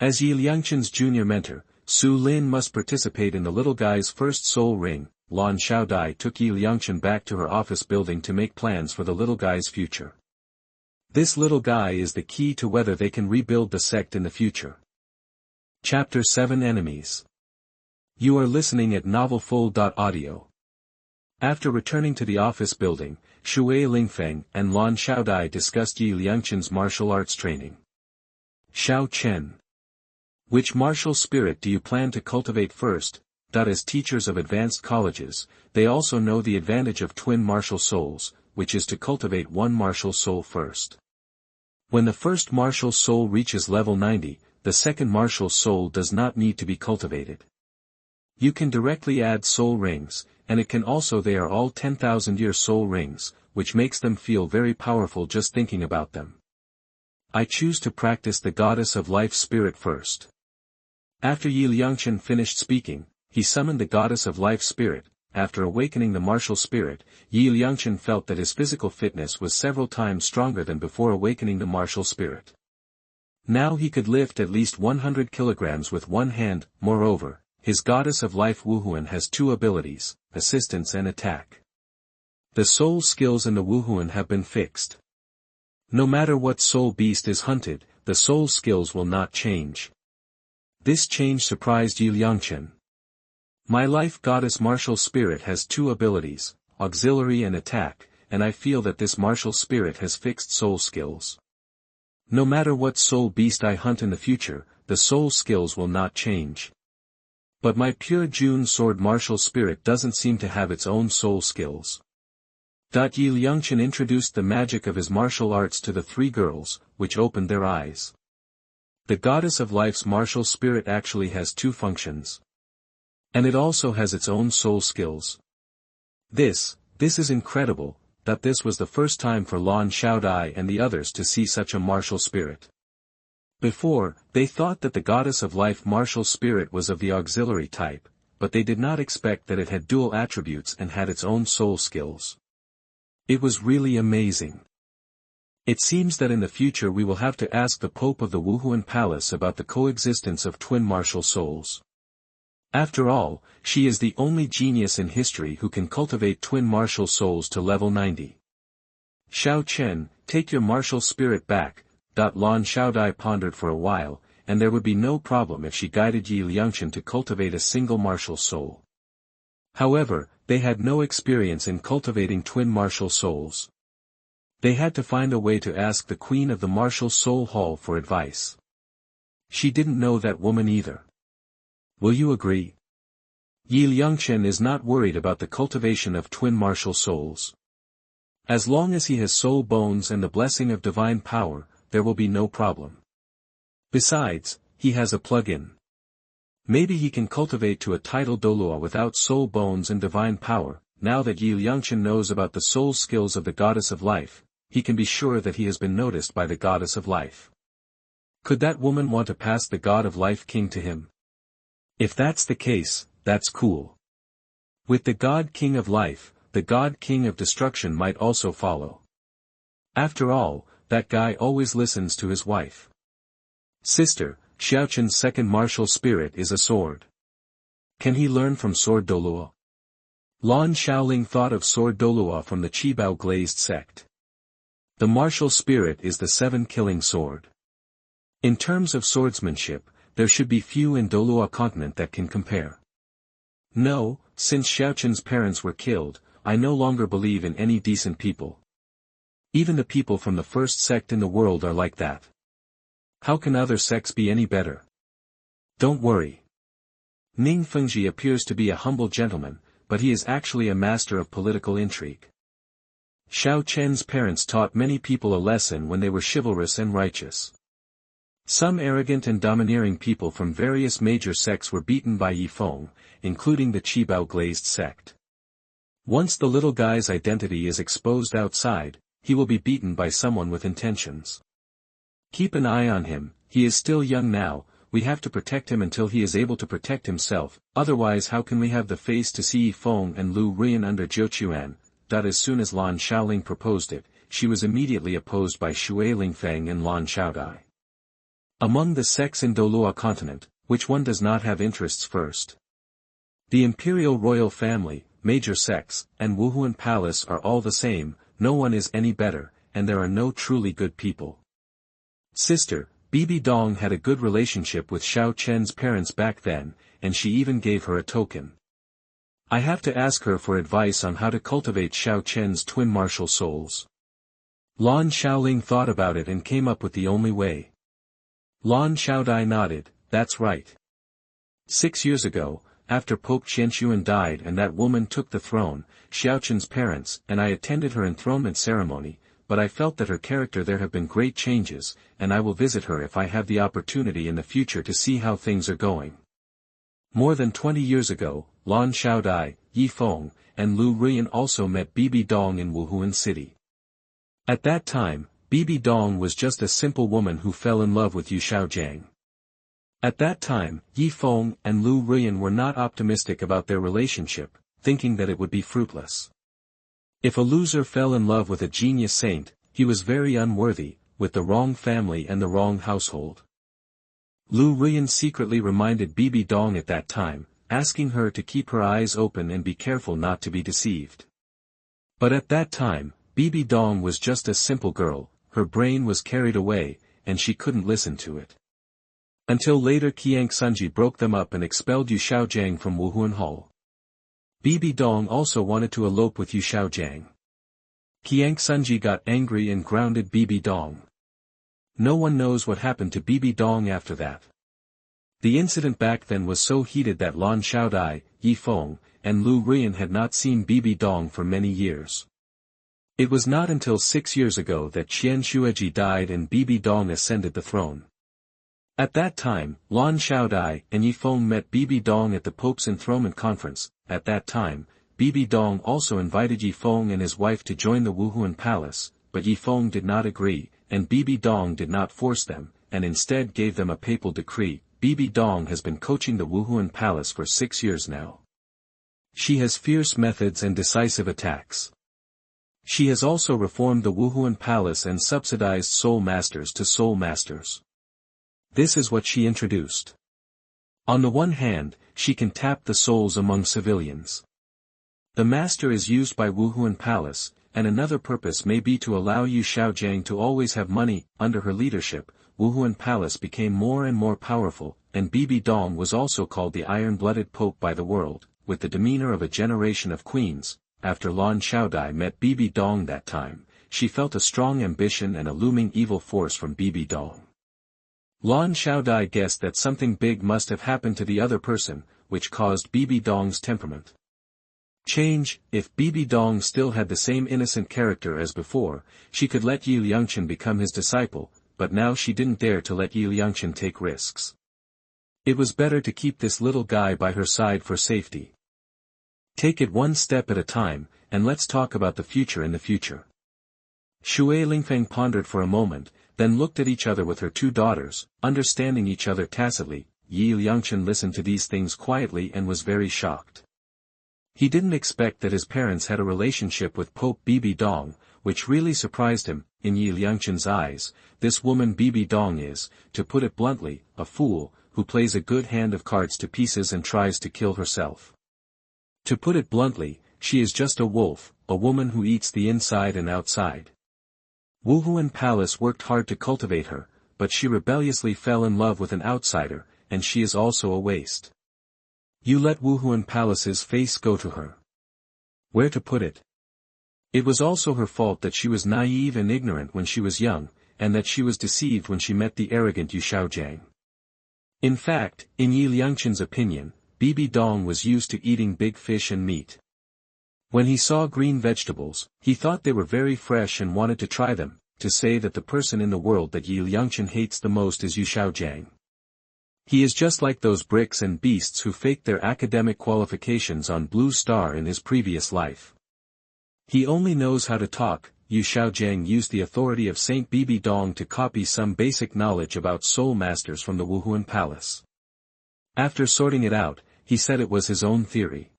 As Liangchen's junior mentor, Su Lin must participate in the little guy's first soul ring. Lan Xiaodai took Liangchen back to her office building to make plans for the little guy's future. This little guy is the key to whether they can rebuild the sect in the future. Chapter 7 Enemies. You are listening at NovelFull.audio. After returning to the office building, Shui Lingfeng and Lan Xiaodai discussed Liangchen's martial arts training. Xiaochen. Which martial spirit do you plan to cultivate first? As teachers of advanced colleges, they also know the advantage of twin martial souls, which is to cultivate one martial soul first. When the first martial soul reaches level 90, the second martial soul does not need to be cultivated. You can directly add soul rings, and it can also they are all 10,000-year soul rings, which makes them feel very powerful just thinking about them. I choose to practice the goddess of life spirit first. After Liangchen finished speaking, he summoned the goddess of life spirit. After awakening the martial spirit, Liangchen felt that his physical fitness was several times stronger than before awakening the martial spirit. Now he could lift at least 100 kilograms with one hand. Moreover, his goddess of life Wuhuan has 2 abilities, assistance and attack. The soul skills in the Wuhuan have been fixed. No matter what soul beast is hunted, the soul skills will not change. This change surprised Liangchen. My life goddess martial spirit has 2 abilities, auxiliary and attack, and I feel that this martial spirit has fixed soul skills. No matter what soul beast I hunt in the future, the soul skills will not change. But my pure June sword martial spirit doesn't seem to have its own soul skills. Liangchen introduced the magic of his martial arts to the 3 girls, which opened their eyes. The goddess of life's martial spirit actually has 2 functions. And it also has its own soul skills. This is incredible, that this was the first time for Lan Xiaodai and the others to see such a martial spirit. Before, they thought that the goddess of life martial spirit was of the auxiliary type, but they did not expect that it had dual attributes and had its own soul skills. It was really amazing. It seems that in the future we will have to ask the Pope of the Wuhuan Palace about the coexistence of twin martial souls. After all, she is the only genius in history who can cultivate twin martial souls to level 90. Xiao Chen, take your martial spirit back. Lan Xiaodai pondered for a while, and there would be no problem if she guided Yi Liangchen to cultivate a single martial soul. However, they had no experience in cultivating twin martial souls. They had to find a way to ask the Queen of the Martial Soul Hall for advice. She didn't know that woman either. Will you agree? Yi Liangchen is not worried about the cultivation of twin martial souls. As long as he has soul bones and the blessing of divine power, there will be no problem. Besides, he has a plug-in. Maybe he can cultivate to a title Douluo without soul bones and divine power. Now that Yi Liangchen knows about the soul skills of the goddess of life, he can be sure that he has been noticed by the goddess of life. Could that woman want to pass the god of life king to him? If that's the case, that's cool. With the god king of life, the god king of destruction might also follow. After all, that guy always listens to his wife. Sister, Xiaochen's second martial spirit is a sword. Can he learn from sword Douluo? Lan Xiaoling thought of sword Douluo from the Qibao glazed sect. The martial spirit is the 7-killing sword. In terms of swordsmanship, there should be few in Douluo Continent that can compare. No, since Xiaochen's parents were killed, I no longer believe in any decent people. Even the people from the first sect in the world are like that. How can other sects be any better? Don't worry. Ning Fengji appears to be a humble gentleman, but he is actually a master of political intrigue. Xiao Chen's parents taught many people a lesson when they were chivalrous and righteous. Some arrogant and domineering people from various major sects were beaten by Yi Feng, including the Qibao glazed sect. Once the little guy's identity is exposed outside, he will be beaten by someone with intentions. Keep an eye on him, he is still young now, we have to protect him until he is able to protect himself, otherwise how can we have the face to see Yi Feng and Lu Rian under Jiuquan? As soon as Lan Xiaoling proposed it, she was immediately opposed by Shui Lingfeng and Lan Xiaodai. Among the sects in Douluo Continent, which one does not have interests first? The imperial royal family, major sects, and Wuhuan Palace are all the same, no one is any better, and there are no truly good people. Sister, Bibi Dong had a good relationship with Xiao Chen's parents back then, and she even gave her a token. I have to ask her for advice on how to cultivate Xiao Chen's twin martial souls. Lan Xiaoling thought about it and came up with the only way. Lan Xiaodai nodded, that's right. 6 years ago, after Pope Tianshui died and that woman took the throne, Xiaochen's parents and I attended her enthronement ceremony, but I felt that her character there have been great changes, and I will visit her if I have the opportunity in the future to see how things are going. More than 20 years ago, Lan Xiaodai, Yi Feng, and Lu Rian also met Bibi Dong in Wuhuan City. At that time, Bibi Dong was just a simple woman who fell in love with Yu Xiaojiang. At that time, Yi Feng and Lu Rian were not optimistic about their relationship, thinking that it would be fruitless. If a loser fell in love with a genius saint, he was very unworthy, with the wrong family and the wrong household. Lu Rian secretly reminded Bibi Dong at that time, asking her to keep her eyes open and be careful not to be deceived. But at that time, Bibi Dong was just a simple girl, her brain was carried away, and she couldn't listen to it. Until later Qiang Sunji broke them up and expelled Yu Xiaojiang from Wuhuan Hall. Bibi Dong also wanted to elope with Yu Xiaojiang. Qiang Sunji got angry and grounded Bibi Dong. No one knows what happened to Bibi Dong after that. The incident back then was so heated that Lan Xiaodai, Yi Feng, and Lu Rian had not seen Bibi Dong for many years. It was not until 6 years ago that Tianshui died and Bibi Dong ascended the throne. At that time, Lan Xiaodai and Yi Feng met Bibi Dong at the Pope's enthronement conference. At that time, Bibi Dong also invited Yifeng and his wife to join the Wuhuan Palace, but Yifeng did not agree, and Bibi Dong did not force them, and instead gave them a papal decree. Bibi Dong has been coaching the Wuhuan Palace for 6 years now. She has fierce methods and decisive attacks. She has also reformed the Wuhuan Palace and subsidized soul masters to soul masters. This is what she introduced. On the one hand, she can tap the souls among civilians. The master is used by Wuhuan Palace, and another purpose may be to allow Yu Xiaojiang to always have money. Under her leadership, Wuhuan Palace became more and more powerful, and Bibi Dong was also called the iron-blooded pope by the world, with the demeanor of a generation of queens. After Lan Xiaodai met Bibi Dong that time, she felt a strong ambition and a looming evil force from Bibi Dong. Lan Xiaodai guessed that something big must have happened to the other person, which caused Bibi Dong's temperament change. If Bibi Dong still had the same innocent character as before, she could let Yi Liangchen become his disciple, but now she didn't dare to let Yi Liangchen take risks. It was better to keep this little guy by her side for safety. Take it one step at a time, and let's talk about the future in the future. Shui Lingfeng pondered for a moment, then looked at each other with her 2 daughters, understanding each other tacitly. Yi Liangchen listened to these things quietly and was very shocked. He didn't expect that his parents had a relationship with Pope Bibi Dong, which really surprised him. In Yi Liangchen's eyes, this woman Bibi Dong is, to put it bluntly, a fool, who plays a good hand of cards to pieces and tries to kill herself. To put it bluntly, she is just a wolf, a woman who eats the inside and outside. Wuhuan Palace worked hard to cultivate her, but she rebelliously fell in love with an outsider, and she is also a waste. You let Wuhuan Palace's face go to her. Where to put it? It was also her fault that she was naive and ignorant when she was young, and that she was deceived when she met the arrogant Yu Xiaojiang. In fact, in Yi Liangchen's opinion, Bibi Dong was used to eating big fish and meat. When he saw green vegetables, he thought they were very fresh and wanted to try them. To say that the person in the world that Yi Liangchen hates the most is Yu Xiaojiang. He is just like those bricks and beasts who faked their academic qualifications on Blue Star in his previous life. He only knows how to talk. Yu Xiaojiang used the authority of Saint Bibi Dong to copy some basic knowledge about soul masters from the Wuhuan Palace. After sorting it out, he said it was his own theory.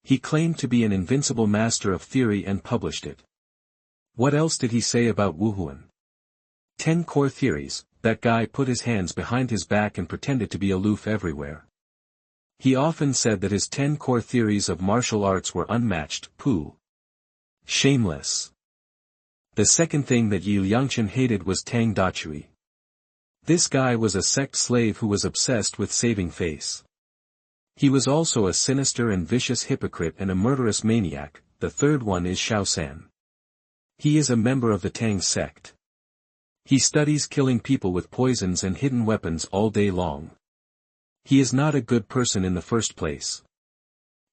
He claimed to be an invincible master of theory and published it. What else did he say about Wuhuan? 10 core theories. That guy put his hands behind his back and pretended to be aloof everywhere. He often said that his 10 core theories of martial arts were unmatched. Pooh. Shameless. The second thing that Yi Liangchen hated was Tang Dachui. This guy was a sect slave who was obsessed with saving face. He was also a sinister and vicious hypocrite and a murderous maniac. The third one is Xiao San. He is a member of the Tang sect. He studies killing people with poisons and hidden weapons all day long. He is not a good person in the first place.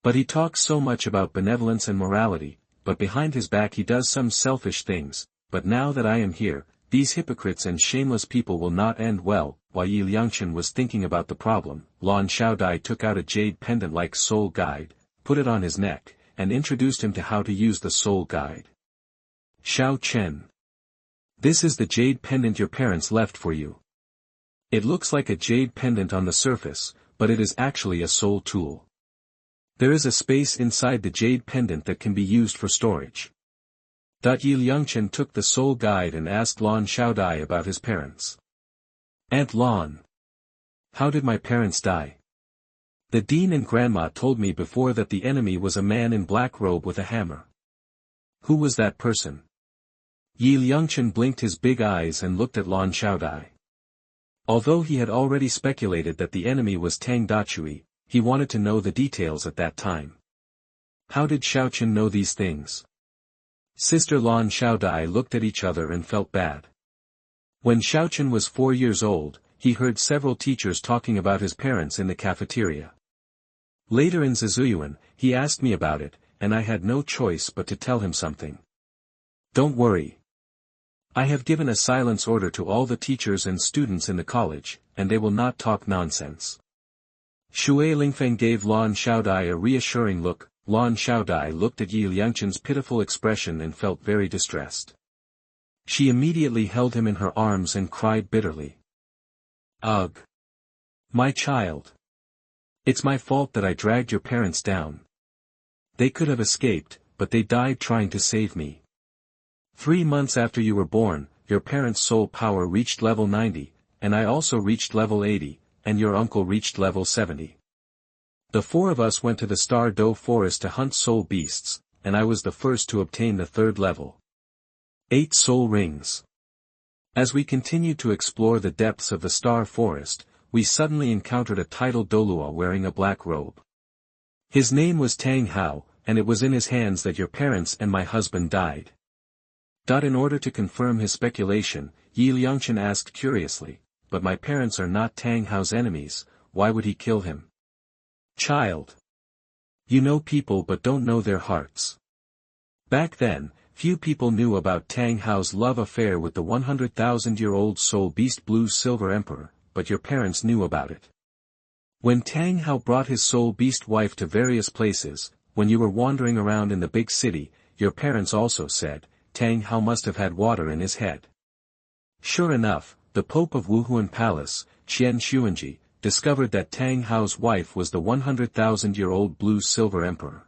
But he talks so much about benevolence and morality, but behind his back he does some selfish things. But now that I am here, these hypocrites and shameless people will not end well. While Yi Liangchen was thinking about the problem, Lan Xiaodai took out a jade pendant like soul guide, put it on his neck, and introduced him to how to use the soul guide. Xiao Chen. This is the jade pendant your parents left for you. It looks like a jade pendant on the surface, but it is actually a soul tool. There is a space inside the jade pendant that can be used for storage. Yi Liangchen took the soul guide and asked Lan Xiaodai about his parents. Aunt Lan. How did my parents die? The dean and grandma told me before that the enemy was a man in black robe with a hammer. Who was that person? Yi Liangchen blinked his big eyes and looked at Lan Xiaodai. Although he had already speculated that the enemy was Tang Dachui, he wanted to know the details at that time. How did Xiaochen know these things? Sister Lan Xiaodai looked at each other and felt bad. When Xiaochen was 4 years old, he heard several teachers talking about his parents in the cafeteria. Later in Zizuyuan, he asked me about it, and I had no choice but to tell him something. Don't worry. I have given a silence order to all the teachers and students in the college, and they will not talk nonsense. Shui Lingfeng gave Lan Xiaodai a reassuring look. Lan Xiaodai looked at Yi Liangchen's pitiful expression and felt very distressed. She immediately held him in her arms and cried bitterly. Ugh! My child! It's my fault that I dragged your parents down. They could have escaped, but they died trying to save me. 3 months after you were born, your parents' soul power reached level 90, and I also reached level 80, and your uncle reached level 70. The 4 of us went to the Star Do Forest to hunt soul beasts, and I was the first to obtain the 3rd level. 8 soul rings. As we continued to explore the depths of the Star Forest, we suddenly encountered a titled Douluo wearing a black robe. His name was Tang Hao, and it was in his hands that your parents and my husband died. In order to confirm his speculation, Yi Liangchen asked curiously, but my parents are not Tang Hao's enemies, why would he kill him? Child. You know people but don't know their hearts. Back then, few people knew about Tang Hao's love affair with the 100,000-year-old soul beast Blue Silver Emperor, but your parents knew about it. When Tang Hao brought his soul beast wife to various places, when you were wandering around in the big city, your parents also said, Tang Hao must have had water in his head. Sure enough, the Pope of Wuhuan Palace, Tianshui, discovered that Tang Hao's wife was the 100,000-year-old Blue Silver Emperor.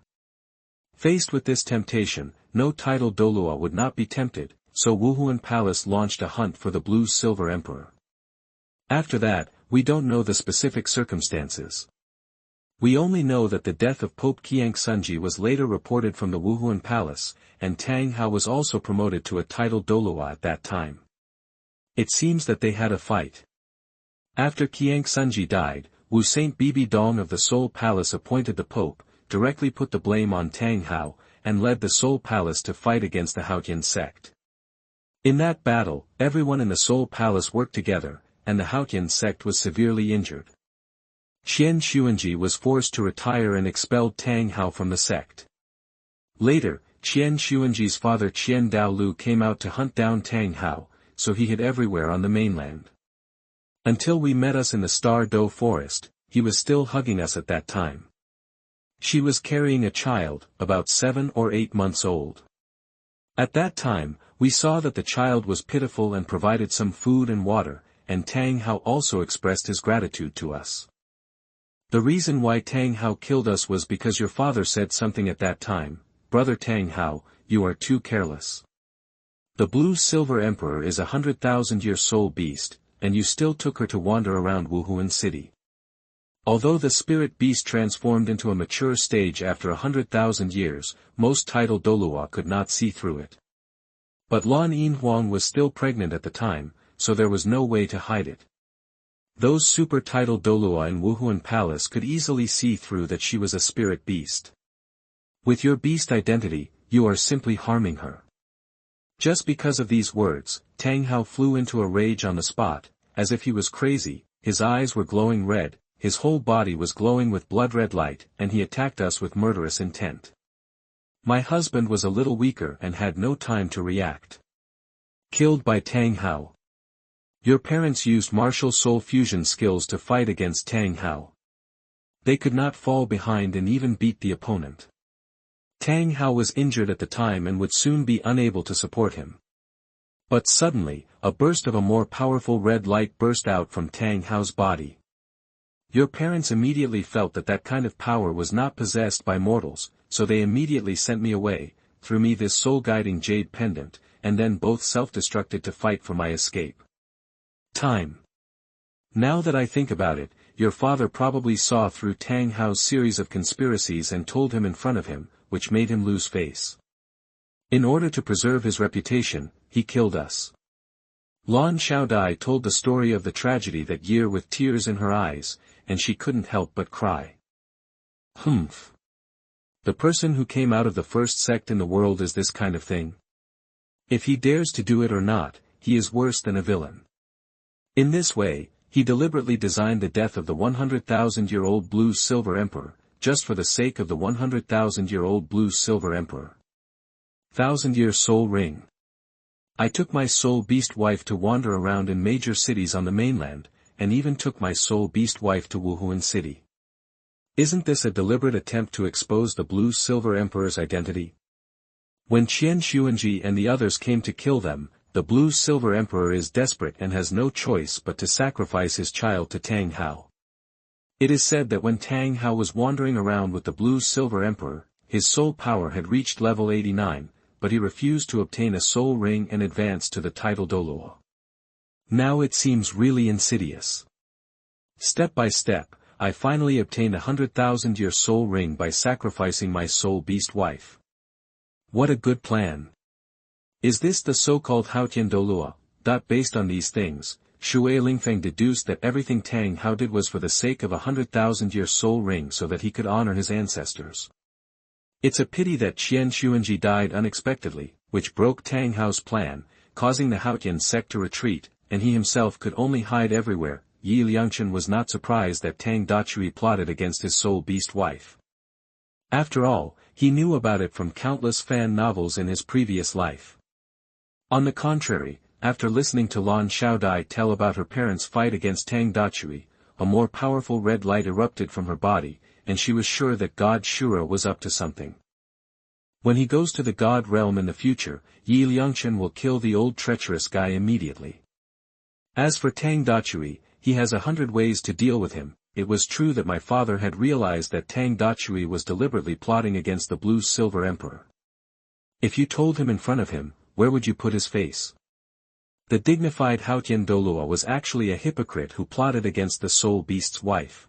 Faced with this temptation, no titled Douluo would not be tempted, so Wuhuan Palace launched a hunt for the Blue Silver Emperor. After that, we don't know the specific circumstances. We only know that the death of Pope Qiang Sunji was later reported from the Wuhuan Palace, and Tang Hao was also promoted to a titled Douluo at that time. It seems that they had a fight. After Qiang Sunji died, Wu Saint Bibi Dong of the Soul Palace appointed the Pope, directly put the blame on Tang Hao, and led the Soul Palace to fight against the Haotian sect. In that battle, everyone in the Soul Palace worked together, and the Haotian sect was severely injured. Qian Xuanji was forced to retire and expelled Tang Hao from the sect. Later, Qian Xuanji's father Qian Daolu came out to hunt down Tang Hao, so he hid everywhere on the mainland. Until we met us in the Star Do Forest, he was still hugging us at that time. She was carrying a child, about 7 or 8 months old. At that time, we saw that the child was pitiful and provided some food and water, and Tang Hao also expressed his gratitude to us. The reason why Tang Hao killed us was because your father said something at that time, Brother Tang Hao, you are too careless. The Blue Silver Emperor is a 100,000-year soul beast, and you still took her to wander around Wuhuan City. Although the spirit beast transformed into a mature stage after 100,000 years, most titled Douluo could not see through it. But Lan Yinhuang was still pregnant at the time, so there was no way to hide it. Those super titled Douluo in Wuhuan Palace could easily see through that she was a spirit beast. With your beast identity, you are simply harming her. Just because of these words, Tang Hao flew into a rage on the spot, as if he was crazy, his eyes were glowing red, his whole body was glowing with blood-red light, and he attacked us with murderous intent. My husband was a little weaker and had no time to react. Killed by Tang Hao. Your parents used martial soul fusion skills to fight against Tang Hao. They could not fall behind and even beat the opponent. Tang Hao was injured at the time and would soon be unable to support him. But suddenly, a burst of a more powerful red light burst out from Tang Hao's body. Your parents immediately felt that that kind of power was not possessed by mortals, so they immediately sent me away, threw me this soul-guiding jade pendant, and then both self-destructed to fight for my escape. Time. Now that I think about it, your father probably saw through Tang Hao's series of conspiracies and told him in front of him, which made him lose face. In order to preserve his reputation, he killed us. Lan Xiaodai told the story of the tragedy that year with tears in her eyes, and she couldn't help but cry. Humph. The person who came out of the first sect in the world is this kind of thing. If he dares to do it or not, he is worse than a villain. In this way, he deliberately designed the death of the 100,000-year-old Blue Silver Emperor, just for the sake of the 100,000-year-old Blue Silver Emperor. 1,000-year soul ring. I took my soul beast wife to wander around in major cities on the mainland, and even took my soul beast wife to Wuhuan City. Isn't this a deliberate attempt to expose the Blue-Silver Emperor's identity? When Tianshui and the others came to kill them, the Blue-Silver Emperor is desperate and has no choice but to sacrifice his child to Tang Hao. It is said that when Tang Hao was wandering around with the Blue-Silver Emperor, his soul power had reached level 89, but he refused to obtain a soul ring and advance to the title Douluo. Now it seems really insidious. Step by step, I finally obtained a 100,000-year soul ring by sacrificing my soul beast wife. What a good plan. Is this the so-called Haotian Douluo? Based on these things, Shui Lingfeng deduced that everything Tang Hao did was for the sake of a 100,000-year soul ring so that he could honor his ancestors. It's a pity that Tianshui died unexpectedly, which broke Tang Hao's plan, causing the Haotian sect to retreat, and he himself could only hide everywhere. Liangchen was not surprised that Tang Dachui plotted against his soul beast wife. After all, he knew about it from countless fan novels in his previous life. On the contrary, after listening to Lan Xiaodai tell about her parents' fight against Tang Dachui, a more powerful red light erupted from her body, and she was sure that God Shura was up to something. When he goes to the God realm in the future, Liangchen will kill the old treacherous guy immediately. As for Tang Dachui, he has 100 ways to deal with him. It was true that my father had realized that Tang Dachui was deliberately plotting against the Blue-Silver Emperor. If you told him in front of him, where would you put his face? The dignified Haotian Douluo was actually a hypocrite who plotted against the soul beast's wife.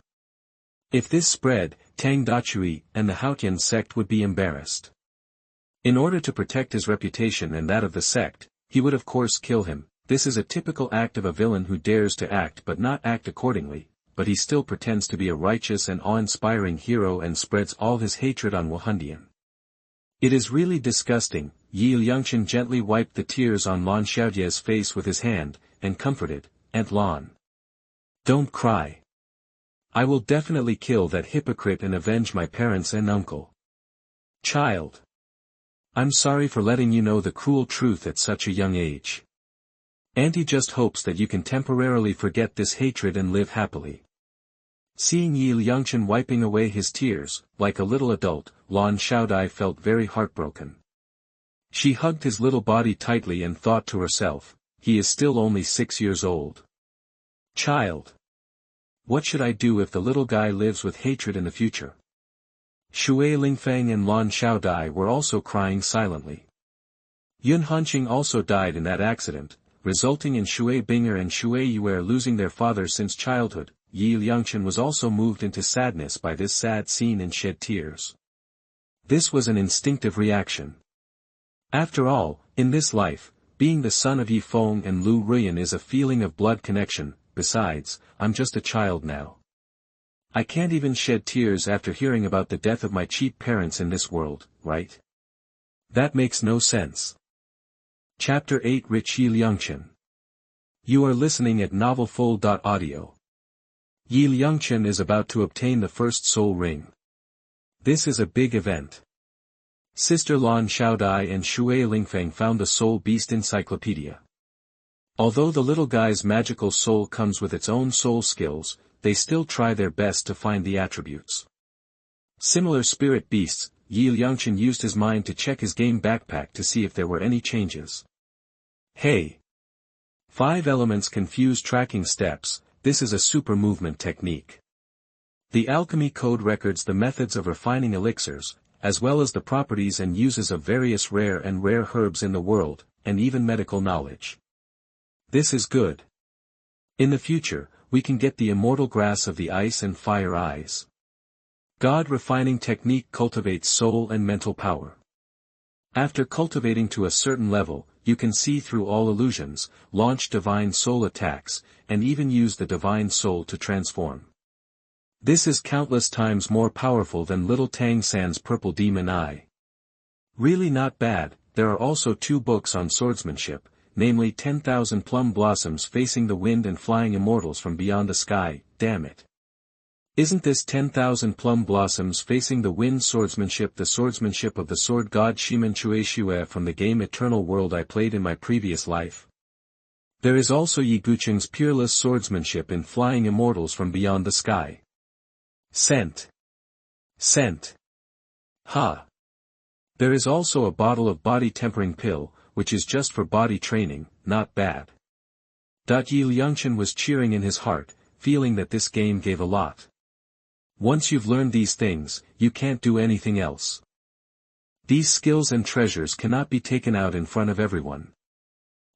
If this spread, Tang Dachui and the Haotian sect would be embarrassed. In order to protect his reputation and that of the sect, he would of course kill him. This is a typical act of a villain who dares to act but not act accordingly, but he still pretends to be a righteous and awe-inspiring hero and spreads all his hatred on Wahandian. It is really disgusting. Liangchen gently wiped the tears on Lan Xiaodie's face with his hand, and comforted, Aunt Lan. Don't cry. I will definitely kill that hypocrite and avenge my parents and uncle. Child. I'm sorry for letting you know the cruel truth at such a young age. Auntie just hopes that you can temporarily forget this hatred and live happily. Seeing Liangchen wiping away his tears, like a little adult, Lan Xiaodai felt very heartbroken. She hugged his little body tightly and thought to herself, he is still only 6 years old. Child. What should I do if the little guy lives with hatred in the future? Shui Lingfeng and Lan Xiaodai were also crying silently. Yun Hanqing also died in that accident, resulting in Shui Binger and Shui Yuer losing their father since childhood. Liangchen was also moved into sadness by this sad scene and shed tears. This was an instinctive reaction. After all, in this life, being the son of Yifeng and Lu Ruyan is a feeling of blood connection. Besides, I'm just a child now. I can't even shed tears after hearing about the death of my cheap parents in this world, right? That makes no sense. Chapter 8 Rich Liangchen. You are listening at novelfull.audio. Liangchen is about to obtain the first soul ring. This is a big event. Sister Lan Xiaodai and Shui Lingfeng found the Soul Beast Encyclopedia. Although the little guy's magical soul comes with its own soul skills, they still try their best to find the attributes. Similar spirit beasts, Liangchen used his mind to check his game backpack to see if there were any changes. Hey! 5 elements confuse tracking steps. This is a super movement technique. The alchemy code records the methods of refining elixirs, as well as the properties and uses of various rare and rare herbs in the world, and even medical knowledge. This is good. In the future, we can get the immortal grass of the ice and fire eyes. God refining technique cultivates soul and mental power. After cultivating to a certain level, you can see through all illusions, launch divine soul attacks, and even use the divine soul to transform. This is countless times more powerful than little Tang San's purple demon eye. Really not bad. There are also 2 books on swordsmanship, namely 10,000 Plum Blossoms Facing the Wind and Flying Immortals from Beyond the Sky. Damn it. Isn't this 10,000 Plum Blossoms Facing the Wind swordsmanship the swordsmanship of the sword god Tianshui from the game Eternal World I played in my previous life? There is also Yigucheng's peerless swordsmanship in Flying Immortals from Beyond the Sky. Scent. Scent. Ha! There is also a bottle of body tempering pill, which is just for body training, not bad. Yi Liangchen was cheering in his heart, feeling that this game gave a lot. Once you've learned these things, you can't do anything else. These skills and treasures cannot be taken out in front of everyone.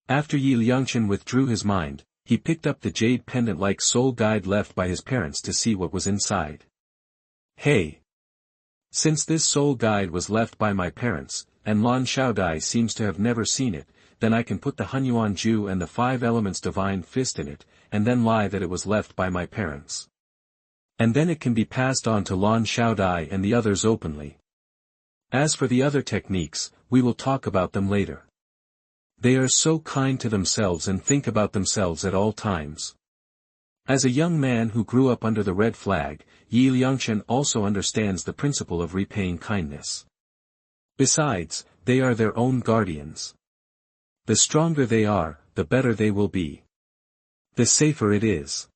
After Yi Liangchen withdrew his mind, he picked up the jade pendant-like soul guide left by his parents to see what was inside. Hey! Since this soul guide was left by my parents, and Lan Xiaodai seems to have never seen it, then I can put the Hunyuan Ju and the 5 elements divine fist in it, and then lie that it was left by my parents. And then it can be passed on to Lan Xiaodai and the others openly. As for the other techniques, we will talk about them later. They are so kind to themselves and think about themselves at all times. As a young man who grew up under the red flag, Yi Liangchen also understands the principle of repaying kindness. Besides, they are their own guardians. The stronger they are, the better they will be. The safer it is.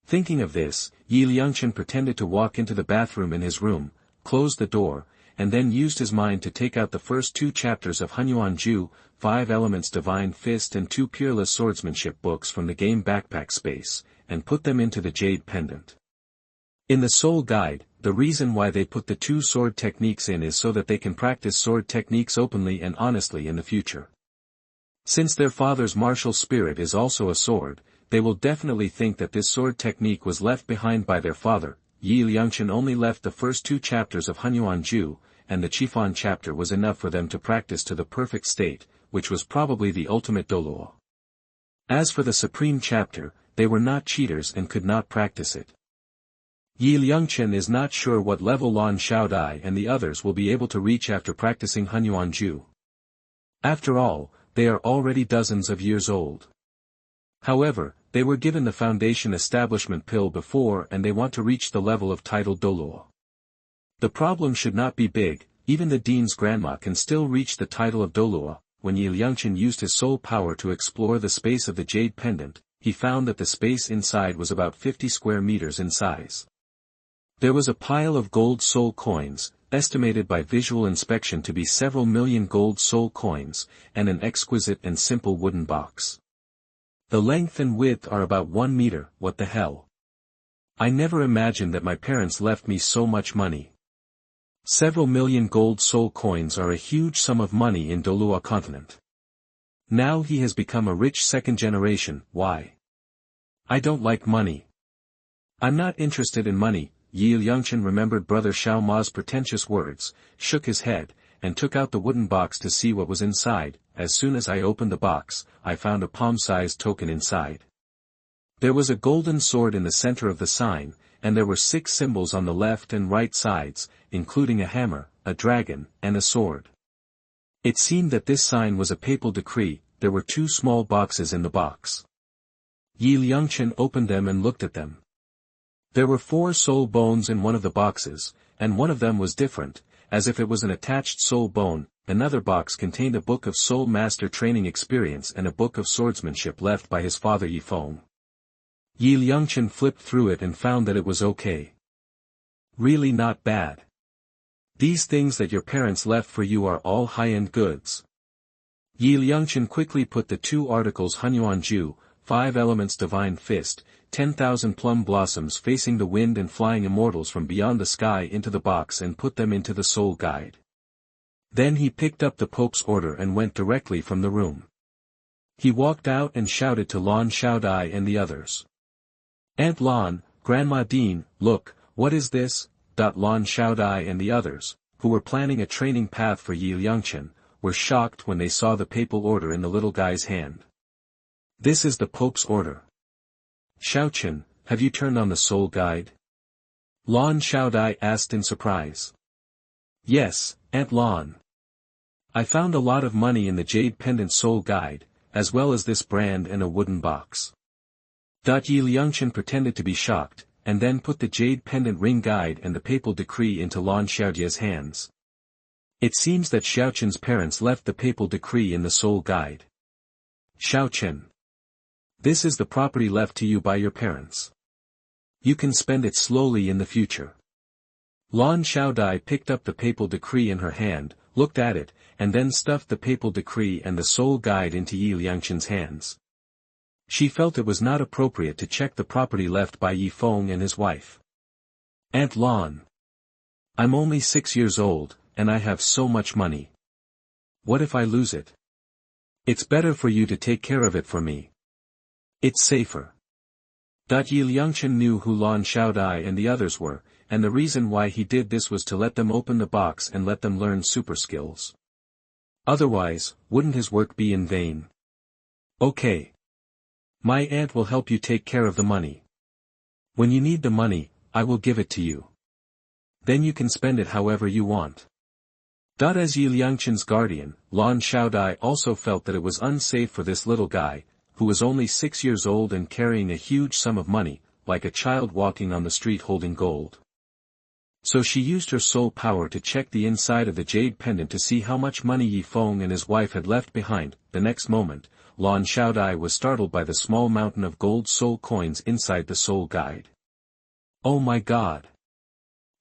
Thinking of this, Yi Liangchen pretended to walk into the bathroom in his room, closed the door, and then used his mind to take out the first 2 chapters of Hunyuan Ju, 5 Elements Divine Fist and 2 Peerless Swordsmanship books from the game backpack space, and put them into the jade pendant. In the Soul Guide, the reason why they put the 2 sword techniques in is so that they can practice sword techniques openly and honestly in the future. Since their father's martial spirit is also a sword, they will definitely think that this sword technique was left behind by their father. Yi Liangchen only left the first 2 chapters of Hunyuan Ju, and the Qifan chapter was enough for them to practice to the perfect state, which was probably the ultimate Douluo. As for the supreme chapter, they were not cheaters and could not practice it. Yi Liangchen is not sure what level Lan Xiaodai and the others will be able to reach after practicing Hunyuan Ju. After all, they are already dozens of years old. However, they were given the foundation establishment pill before and they want to reach the level of titled Douluo. The problem should not be big, even the dean's grandma can still reach the title of Douluo. When Yi Liangchen used his soul power to explore the space of the jade pendant, he found that the space inside was about 50 square meters in size. There was a pile of gold soul coins, estimated by visual inspection to be several million gold soul coins, and an exquisite and simple wooden box. The length and width are about 1 meter. What the hell? I never imagined that my parents left me so much money. Several million gold soul coins are a huge sum of money in Douluo Continent. Now he has become a rich second generation. Why? I don't like money. I'm not interested in money. Yi Liangchen remembered Brother Xiao Ma's pretentious words, shook his head, and took out the wooden box to see what was inside. As soon as I opened the box, I found a palm-sized token inside. There was a golden sword in the center of the sign, and there were 6 symbols on the left and right sides, including a hammer, a dragon, and a sword. It seemed that this sign was a papal decree. There were 2 small boxes in the box. Yi Liangchen opened them and looked at them. There were 4 soul bones in one of the boxes, and one of them was different, as if it was an attached soul bone. Another box contained a book of soul master training experience and a book of swordsmanship left by his father Yi Feng. Yi Liangchen flipped through it and found that it was okay. Really not bad. These things that your parents left for you are all high-end goods. Yi Liangchen quickly put the 2 articles Hunyuan Ju, 5 Elements Divine Fist, 10,000 Plum Blossoms Facing the Wind and Flying Immortals from Beyond the Sky into the box and put them into the Soul Guide. Then he picked up the Pope's order and went directly from the room. He walked out and shouted to Lan Xiaodai and the others. Aunt Lan, Grandma Dean, look, what is this? Lan Xiaodai and the others, who were planning a training path for Yi Liangchen, were shocked when they saw the papal order in the little guy's hand. This is the Pope's order. Xiaochen, have you turned on the Soul Guide? Lan Xiaodai asked in surprise. Yes, Aunt Lan. I found a lot of money in the Jade Pendant Soul Guide, as well as this brand and a wooden box. Yi Liangchen pretended to be shocked, and then put the Jade Pendant Ring Guide and the Papal Decree into Lan Xiaojie's hands. It seems that Xiaochen's parents left the Papal Decree in the Soul Guide. Xiaochen. This is the property left to you by your parents. You can spend it slowly in the future. Lan Xiaodai picked up the papal decree in her hand, looked at it, and then stuffed the papal decree and the soul guide into Yi Liangchen's hands. She felt it was not appropriate to check the property left by Yi Feng and his wife. Aunt Lan. I'm only 6 years old, and I have so much money. What if I lose it? It's better for you to take care of it for me. It's safer. Yi Liangchen knew who Lan Xiaodai and the others were, and the reason why he did this was to let them open the box and let them learn super skills. Otherwise, wouldn't his work be in vain? Okay. My aunt will help you take care of the money. When you need the money, I will give it to you. Then you can spend it however you want. As Yi Liangchen's guardian, Lan Xiaodai also felt that it was unsafe for this little guy, who was only 6 years old and carrying a huge sum of money, like a child walking on the street holding gold. So she used her soul power to check the inside of the jade pendant to see how much money Yi Feng and his wife had left behind. The next moment, Lan Xiaodai was startled by the small mountain of gold soul coins inside the soul guide. Oh my god!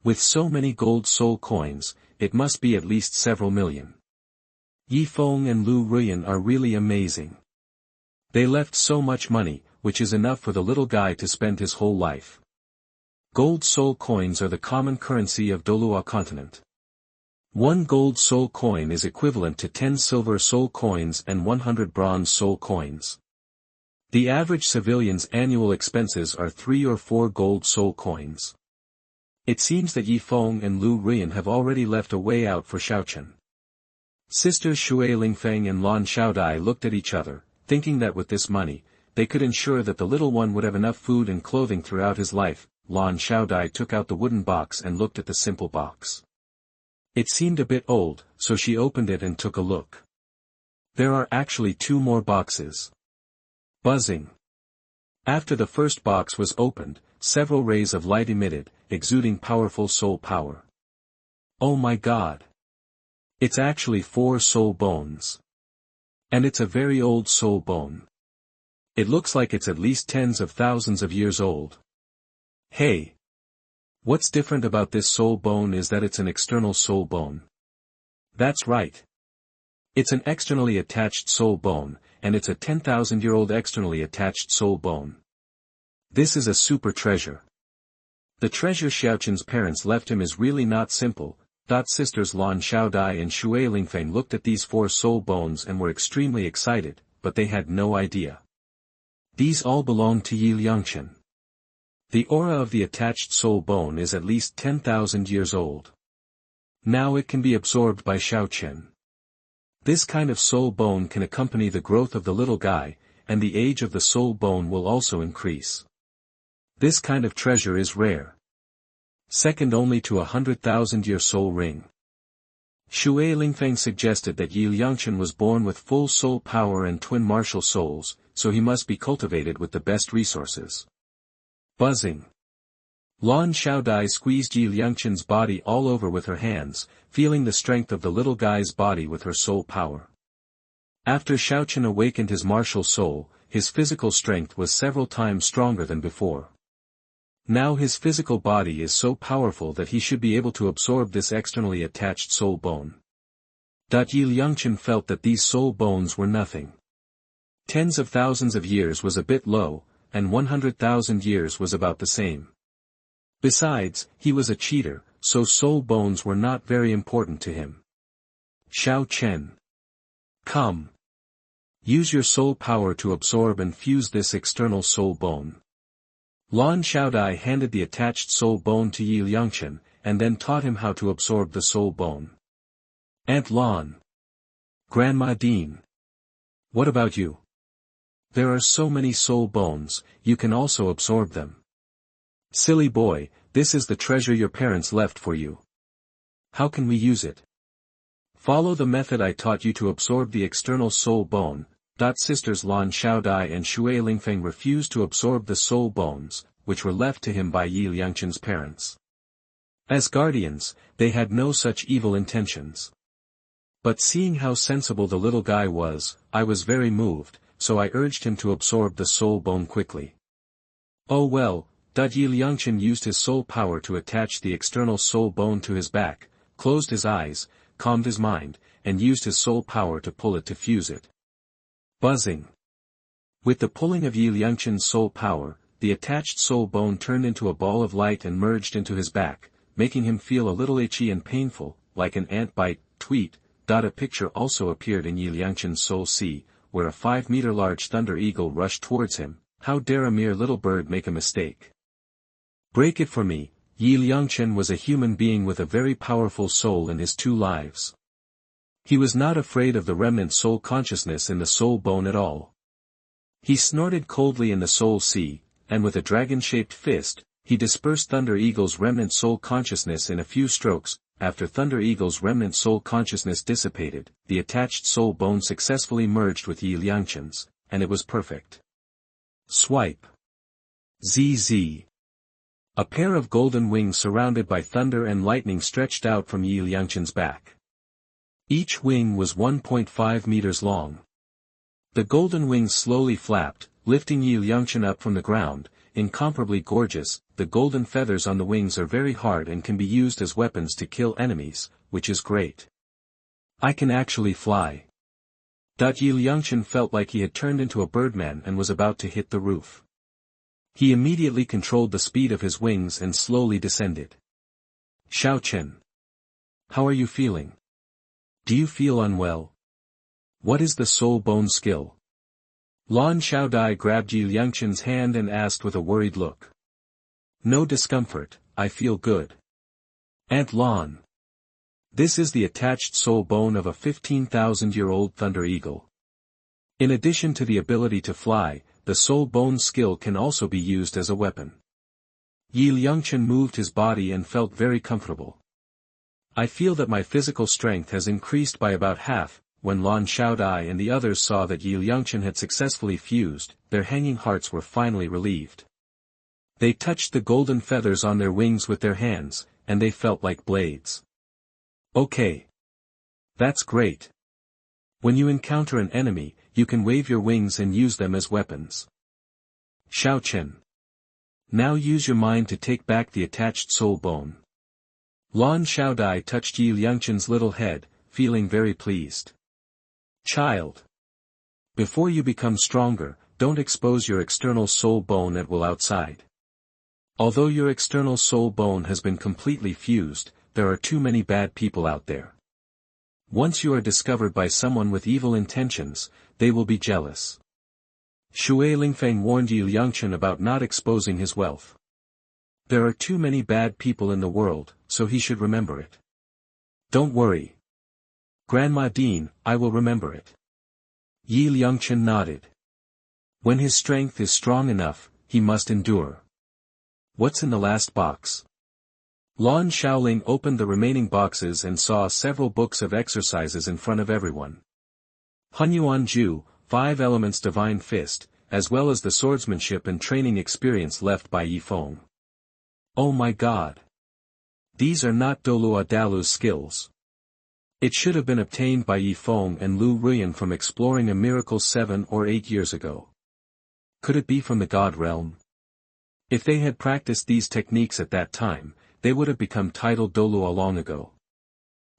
With so many gold soul coins, it must be at least several million. Yi Feng and Lu Ruyan are really amazing. They left so much money, which is enough for the little guy to spend his whole life. Gold soul coins are the common currency of Douluo Continent. 1 gold soul coin is equivalent to 10 silver soul coins and 100 bronze soul coins. The average civilian's annual expenses are 3 or 4 gold soul coins. It seems that Yi Feng and Lu Ruyan have already left a way out for Xiaochen. Sisters Shui Lingfeng and Lan Xiaodai looked at each other, thinking that with this money, they could ensure that the little one would have enough food and clothing throughout his life. Lan Xiaodai took out the wooden box and looked at the simple box. It seemed a bit old, so she opened it and took a look. There are actually 2 more boxes. Buzzing. After the first box was opened, several rays of light emitted, exuding powerful soul power. Oh my god! It's actually 4 soul bones. And it's a very old soul bone. It looks like it's at least tens of thousands of years old. Hey! What's different about this soul bone is that it's an external soul bone. That's right. It's an externally attached soul bone, and it's a 10,000-year-old externally attached soul bone. This is a super treasure. The treasure Xiaochen's parents left him is really not simple. Sisters Lan Xiaodai and Shui Lingfeng looked at these 4 soul bones and were extremely excited, but they had no idea. These all belong to Yi Liangchen. The aura of the attached soul bone is at least 10,000 years old. Now it can be absorbed by Xiaochen. This kind of soul bone can accompany the growth of the little guy, and the age of the soul bone will also increase. This kind of treasure is rare. Second only to 100,000-year soul ring. Shui Lingfeng suggested that Yi Liangchen was born with full soul power and twin martial souls, so he must be cultivated with the best resources. Buzzing. Lan Xiaodai squeezed Yi Liangchen's body all over with her hands, feeling the strength of the little guy's body with her soul power. After Xiaochen awakened his martial soul, his physical strength was several times stronger than before. Now his physical body is so powerful that he should be able to absorb this externally attached soul bone. Yi Liangchen felt that these soul bones were nothing. Tens of thousands of years was a bit low, and 100,000 years was about the same. Besides, he was a cheater, so soul bones were not very important to him. Xiaochen. Come. Use your soul power to absorb and fuse this external soul bone. Lan Xiaodai handed the attached soul bone to Yi Liangchen, and then taught him how to absorb the soul bone. Aunt Lan. Grandma Dean. What about you? There are so many soul bones, you can also absorb them. Silly boy, this is the treasure your parents left for you. How can we use it? Follow the method I taught you to absorb the external soul bone. Sisters Lan Xiaodai and Shui Lingfeng refused to absorb the soul bones, which were left to him by Yi Liangchen's parents. As guardians, they had no such evil intentions. But seeing how sensible the little guy was, I was very moved, so I urged him to absorb the soul bone quickly. Oh well, Yi Liangchen used his soul power to attach the external soul bone to his back, closed his eyes, calmed his mind, and used his soul power to pull it to fuse it. Buzzing. With the pulling of Yi Liangchen's soul power, the attached soul bone turned into a ball of light and merged into his back, making him feel a little itchy and painful, like an ant bite. Tweet. A picture also appeared in Yi Liangchen's soul sea, where a 5-meter large thunder eagle rushed towards him. How dare a mere little bird make a mistake? Break it for me. Yi Liangchen was a human being with a very powerful soul in his 2 lives. He was not afraid of the remnant soul consciousness in the soul bone at all. He snorted coldly in the soul sea, and with a dragon-shaped fist, he dispersed Thunder Eagle's remnant soul consciousness in a few strokes. After Thunder Eagle's remnant soul consciousness dissipated, the attached soul bone successfully merged with Yi Liangchen's, and it was perfect. Swipe. ZZ. A pair of golden wings surrounded by thunder and lightning stretched out from Yi Liangchen's back. Each wing was 1.5 meters long. The golden wings slowly flapped, lifting Yi Liangchen up from the ground. Incomparably gorgeous, the golden feathers on the wings are very hard and can be used as weapons to kill enemies, which is great. I can actually fly. Yi Liangchen felt like he had turned into a birdman and was about to hit the roof. He immediately controlled the speed of his wings and slowly descended. Xiaochen. How are you feeling? Do you feel unwell? What is the soul bone skill? Lan Xiaodai grabbed Yi Liangchen's hand and asked with a worried look. No discomfort, I feel good. Aunt Lan. This is the attached soul bone of a 15,000-year-old thunder eagle. In addition to the ability to fly, the soul bone skill can also be used as a weapon. Yi Liangchen moved his body and felt very comfortable. I feel that my physical strength has increased by about half. When Lan Xiaodai and the others saw that Yi Liangchen had successfully fused, their hanging hearts were finally relieved. They touched the golden feathers on their wings with their hands, and they felt like blades. Okay. That's great. When you encounter an enemy, you can wave your wings and use them as weapons. Xiaochen. Now use your mind to take back the attached soul bone. Lan Xiaodai touched Yi Liangchen's little head, feeling very pleased. Child. Before you become stronger, don't expose your external soul bone at will outside. Although your external soul bone has been completely fused, there are too many bad people out there. Once you are discovered by someone with evil intentions, they will be jealous. Shui Lingfeng warned Yi Liangchen about not exposing his wealth. There are too many bad people in the world, so he should remember it. Don't worry. Grandma Dean, I will remember it. Yi Liangchen nodded. When his strength is strong enough, he must endure. What's in the last box? Lan Xiaoling opened the remaining boxes and saw several books of exercises in front of everyone. Hunyuan Ju, 5 Elements Divine Fist, as well as the swordsmanship and training experience left by Yi Feng. Oh my god! These are not DouluoDalu's skills. It should have been obtained by Yi Feng and Lu Ruyan from exploring a miracle 7 or 8 years ago. Could it be from the God realm? If they had practiced these techniques at that time, they would have become titled Douluo long ago.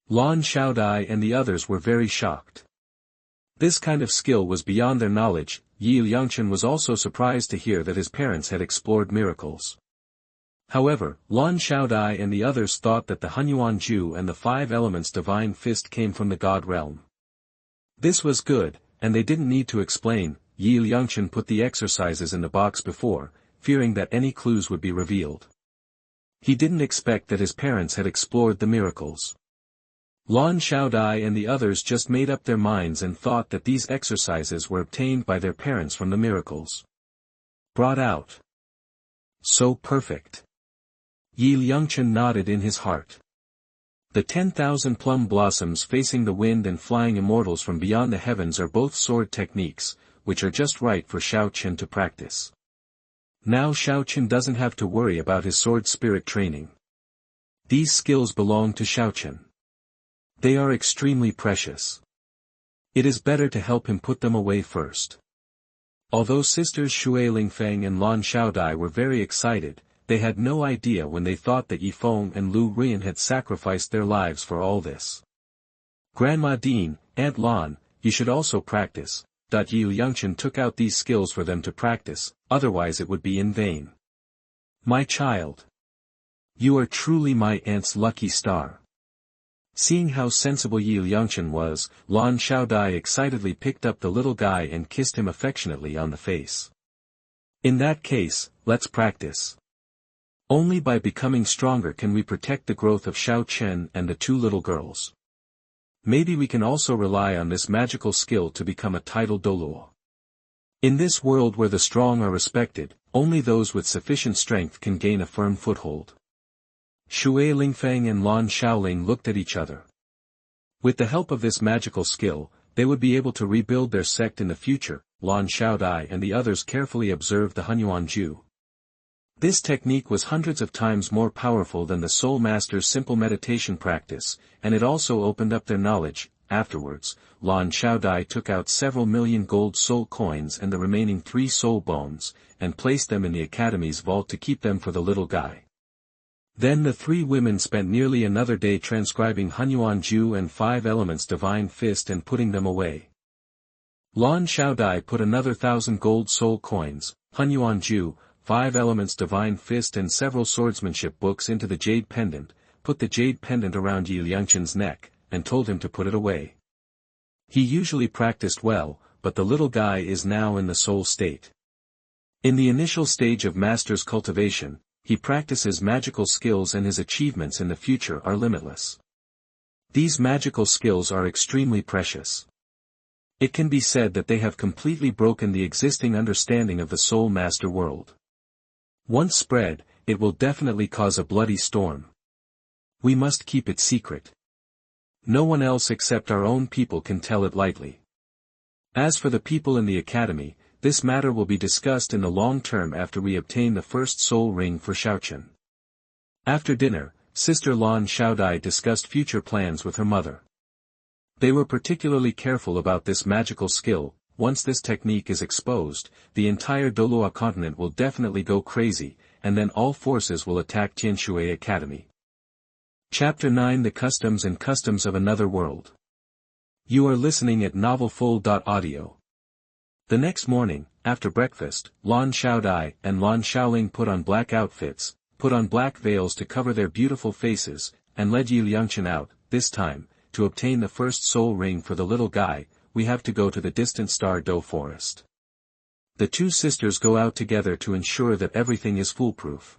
Lan Xiaodai and the others were very shocked. This kind of skill was beyond their knowledge. Yi Liangchen was also surprised to hear that his parents had explored miracles. However, Lan Xiaodai and the others thought that the Hunyuan Ju and the 5 Elements Divine Fist came from the God realm. This was good, and they didn't need to explain. Yi Liangchen put the exercises in the box before, fearing that any clues would be revealed. He didn't expect that his parents had explored the miracles. Lan Xiaodai and the others just made up their minds and thought that these exercises were obtained by their parents from the miracles. Brought out. So perfect. Yi Liangchen nodded in his heart. The 10,000 plum blossoms facing the wind and flying immortals from beyond the heavens are both sword techniques, which are just right for Xiaochen to practice. Now Xiaochen doesn't have to worry about his sword spirit training. These skills belong to Xiaochen. They are extremely precious. It is better to help him put them away first. Although sisters Shui Lingfeng and Lan Xiaodai were very excited, they had no idea when they thought that Yifeng and Lu Rian had sacrificed their lives for all this. Grandma Dean, Aunt Lan, you should also practice. Yi Liangchen took out these skills for them to practice, otherwise it would be in vain. My child. You are truly my aunt's lucky star. Seeing how sensible Yi Liangchen was, Lan Xiaodai excitedly picked up the little guy and kissed him affectionately on the face. In that case, let's practice. Only by becoming stronger can we protect the growth of Xiao Chen and the two little girls. Maybe we can also rely on this magical skill to become a titled Douluo. In this world where the strong are respected, only those with sufficient strength can gain a firm foothold. Shui Lingfeng and Lan Xiaoling looked at each other. With the help of this magical skill, they would be able to rebuild their sect in the future. Lan Xiaodai and the others carefully observed the Hunyuan Ju. This technique was hundreds of times more powerful than the Soul Master's simple meditation practice, and it also opened up their knowledge. Afterwards, Lan Xiaodai took out several million gold soul coins and the remaining 3 soul bones, and placed them in the academy's vault to keep them for the little guy. Then the 3 women spent nearly another day transcribing Hunyuan Ju and 5 elements divine fist and putting them away. Lan Xiaodai put another 1,000 gold soul coins, Hunyuan Ju, 5 elements divine fist and several swordsmanship books into the jade pendant, put the jade pendant around Yi Liangchen's neck, and told him to put it away. He usually practiced well, but the little guy is now in the soul state. In the initial stage of master's cultivation, he practices magical skills and his achievements in the future are limitless. These magical skills are extremely precious. It can be said that they have completely broken the existing understanding of the soul master world. Once spread, it will definitely cause a bloody storm. We must keep it secret. No one else except our own people can tell it lightly. As for the people in the academy, this matter will be discussed in the long term after we obtain the first soul ring for Xiaochen. After dinner, Sister Lan Xiaodai discussed future plans with her mother. They were particularly careful about this magical skill. Once this technique is exposed, the entire Douluo Continent will definitely go crazy, and then all forces will attack Tianshui Academy. Chapter 9: The Customs and Customs of Another World. You are listening at novelfull.audio. The next morning, after breakfast, Lan Xiaodai and Lan Xiaoling put on black outfits, put on black veils to cover their beautiful faces, and led Yi Liangchen out. This time, to obtain the first soul ring for the little guy, we have to go to the distant Star Do forest. The 2 sisters go out together to ensure that everything is foolproof.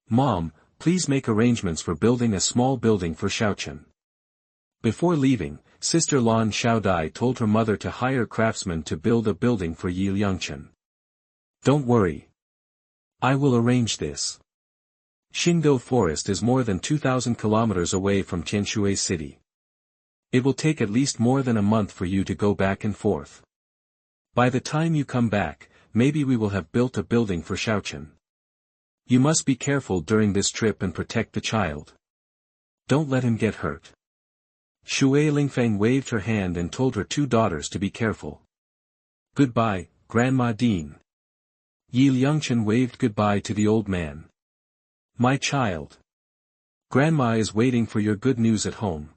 Mom, please make arrangements for building a small building for Xiaochen. Before leaving, Sister Lan Xiaodai told her mother to hire craftsmen to build a building for Yi Liangchen. Don't worry. I will arrange this. Xingdou Forest is more than 2,000 kilometers away from Tianshui City. It will take at least more than a month for you to go back and forth. By the time you come back, maybe we will have built a building for Xiaochen. You must be careful during this trip and protect the child. Don't let him get hurt. Shui Lingfeng waved her hand and told her 2 daughters to be careful. Goodbye, Grandma Dean. Yi Liangchen waved goodbye to the old man. My child. Grandma is waiting for your good news at home.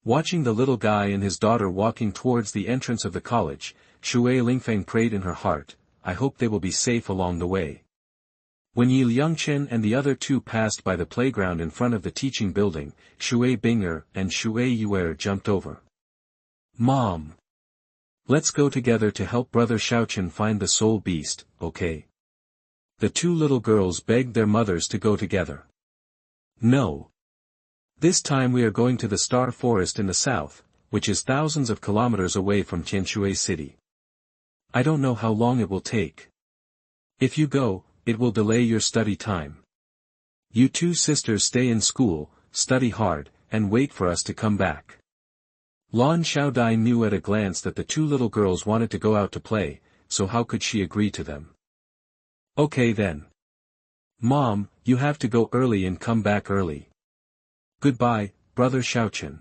Watching the little guy and his daughter walking towards the entrance of the college, Shui Lingfeng prayed in her heart, I hope they will be safe along the way. When Yi Liangchen and the other 2 passed by the playground in front of the teaching building, Shui Binger and Shui Yuer jumped over. Mom! Let's go together to help Brother Xiaochen find the soul beast, okay? The 2 little girls begged their mothers to go together. No. This time we are going to the Star Forest in the south, which is thousands of kilometers away from Tianshui City. I don't know how long it will take. If you go, it will delay your study time. You 2 sisters stay in school, study hard, and wait for us to come back. Lan Xiaodai knew at a glance that the 2 little girls wanted to go out to play, so how could she agree to them? Okay then. Mom, you have to go early and come back early. Goodbye, Brother Xiaochen.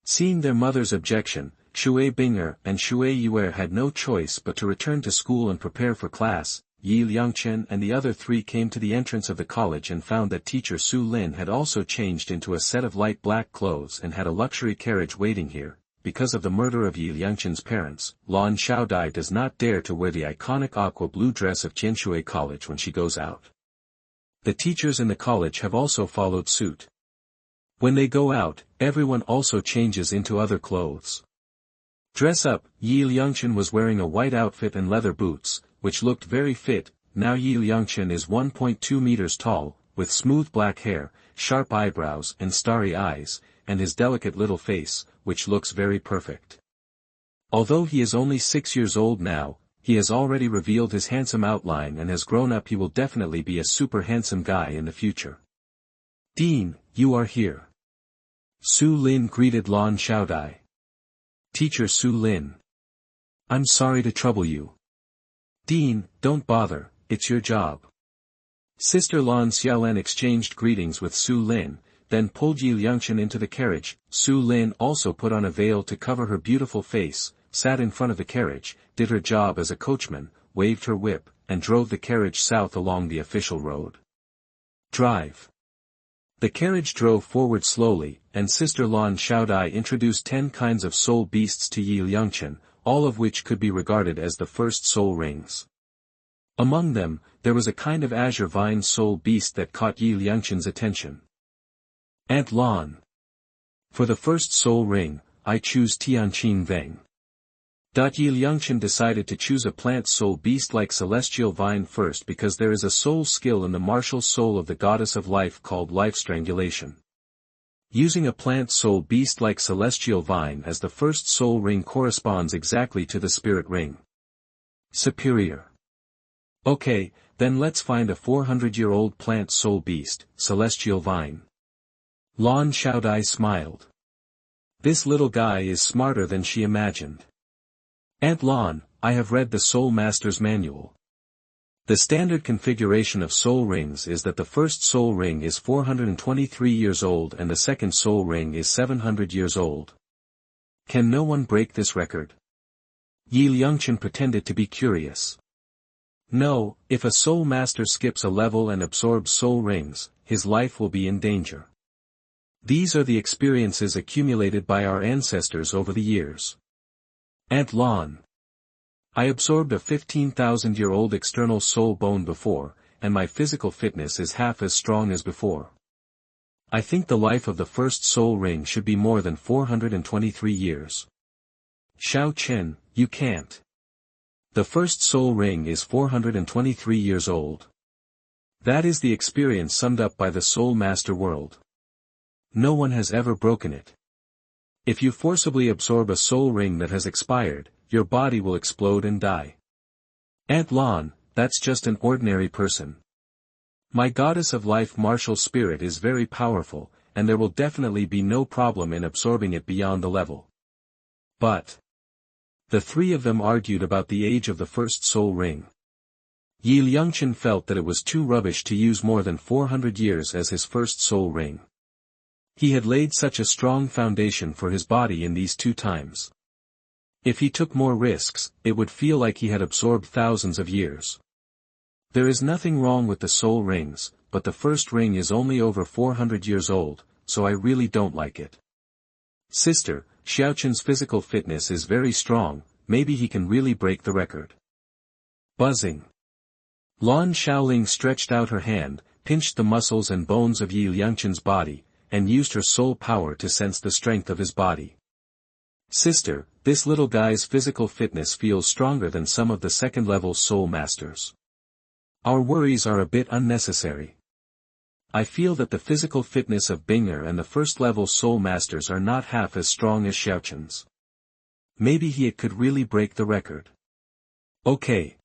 Seeing their mother's objection, Shui Binger and Shui Yue had no choice but to return to school and prepare for class. Yi Liangchen and the other three came to the entrance of the college and found that teacher Su Lin had also changed into a set of light black clothes and had a luxury carriage waiting here. Because of the murder of Yi Liangchen's parents, Lan Xiaodai does not dare to wear the iconic aqua blue dress of Tianshui College when she goes out. The teachers in the college have also followed suit. When they go out, everyone also changes into other clothes. Dress up, Yi Liangchen was wearing a white outfit and leather boots, which looked very fit. Now Yi Liangchen is 1.2 meters tall, with smooth black hair, sharp eyebrows and starry eyes, and his delicate little face, which looks very perfect. Although he is only 6 years old now, he has already revealed his handsome outline and has grown up. He will definitely be a super handsome guy in the future. Dean, you are here. Su Lin greeted Lan Xiaodai. Teacher Su Lin. I'm sorry to trouble you. Dean, don't bother, it's your job. Sister Lan Xiaolan exchanged greetings with Su Lin, then pulled Yi Liangchen into the carriage. Su Lin also put on a veil to cover her beautiful face, sat in front of the carriage, did her job as a coachman, waved her whip, and drove the carriage south along the official road. Drive. The carriage drove forward slowly, and Sister Lan Xiaodai introduced 10 kinds of soul beasts to Yi Liangchen, all of which could be regarded as the first soul rings. Among them, there was a kind of azure vine soul beast that caught Yi Liangchen's attention. Aunt Lan. For the first soul ring, I choose Tianqin Veng. Yi Liangchen decided to choose a plant soul beast like celestial vine first because there is a soul skill in the martial soul of the goddess of life called life strangulation. Using a plant soul beast like celestial vine as the first soul ring corresponds exactly to the spirit ring. Superior. Okay, then let's find a 400-year-old plant soul beast, celestial vine. Lan Xiaodai smiled. This little guy is smarter than she imagined. Aunt Lan, I have read the Soul Master's manual. The standard configuration of soul rings is that the first soul ring is 423 years old and the second soul ring is 700 years old. Can no one break this record? Yi Liangchen pretended to be curious. No, if a soul master skips a level and absorbs soul rings, his life will be in danger. These are the experiences accumulated by our ancestors over the years. Aunt Lan. I absorbed a 15,000-year-old external soul bone before, and my physical fitness is half as strong as before. I think the life of the first soul ring should be more than 423 years. Xiao Chen, you can't. The first soul ring is 423 years old. That is the experience summed up by the Soul Master World. No one has ever broken it. If you forcibly absorb a soul ring that has expired, your body will explode and die. Aunt Lan, that's just an ordinary person. My goddess of life martial spirit is very powerful, and there will definitely be no problem in absorbing it beyond the level. But the three of them argued about the age of the first soul ring. Yi Liangchen felt that it was too rubbish to use more than 400 years as his first soul ring. He had laid such a strong foundation for his body in these 2 times. If he took more risks, it would feel like he had absorbed thousands of years. There is nothing wrong with the soul rings, but the first ring is only over 400 years old, so I really don't like it. Sister, Xiaochen's physical fitness is very strong, maybe he can really break the record. Buzzing. Lan Xiaoling stretched out her hand, pinched the muscles and bones of Yi Liangchen's body, and used her soul power to sense the strength of his body. Sister, this little guy's physical fitness feels stronger than some of the second-level soul masters. Our worries are a bit unnecessary. I feel that the physical fitness of Binger and the first-level soul masters are not half as strong as Xiaochen's. Maybe he could really break the record. Okay.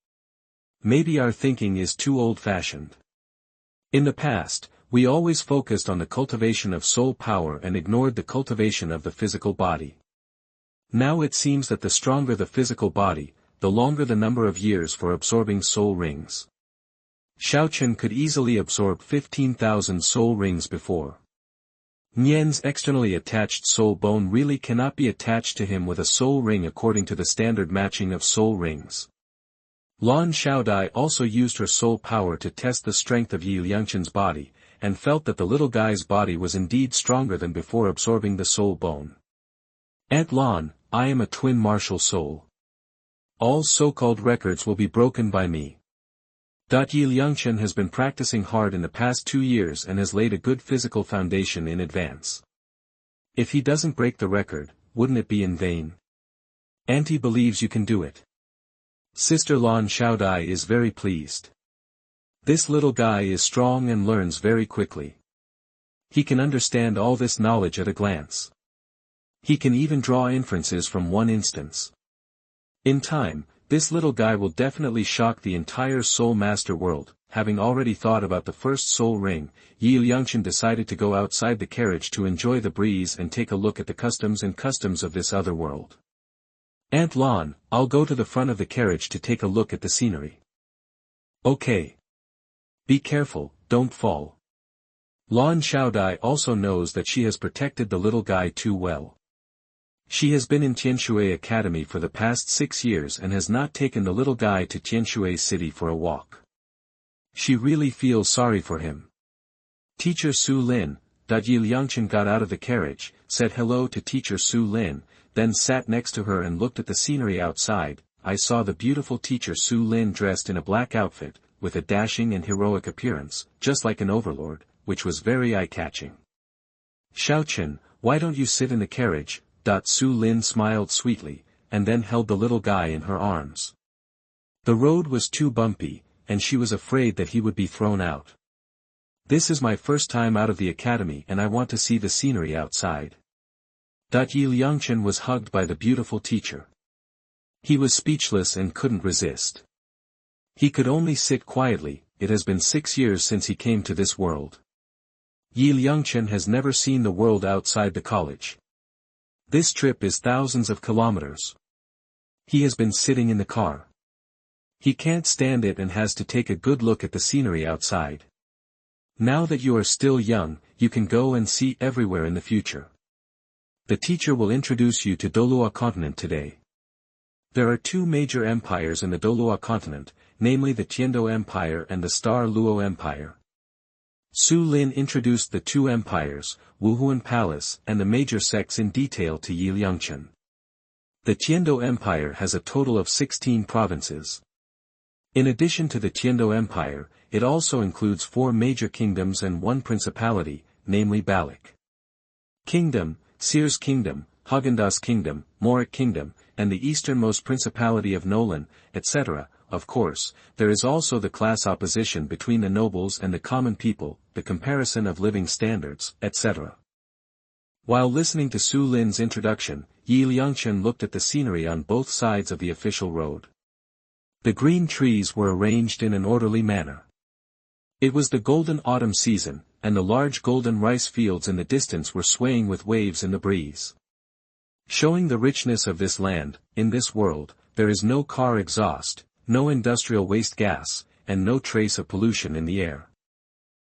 Maybe our thinking is too old-fashioned. In the past, we always focused on the cultivation of soul power and ignored the cultivation of the physical body. Now it seems that the stronger the physical body, the longer the number of years for absorbing soul rings. Xiaochen could easily absorb 15,000 soul rings before. Nian's externally attached soul bone really cannot be attached to him with a soul ring according to the standard matching of soul rings. Lan Xiaodai also used her soul power to test the strength of Yi Liangchen's body, and felt that the little guy's body was indeed stronger than before absorbing the soul bone. Aunt Lan, I am a twin martial soul. All so-called records will be broken by me. Yi Liangchen has been practicing hard in the past 2 years and has laid a good physical foundation in advance. If he doesn't break the record, wouldn't it be in vain? Auntie believes you can do it. Sister Lan Xiaodai is very pleased. This little guy is strong and learns very quickly. He can understand all this knowledge at a glance. He can even draw inferences from one instance. In time, this little guy will definitely shock the entire Soul Master world. Having already thought about the first soul ring, Yi Liangchen decided to go outside the carriage to enjoy the breeze and take a look at the customs of this other world. Aunt Lan, I'll go to the front of the carriage to take a look at the scenery. Okay. Be careful, don't fall. Lan Xiaodai also knows that she has protected the little guy too well. She has been in Tianshui Academy for the past 6 years and has not taken the little guy to Tianshui City for a walk. She really feels sorry for him. Teacher Su Lin, Yi Liangchen got out of the carriage, said hello to Teacher Su Lin, then sat next to her and looked at the scenery outside. I saw the beautiful Teacher Su Lin dressed in a black outfit, with a dashing and heroic appearance, just like an overlord, which was very eye-catching. Xiaochen, why don't you sit in the carriage? Su Lin smiled sweetly, and then held the little guy in her arms. The road was too bumpy, and she was afraid that he would be thrown out. This is my first time out of the academy and I want to see the scenery outside. Yi Liangchen was hugged by the beautiful teacher. He was speechless and couldn't resist. He could only sit quietly. It has been 6 years since he came to this world. Yi Liangchen has never seen the world outside the college. This trip is thousands of kilometers. He has been sitting in the car. He can't stand it and has to take a good look at the scenery outside. Now that you are still young, you can go and see everywhere in the future. The teacher will introduce you to Douluo Continent today. There are 2 major empires in the Douluo Continent, namely the Tiando Empire and the Star Luo Empire. Su Lin introduced the 2 empires, Wuhuan Palace and the major sects in detail to Yi Liangchen. The Tiando Empire has a total of 16 provinces. In addition to the Tiando Empire, it also includes 4 major kingdoms and 1 principality, namely Balik Kingdom, Sears Kingdom, Haagen-Dazs Kingdom, Morik Kingdom, and the easternmost principality of Nolan, etc. Of course, there is also the class opposition between the nobles and the common people, the comparison of living standards, etc. While listening to Su Lin's introduction, Yi Liangchen looked at the scenery on both sides of the official road. The green trees were arranged in an orderly manner. It was the golden autumn season, and the large golden rice fields in the distance were swaying with waves in the breeze. Showing the richness of this land, in this world, there is no car exhaust, no industrial waste gas, and no trace of pollution in the air.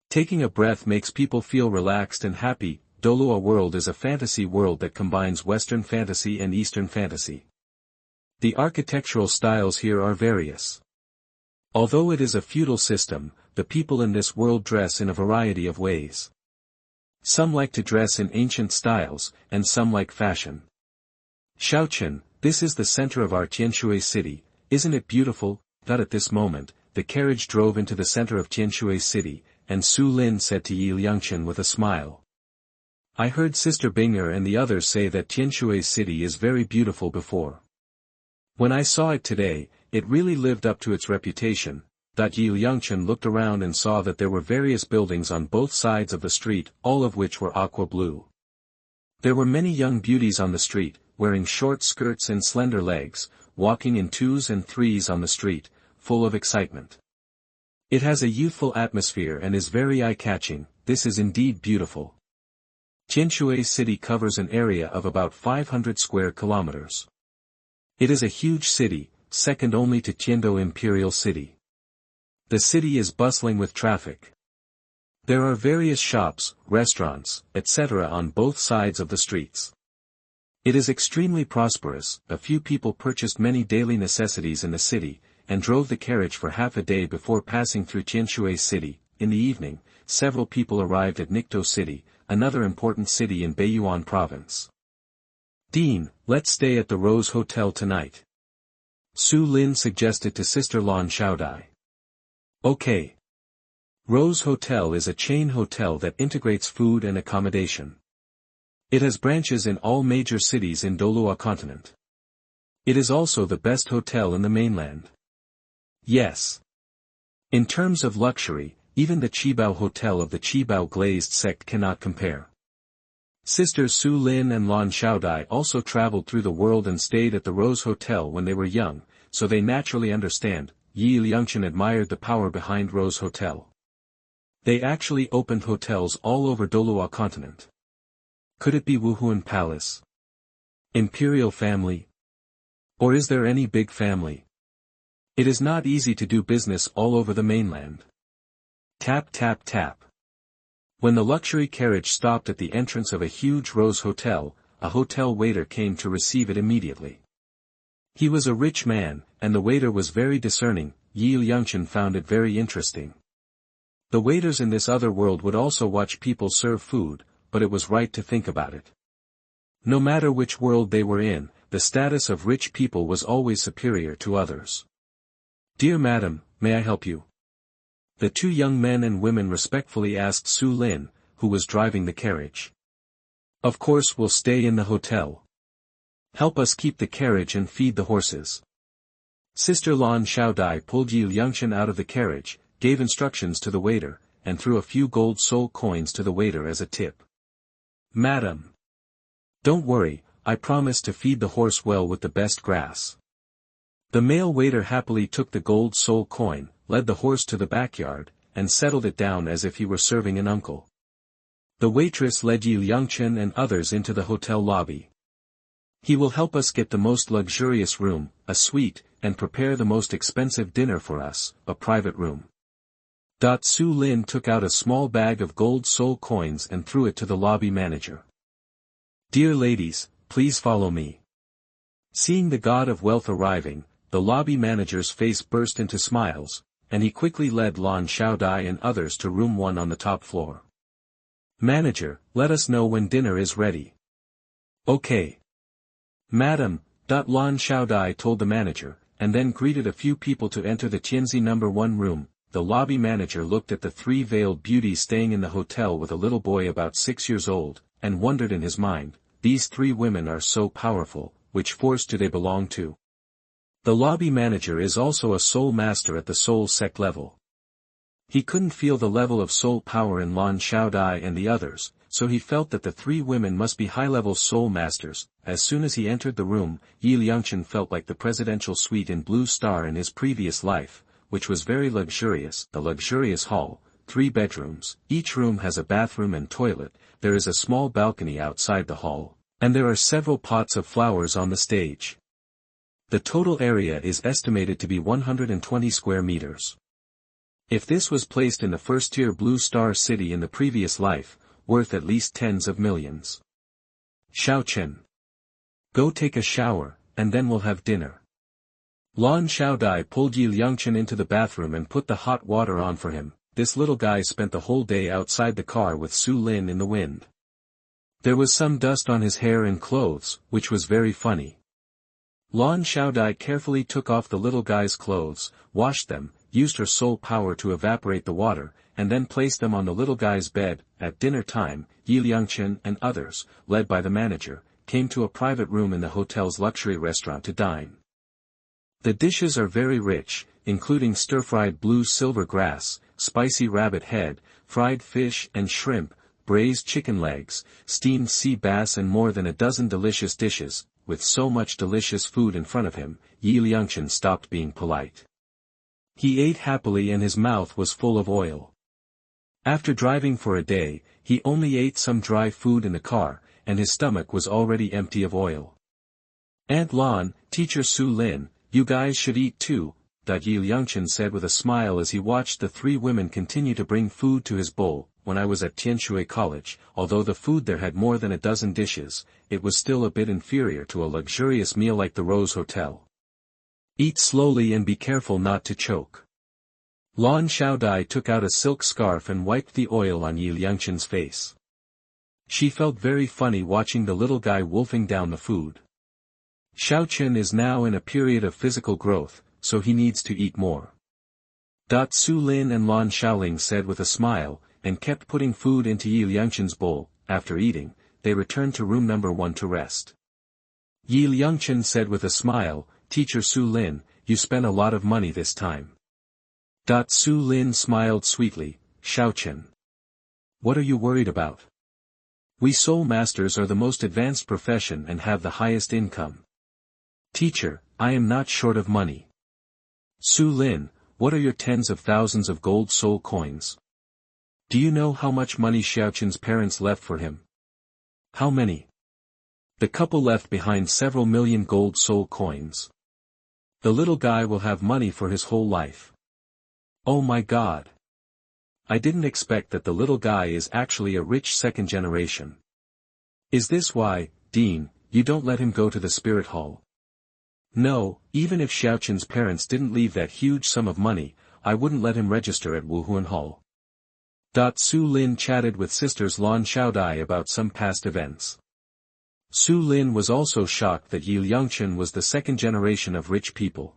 Taking a breath makes people feel relaxed and happy. Douluo world is a fantasy world that combines Western fantasy and Eastern fantasy. The architectural styles here are various. Although it is a feudal system, the people in this world dress in a variety of ways. Some like to dress in ancient styles, and some like fashion. Xiaochen, this is the center of our Tianshui city. Isn't it beautiful? At this moment, the carriage drove into the center of Tianshui City, and Su Lin said to Yi Liangchen with a smile. I heard Sister Binger and the others say that Tianshui City is very beautiful before. When I saw it today, it really lived up to its reputation. Yi Liangchen looked around and saw that there were various buildings on both sides of the street, all of which were aqua blue. There were many young beauties on the street, wearing short skirts and slender legs, walking in 2s and 3s on the street, full of excitement. It has a youthful atmosphere and is very eye-catching. This is indeed beautiful. Tianshui City covers an area of about 500 square kilometers. It is a huge city, second only to Tiando Imperial City. The city is bustling with traffic. There are various shops, restaurants, etc. on both sides of the streets. It is extremely prosperous. A few people purchased many daily necessities in the city, and drove the carriage for half a day before passing through Tianshui city. In the evening, several people arrived at Nikto city, another important city in Baiyuan province. Dean, let's stay at the Rose Hotel tonight. Su Lin suggested to Sister Lan Xiaodai. Okay. Rose Hotel is a chain hotel that integrates food and accommodation. It has branches in all major cities in Douluo Continent. It is also the best hotel in the mainland. Yes. In terms of luxury, even the Qibao Hotel of the Qibao glazed sect cannot compare. Sisters Su Lin and Lan Xiaodai also traveled through the world and stayed at the Rose Hotel when they were young, so they naturally understand. Liangchen admired the power behind Rose Hotel. They actually opened hotels all over Douluo Continent. Could it be Wuhuan Palace? Imperial family? Or is there any big family? It is not easy to do business all over the mainland. Tap tap tap. When the luxury carriage stopped at the entrance of a huge Rose Hotel, a hotel waiter came to receive it immediately. He was a rich man, and the waiter was very discerning. Liangchen found it very interesting. The waiters in this other world would also watch people serve food, but it was right to think about it. No matter which world they were in, the status of rich people was always superior to others. Dear madam, may I help you? The two young men and women respectfully asked Su Lin, who was driving the carriage. Of course we'll stay in the hotel. Help us keep the carriage and feed the horses. Sister Lan Xiaodai pulled Liangchen out of the carriage, gave instructions to the waiter, and threw a few gold soul coins to the waiter as a tip. Madam. Don't worry, I promise to feed the horse well with the best grass. The male waiter happily took the gold soul coin, led the horse to the backyard, and settled it down as if he were serving an uncle. The waitress led Liangchen and others into the hotel lobby. He will help us get the most luxurious room, a suite, and prepare the most expensive dinner for us, a private room. Su Lin took out a small bag of gold soul coins and threw it to the lobby manager. Dear ladies, please follow me. Seeing the god of wealth arriving, the lobby manager's face burst into smiles, and he quickly led Lan Xiaodai and others to room 1 on the top floor. Manager, let us know when dinner is ready. Okay. Madam, Lan Xiaodai told the manager, and then greeted a few people to enter the Tianzi No. 1 room. The lobby manager looked at the 3 veiled beauties staying in the hotel with a little boy about 6 years old, and wondered in his mind, these 3 women are so powerful, which force do they belong to? The lobby manager is also a soul master at the soul sect level. He couldn't feel the level of soul power in Lan Xiaodai and the others, so he felt that the 3 women must be high-level soul masters. As soon as he entered the room, Liangchen felt like the presidential suite in Blue Star in his previous life, which was very luxurious. The luxurious hall, 3 bedrooms, each room has a bathroom and toilet, there is a small balcony outside the hall, and there are several pots of flowers on the stage. The total area is estimated to be 120 square meters. If this was placed in the first-tier Blue Star city in the previous life, worth at least tens of millions. Xiaochen. Go take a shower, and then we'll have dinner. Lan Xiaodai pulled Liangchen into the bathroom and put the hot water on for him. This little guy spent the whole day outside the car with Su Lin in the wind. There was some dust on his hair and clothes, which was very funny. Lan Xiaodai carefully took off the little guy's clothes, washed them, used her soul power to evaporate the water, and then placed them on the little guy's bed. At dinner time, Liangchen and others, led by the manager, came to a private room in the hotel's luxury restaurant to dine. The dishes are very rich, including stir-fried blue silver grass, spicy rabbit head, fried fish and shrimp, braised chicken legs, steamed sea bass and more than a dozen delicious dishes. With so much delicious food in front of him, Liangchen stopped being polite. He ate happily and his mouth was full of oil. After driving for a day, he only ate some dry food in the car, and his stomach was already empty of oil. Aunt Lan, teacher Su Lin, you guys should eat too, Liangchen said with a smile as he watched the 3 women continue to bring food to his bowl. when I was at Tianshui College, although the food there had more than a dozen dishes, it was still a bit inferior to a luxurious meal like the Rose Hotel. Eat slowly and be careful not to choke. Lan Xiaodai took out a silk scarf and wiped the oil on Yi Liangchen's face. She felt very funny watching the little guy wolfing down the food. Xiaochen is now in a period of physical growth, so he needs to eat more. Su Lin and Lan Xiaoling said with a smile, and kept putting food into Yi Liangchen's bowl. After eating, they returned to room number 1 to rest. Yi Liangchen said with a smile, "Teacher Su Lin, you spent a lot of money this time." Su Lin smiled sweetly, "Xiaochen. What are you worried about? We soul masters are the most advanced profession and have the highest income. Teacher, I am not short of money." Su Lin, what are your tens of thousands of gold soul coins? Do you know how much money Xiaochen's parents left for him? How many? The couple left behind several million gold soul coins. The little guy will have money for his whole life. Oh my God! I didn't expect that the little guy is actually a rich second generation. Is this why, Dean, you don't let him go to the spirit hall? No, even if Xiaochen's parents didn't leave that huge sum of money, I wouldn't let him register at Wuhuan Hall. Su Lin chatted with sisters Lan Xiaodai about some past events. Su Lin was also shocked that Yi Liangchen was the second generation of rich people.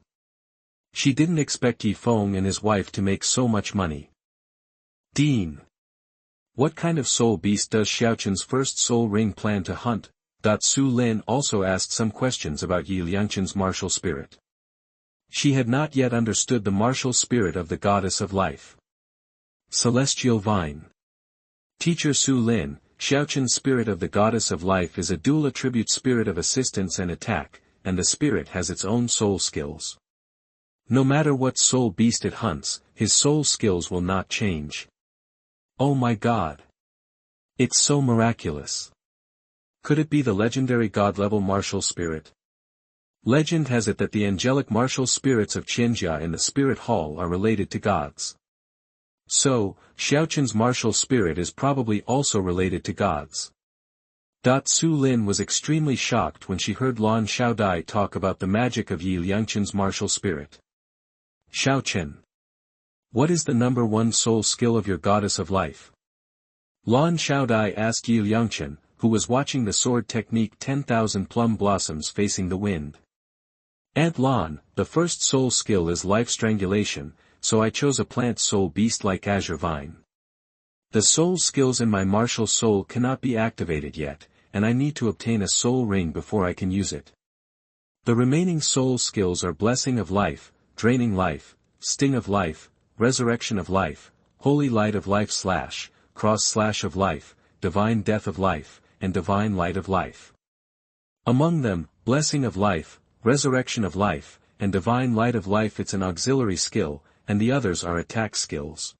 She didn't expect Yi Feng and his wife to make so much money. Dean. What kind of soul beast does Xiaochen's first soul ring plan to hunt? Su Lin also asked some questions about Yi Liangchen's martial spirit. She had not yet understood the martial spirit of the goddess of life. Celestial Vine. Teacher Su Lin, Xiaochen's spirit of the goddess of life is a dual attribute spirit of assistance and attack, and the spirit has its own soul skills. No matter what soul beast it hunts, his soul skills will not change. Oh my God! It's so miraculous. Could it be the legendary god-level martial spirit? Legend has it that the angelic martial spirits of Qianjia in the spirit hall are related to gods. So, Xiaochen's martial spirit is probably also related to gods. Su Lin was extremely shocked when she heard Lan Xiaodai talk about the magic of Yi Liangchen's martial spirit. Xiaochen. What is the number 1 soul skill of your goddess of life? Lan Xiaodai asked Yi Liangchen, who was watching the sword technique 10,000 plum blossoms facing the wind. Aunt Lan, the first soul skill is life strangulation, so I chose a plant soul beast like azure vine. The soul skills in my martial soul cannot be activated yet, and I need to obtain a soul ring before I can use it. The remaining soul skills are blessing of life, draining life, sting of life, resurrection of life, holy light of life / cross / of life, divine death of life, and divine light of life. Among them, blessing of life, resurrection of life, and divine light of life it's an auxiliary skill, and the others are attack skills.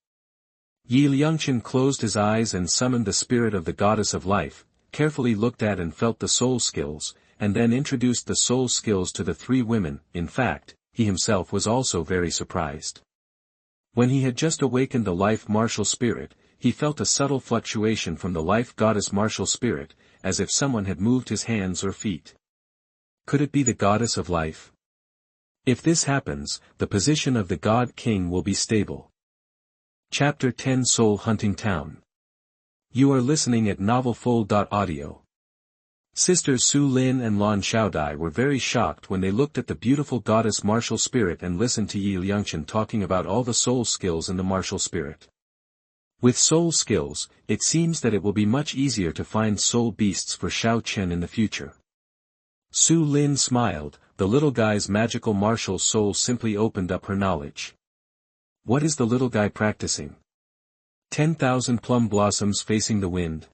Yi Liangchen closed his eyes and summoned the spirit of the goddess of life, carefully looked at and felt the soul skills, and then introduced the soul skills to the 3 women. In fact, he himself was also very surprised. When he had just awakened the life martial spirit, he felt a subtle fluctuation from the life goddess martial spirit, as if someone had moved his hands or feet. Could it be the goddess of life? If this happens, the position of the God King will be stable. Chapter 10 Soul Hunting Town. You are listening at MaleProtagonist. Sisters Su Lin and Lan Xiaodai were very shocked when they looked at the beautiful goddess martial spirit and listened to Yi Liangchen talking about all the soul skills in the martial spirit. With soul skills, it seems that it will be much easier to find soul beasts for Xiaochen in the future. Su Lin smiled, the little guy's magical martial soul simply opened up her knowledge. What is the little guy practicing? 10,000 plum blossoms facing the wind.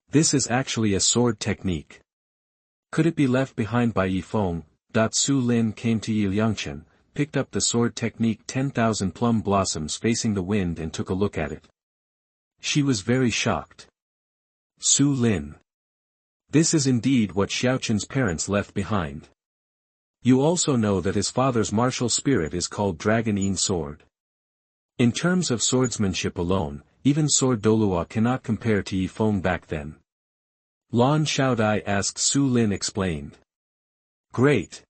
This is actually a sword technique. Could it be left behind by Yi Feng? Su Lin came to Yi Liangchen, picked up the sword technique 10,000 plum blossoms facing the wind and took a look at it. She was very shocked. Su Lin. This is indeed what Xiaochen's parents left behind. You also know that his father's martial spirit is called Dragon Yin Sword. In terms of swordsmanship alone, even sword Douluo cannot compare to Yifeng back then. Lan Xiaodai asked Su Lin explained. Great.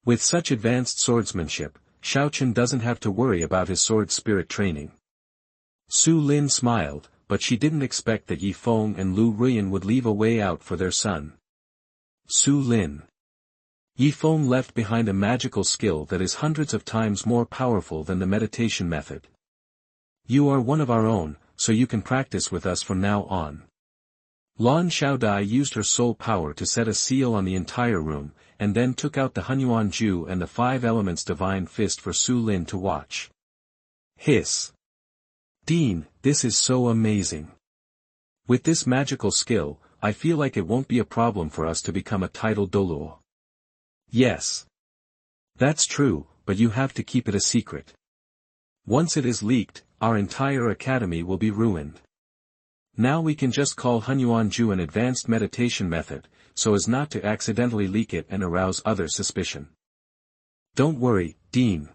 With such advanced swordsmanship, Xiaochen doesn't have to worry about his sword spirit training. Su Lin smiled, but she didn't expect that Yifeng and Lu Ruyan would leave a way out for their son. Su Lin. Yifeng left behind a magical skill that is hundreds of times more powerful than the meditation method. You are one of our own, so you can practice with us from now on. Lan Xiaodai used her soul power to set a seal on the entire room, and then took out the Hunyuan Ju and the 5 elements divine fist for Su Lin to watch. Hiss. Dean, this is so amazing. With this magical skill, I feel like it won't be a problem for us to become a titled Douluo. Yes. That's true, but you have to keep it a secret. Once it is leaked, our entire academy will be ruined. Now we can just call Hunyuan Ju an advanced meditation method, so as not to accidentally leak it and arouse other suspicion. Don't worry, Dean.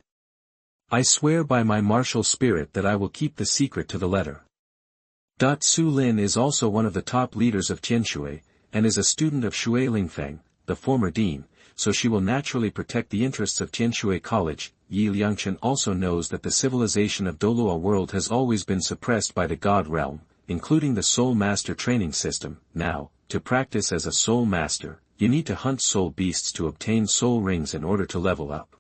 I swear by my martial spirit that I will keep the secret to the letter. Su Lin is also one of the top leaders of Tianshui, and is a student of Shui Lingfeng, the former dean, so she will naturally protect the interests of Tianshui College. Liangchen also knows that the civilization of Douluo world has always been suppressed by the God realm, including the Soul Master training system. Now, to practice as a Soul Master, you need to hunt soul beasts to obtain soul rings in order to level up.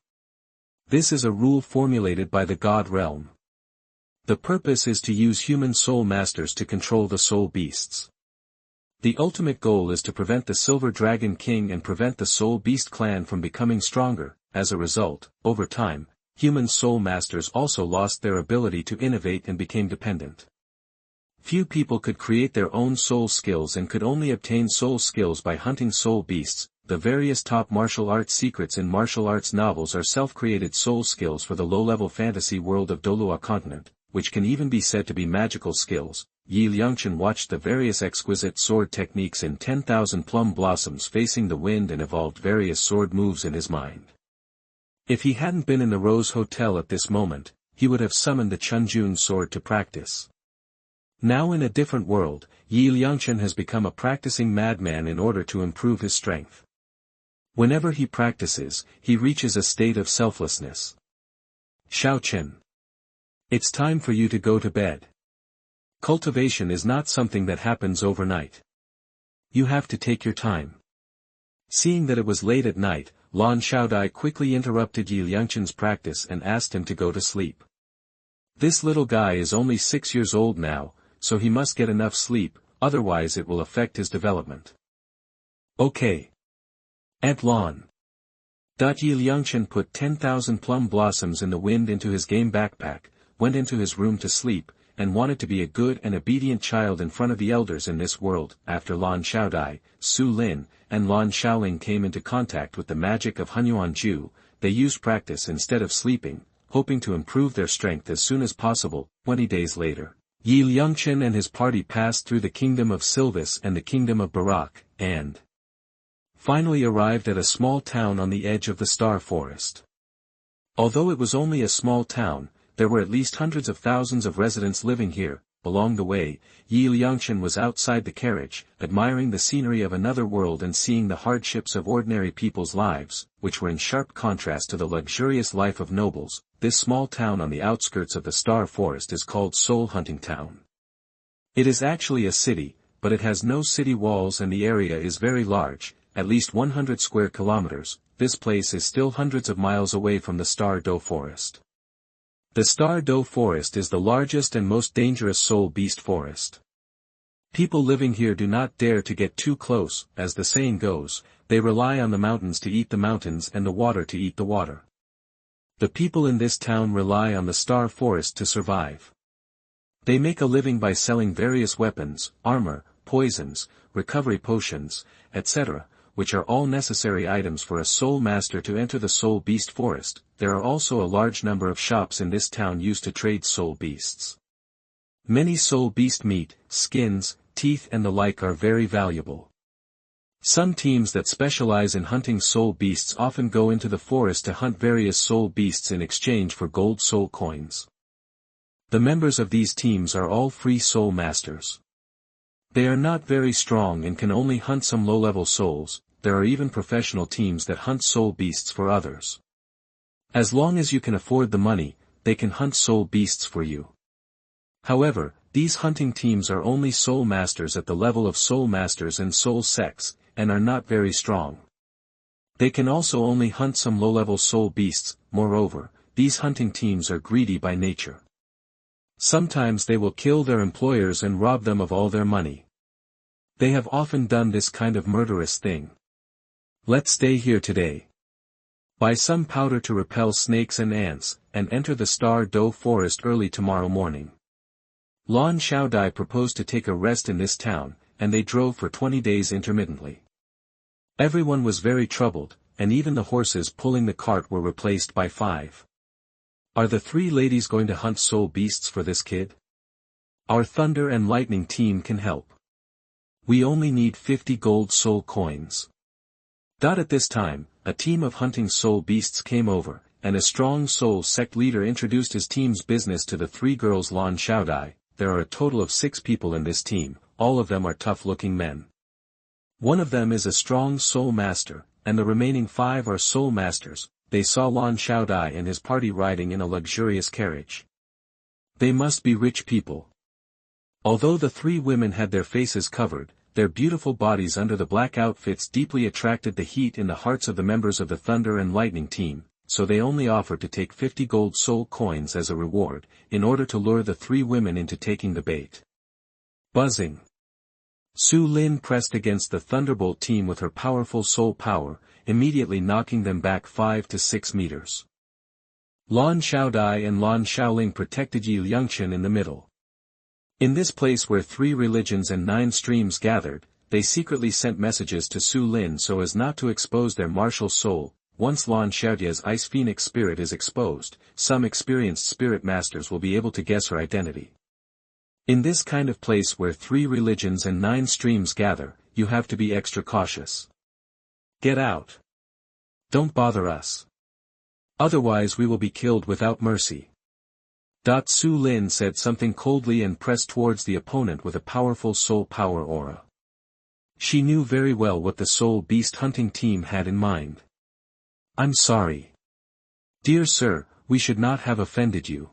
This is a rule formulated by the God realm. The purpose is to use human Soul Masters to control the soul beasts. The ultimate goal is to prevent the Silver Dragon King and prevent the Soul Beast clan from becoming stronger. As a result, over time, human Soul Masters also lost their ability to innovate and became dependent. Few people could create their own soul skills and could only obtain soul skills by hunting soul beasts. The various top martial arts secrets in martial arts novels are self-created soul skills for the low-level fantasy world of Douluo Continent, which can even be said to be magical skills. Liangchen watched the various exquisite sword techniques in 10,000 plum blossoms facing the wind and evolved various sword moves in his mind. If he hadn't been in the Rose Hotel at this moment, he would have summoned the Chunjun sword to practice. Now in a different world, Liangchen has become a practicing madman in order to improve his strength. Whenever he practices, he reaches a state of selflessness. Xiaochen. It's time for you to go to bed. Cultivation is not something that happens overnight. You have to take your time. Seeing that it was late at night, Lan Xiaodai quickly interrupted Liangchen's practice and asked him to go to sleep. This little guy is only 6 years old now, so he must get enough sleep, otherwise it will affect his development. Okay. Aunt Lan. Liangchen put 10,000 plum blossoms in the wind into his game backpack, went into his room to sleep, and wanted to be a good and obedient child in front of the elders in this world. After Lan Xiaodai, Su Lin, and Lan Xiaoling came into contact with the magic of Hunyuan Ju, they used practice instead of sleeping, hoping to improve their strength as soon as possible. 20 days later, Liangchen and his party passed through the kingdom of Silvis and the kingdom of Barak, and finally arrived at a small town on the edge of the Star Forest. Although it was only a small town, there were at least hundreds of thousands of residents living here. Along the way, Liangchen was outside the carriage, admiring the scenery of another world and seeing the hardships of ordinary people's lives, which were in sharp contrast to the luxurious life of nobles. This small town on the outskirts of the Star Forest is called Soul Hunting Town. It is actually a city, but it has no city walls and the area is very large, at least 100 square kilometers. This place is still hundreds of miles away from the Star Do Forest. The Star Do Forest is the largest and most dangerous soul beast forest. People living here do not dare to get too close. As the saying goes, they rely on the mountains to eat the mountains and the water to eat the water. The people in this town rely on the Star Forest to survive. They make a living by selling various weapons, armor, poisons, recovery potions, etc., which are all necessary items for a soul master to enter the soul beast forest. There are also a large number of shops in this town used to trade soul beasts. Many soul beast meat, skins, teeth and the like are very valuable. Some teams that specialize in hunting soul beasts often go into the forest to hunt various soul beasts in exchange for gold soul coins. The members of these teams are all free soul masters. They are not very strong and can only hunt some low-level souls. There are even professional teams that hunt soul beasts for others. As long as you can afford the money, they can hunt soul beasts for you. However, these hunting teams are only soul masters at the level of soul masters and soul sects, and are not very strong. They can also only hunt some low-level soul beasts. Moreover, these hunting teams are greedy by nature. Sometimes they will kill their employers and rob them of all their money. They have often done this kind of murderous thing. Let's stay here today. Buy some powder to repel snakes and ants, and enter the Star Doe forest early tomorrow morning. Lan Xiaodai proposed to take a rest in this town, and they drove for 20 days intermittently. Everyone was very troubled, and even the horses pulling the cart were replaced by 5. Are the 3 ladies going to hunt soul beasts for this kid? Our thunder and lightning team can help. We only need 50 gold soul coins. At this time, a team of hunting soul beasts came over, and a strong soul sect leader introduced his team's business to the 3 girls. Lan Xiaodai. There are a total of 6 people in this team, all of them are tough-looking men. One of them is a strong soul master, and the remaining 5 are soul masters. They saw Lan Xiaodai and his party riding in a luxurious carriage. They must be rich people. Although the 3 women had their faces covered, their beautiful bodies under the black outfits deeply attracted the heat in the hearts of the members of the Thunder and Lightning team, so they only offered to take 50 gold soul coins as a reward, in order to lure the 3 women into taking the bait. Buzzing. Su Lin pressed against the Thunderbolt team with her powerful soul power, immediately knocking them back 5 to 6 meters. Lan Xiaodai and Lan Xiaoling protected Liangchen in the middle. In this place where 3 religions and 9 streams gathered, they secretly sent messages to Su Lin so as not to expose their martial soul. Once Lan Xiaodia's Ice Phoenix spirit is exposed, some experienced spirit masters will be able to guess her identity. In this kind of place where 3 religions and 9 streams gather, you have to be extra cautious. Get out. Don't bother us. Otherwise we will be killed without mercy. Su Lin said something coldly and pressed towards the opponent with a powerful soul power aura. She knew very well what the soul beast hunting team had in mind. I'm sorry. Dear sir, we should not have offended you.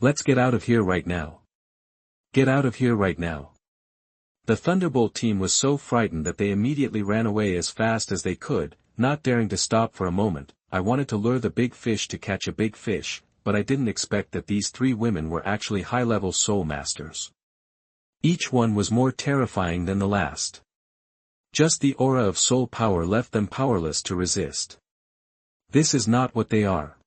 Let's get out of here right now. Get out of here right now. The Thunderbolt team was so frightened that they immediately ran away as fast as they could, not daring to stop for a moment. I wanted to lure the big fish to catch a big fish, but I didn't expect that these 3 women were actually high-level soul masters. Each one was more terrifying than the last. Just the aura of soul power left them powerless to resist. This is not what they are.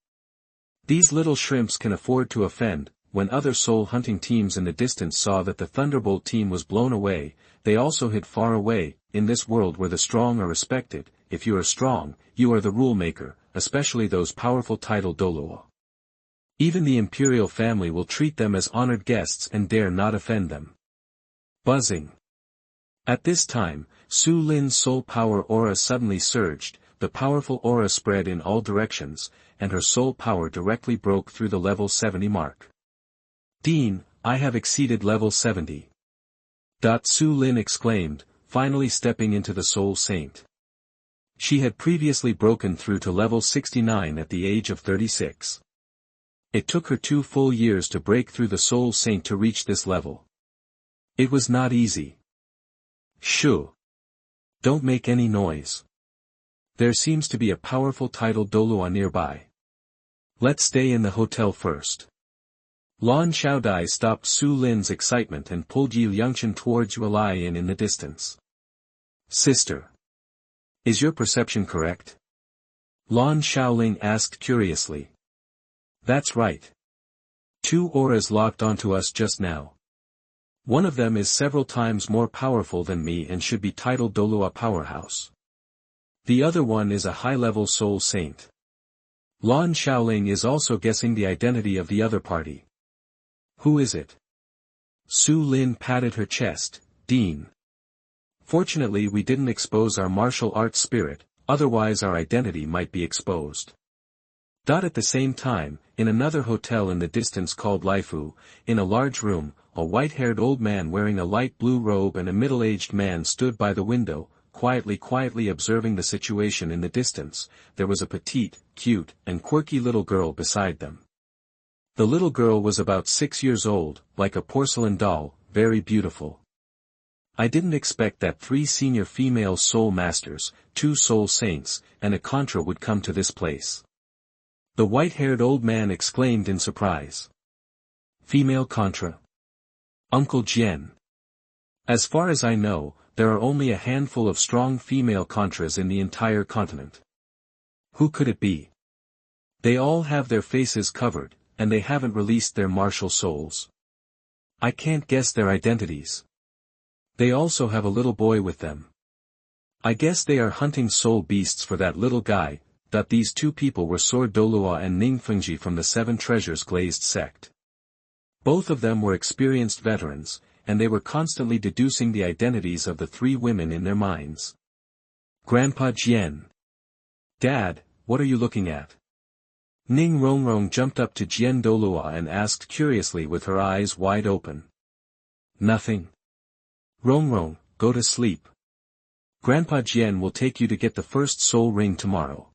These little shrimps can afford to offend. When other soul hunting teams in the distance saw that the Thunderbolt team was blown away, they also hid far away. In this world where the strong are respected, if you are strong, you are the rule maker, especially those powerful titled Douluo. Even the imperial family will treat them as honored guests and dare not offend them. Buzzing. At this time, Su Lin's soul power aura suddenly surged, the powerful aura spread in all directions, and her soul power directly broke through the level 70 mark. Dean, I have exceeded level 70. Su Lin exclaimed, finally stepping into the Soul Saint. She had previously broken through to level 69 at the age of 36. It took her 2 full years to break through the Soul Saint to reach this level. It was not easy. Shoo. Don't make any noise. There seems to be a powerful titled Douluo nearby. Let's stay in the hotel first. Lan Xiaodai stopped Su Lin's excitement and pulled Liangchen towards Yuelian in the distance. Sister. Is your perception correct? Lan Xiaoling asked curiously. That's right. 2 auras locked onto us just now. One of them is several times more powerful than me and should be titled Douluo Powerhouse. The other one is a high-level soul saint. Lan Xiaoling is also guessing the identity of the other party. Who is it? Su Lin patted her chest. Dean. Fortunately we didn't expose our martial arts spirit, otherwise our identity might be exposed. At the same time, in another hotel in the distance called Laifu, in a large room, a white-haired old man wearing a light blue robe and a middle-aged man stood by the window, quietly observing the situation in the distance. There was a petite, cute, and quirky little girl beside them. The little girl was about 6 years old, like a porcelain doll, very beautiful. I didn't expect that 3 senior female soul masters, 2 soul saints, and a contra would come to this place. The white-haired old man exclaimed in surprise. Female contra? Uncle Jian. As far as I know, there are only a handful of strong female contras in the entire continent. Who could it be? They all have their faces covered, and they haven't released their martial souls. I can't guess their identities. They also have a little boy with them. I guess they are hunting soul beasts for that little guy. These 2 people were Sword Douluo and Ningfengji from the 7 Treasures Glazed sect. Both of them were experienced veterans, and they were constantly deducing the identities of the 3 women in their minds. Grandpa Jian. Dad, what are you looking at? Ning Rongrong jumped up to Jian Douluo and asked curiously with her eyes wide open. Nothing. Rongrong, go to sleep. Grandpa Jian will take you to get the first soul ring tomorrow.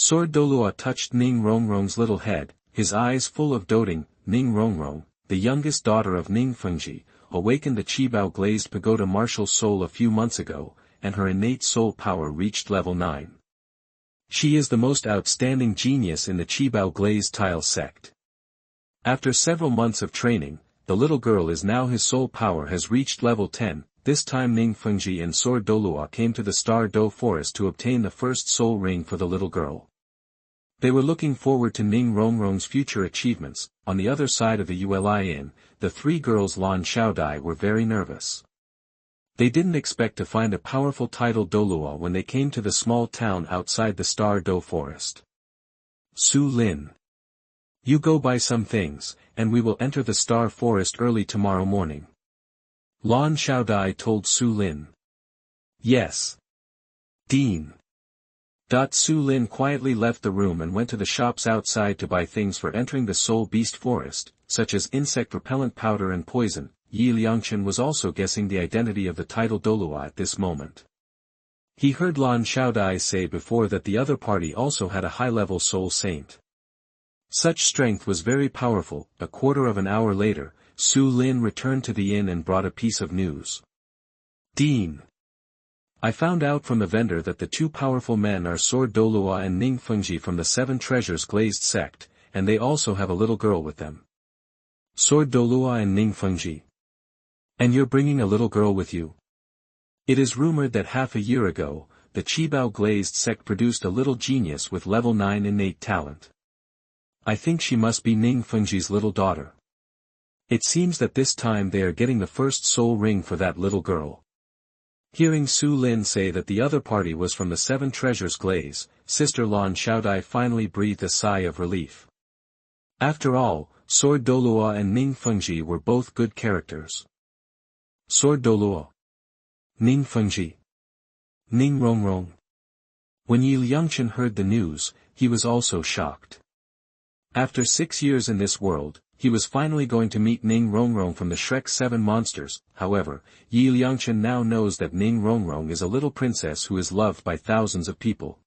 Sword Douluo touched Ning Rongrong's little head, his eyes full of doting. Ning Rongrong, the youngest daughter of Ningfengji, awakened the Qibao Glazed Pagoda martial soul a few months ago, and her innate soul power reached level 9. She is the most outstanding genius in the Qibao Glazed Tile sect. After several months of training, the little girl is now his soul power has reached level 10. This time Ningfengji and Sword Douluo came to the Star Do Forest to obtain the first soul ring for the little girl. They were looking forward to Ning Rongrong's future achievements. On the other side of the Uli Inn, the 3 girls Lan Xiaodai were very nervous. They didn't expect to find a powerful titled Douluo when they came to the small town outside the Star Do Forest. Su Lin. You go buy some things, and we will enter the Star Forest early tomorrow morning. Lan Xiaodai told Su Lin. Yes. Dean. Su Lin quietly left the room and went to the shops outside to buy things for entering the Soul Beast Forest, such as insect repellent powder and poison. Liangchen was also guessing the identity of the title Douluo at this moment. He heard Lan Xiaodai say before that the other party also had a high-level soul saint. Such strength was very powerful. A quarter of an hour later, Su Lin returned to the inn and brought a piece of news. Dean. I found out from the vendor that the 2 powerful men are Sword Douluo and Ningfengji from the 7 Treasures Glazed sect, and they also have a little girl with them. Sword Douluo and Ningfengji. And you're bringing a little girl with you? It is rumored that half a year ago, the Qibao Glazed sect produced a little genius with level 9 innate talent. I think she must be Ningfengji's little daughter. It seems that this time they are getting the first soul ring for that little girl. Hearing Su Lin say that the other party was from the 7 Treasures Glaze, Sister Lan Xiaodai finally breathed a sigh of relief. After all, Sword Douluo and Ningfengji were both good characters. Sword Douluo. Ningfengji. Ning Rongrong. When Liangchen heard the news, he was also shocked. After 6 years in this world, he was finally going to meet Ning Rongrong from the Shrek 7 monsters. However, Liangchen now knows that Ning Rongrong is a little princess who is loved by thousands of people.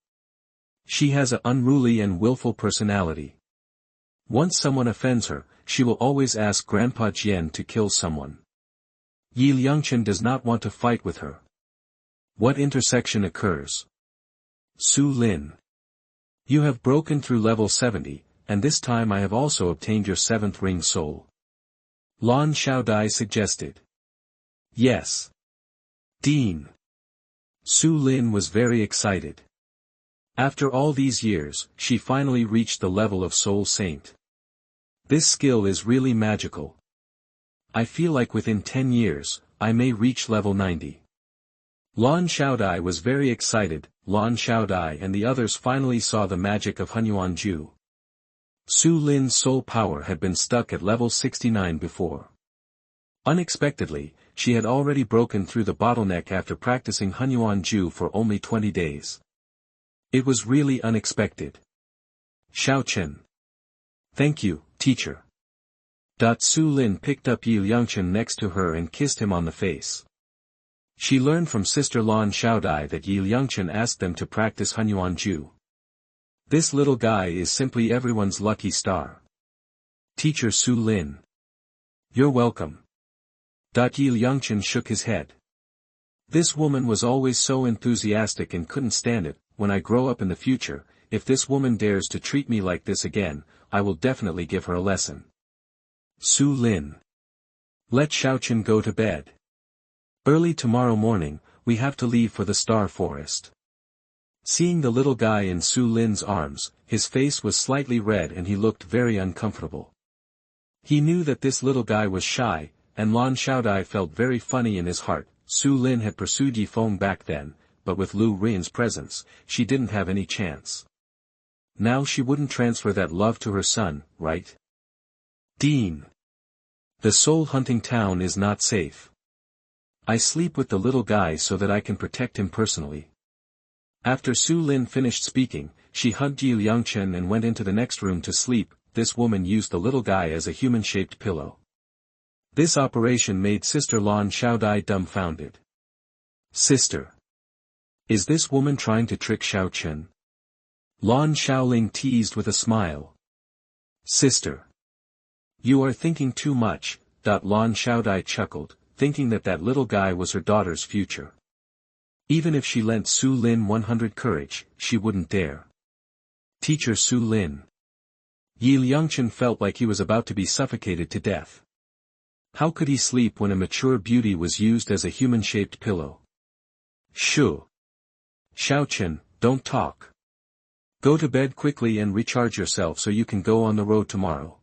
She has an unruly and willful personality. Once someone offends her, she will always ask Grandpa Jian to kill someone. Liangchen does not want to fight with her. What intersection occurs? Su Lin. You have broken through level 70, and this time I have also obtained your 7th ring soul. Lan Xiaodai suggested. Yes. Dean. Su Lin was very excited. After all these years, she finally reached the level of Soul Saint. This skill is really magical. I feel like within 10 years, I may reach level 90. Lan Xiaodai was very excited. Lan Xiaodai and the others finally saw the magic of Hunyuanju. Su Lin's soul power had been stuck at level 69 before. Unexpectedly, she had already broken through the bottleneck after practicing Hunyuanju for only 20 days. It was really unexpected. Xiaochen. Thank you, teacher. Su Lin picked up Liangchen next to her and kissed him on the face. She learned from Sister Lan Xiaodai that Liangchen asked them to practice Hunyuanju. This little guy is simply everyone's lucky star. Teacher Su Lin. You're welcome. Liangchen shook his head. This woman was always so enthusiastic and couldn't stand it. When I grow up in the future, if this woman dares to treat me like this again, I will definitely give her a lesson. Su Lin. Let Xiaochen go to bed. Early tomorrow morning, we have to leave for the Star Forest. Seeing the little guy in Su Lin's arms, his face was slightly red and he looked very uncomfortable. He knew that this little guy was shy, and Lan Xiaodai felt very funny in his heart. Su Lin had pursued Yifeng back then, but with Lu Ruiyan's presence, she didn't have any chance. Now she wouldn't transfer that love to her son, right? Dean. The soul-hunting town is not safe. I sleep with the little guy so that I can protect him personally. After Su Lin finished speaking, she hugged Liangchen and went into the next room to sleep. This woman used the little guy as a human-shaped pillow. This operation made Sister Lan Xiaodai dumbfounded. Sister. Is this woman trying to trick Xiaochen? Lan Xiaoling teased with a smile. Sister. You are thinking too much, Lan Xiaodai chuckled, thinking that little guy was her daughter's future. Even if she lent Su Lin 100 courage, she wouldn't dare. Teacher Su Lin. Liangchen felt like he was about to be suffocated to death. How could he sleep when a mature beauty was used as a human-shaped pillow? Shoo. Xiaochen, don't talk. Go to bed quickly and recharge yourself so you can go on the road tomorrow.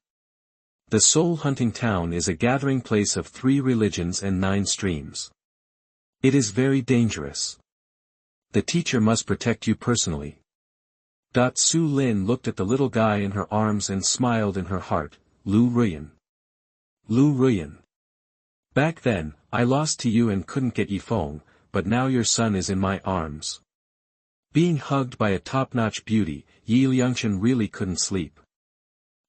The soul-hunting town is a gathering place of 3 religions and 9 streams. It is very dangerous. The teacher must protect you personally. Su Lin looked at the little guy in her arms and smiled in her heart. Lu Ruiyan. Lu Ruiyan. Back then, I lost to you and couldn't get Yifeng, but now your son is in my arms. Being hugged by a top-notch beauty, Liangchen really couldn't sleep.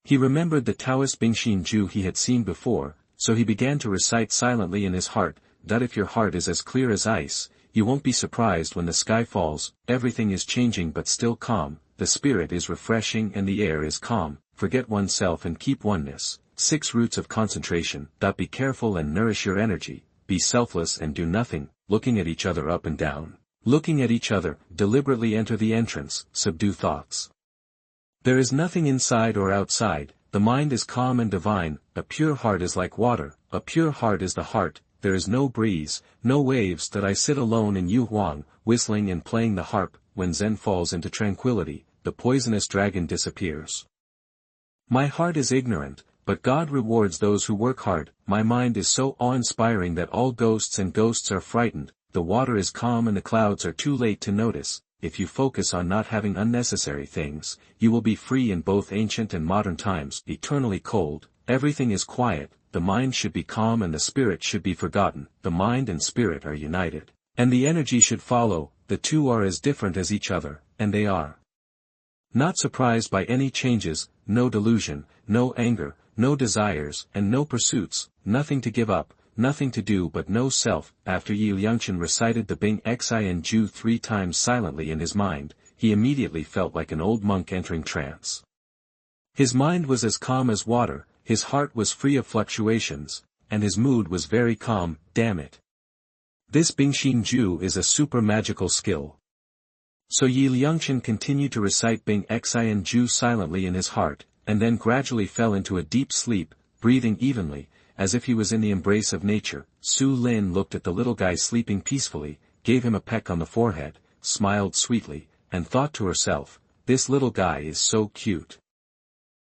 He remembered the Taoist Bingxin Ju he had seen before, so he began to recite silently in his heart, that if your heart is as clear as ice, you won't be surprised when the sky falls. Everything is changing but still calm, the spirit is refreshing and the air is calm. Forget oneself and keep oneness. 6 roots of concentration. Be careful and nourish your energy, be selfless and do nothing, looking at each other up and down. Looking at each other, deliberately enter the entrance, subdue thoughts. There is nothing inside or outside, the mind is calm and divine, a pure heart is like water, a pure heart is the heart, there is no breeze, no waves that I sit alone in Yu Huang, whistling and playing the harp. When Zen falls into tranquility, the poisonous dragon disappears. My heart is ignorant, but God rewards those who work hard. My mind is so awe-inspiring that all ghosts and ghosts are frightened. The water is calm and the clouds are too late to notice. If you focus on not having unnecessary things, you will be free in both ancient and modern times. Eternally cold, everything is quiet, the mind should be calm and the spirit should be forgotten. The mind and spirit are united, and the energy should follow. The two are as different as each other, and they are not surprised by any changes, no delusion, no anger, no desires, and no pursuits, nothing to give up, nothing to do but no self. After Liangchen recited the Bing Xi and Ju 3 times silently in his mind, he immediately felt like an old monk entering trance. His mind was as calm as water, his heart was free of fluctuations, and his mood was very calm. Damn it. This Bingxin Ju is a super magical skill. So Liangchen continued to recite Bing Xi and Ju silently in his heart, and then gradually fell into a deep sleep, breathing evenly, as if he was in the embrace of nature. Su Lin looked at the little guy sleeping peacefully, gave him a peck on the forehead, smiled sweetly, and thought to herself, this little guy is so cute.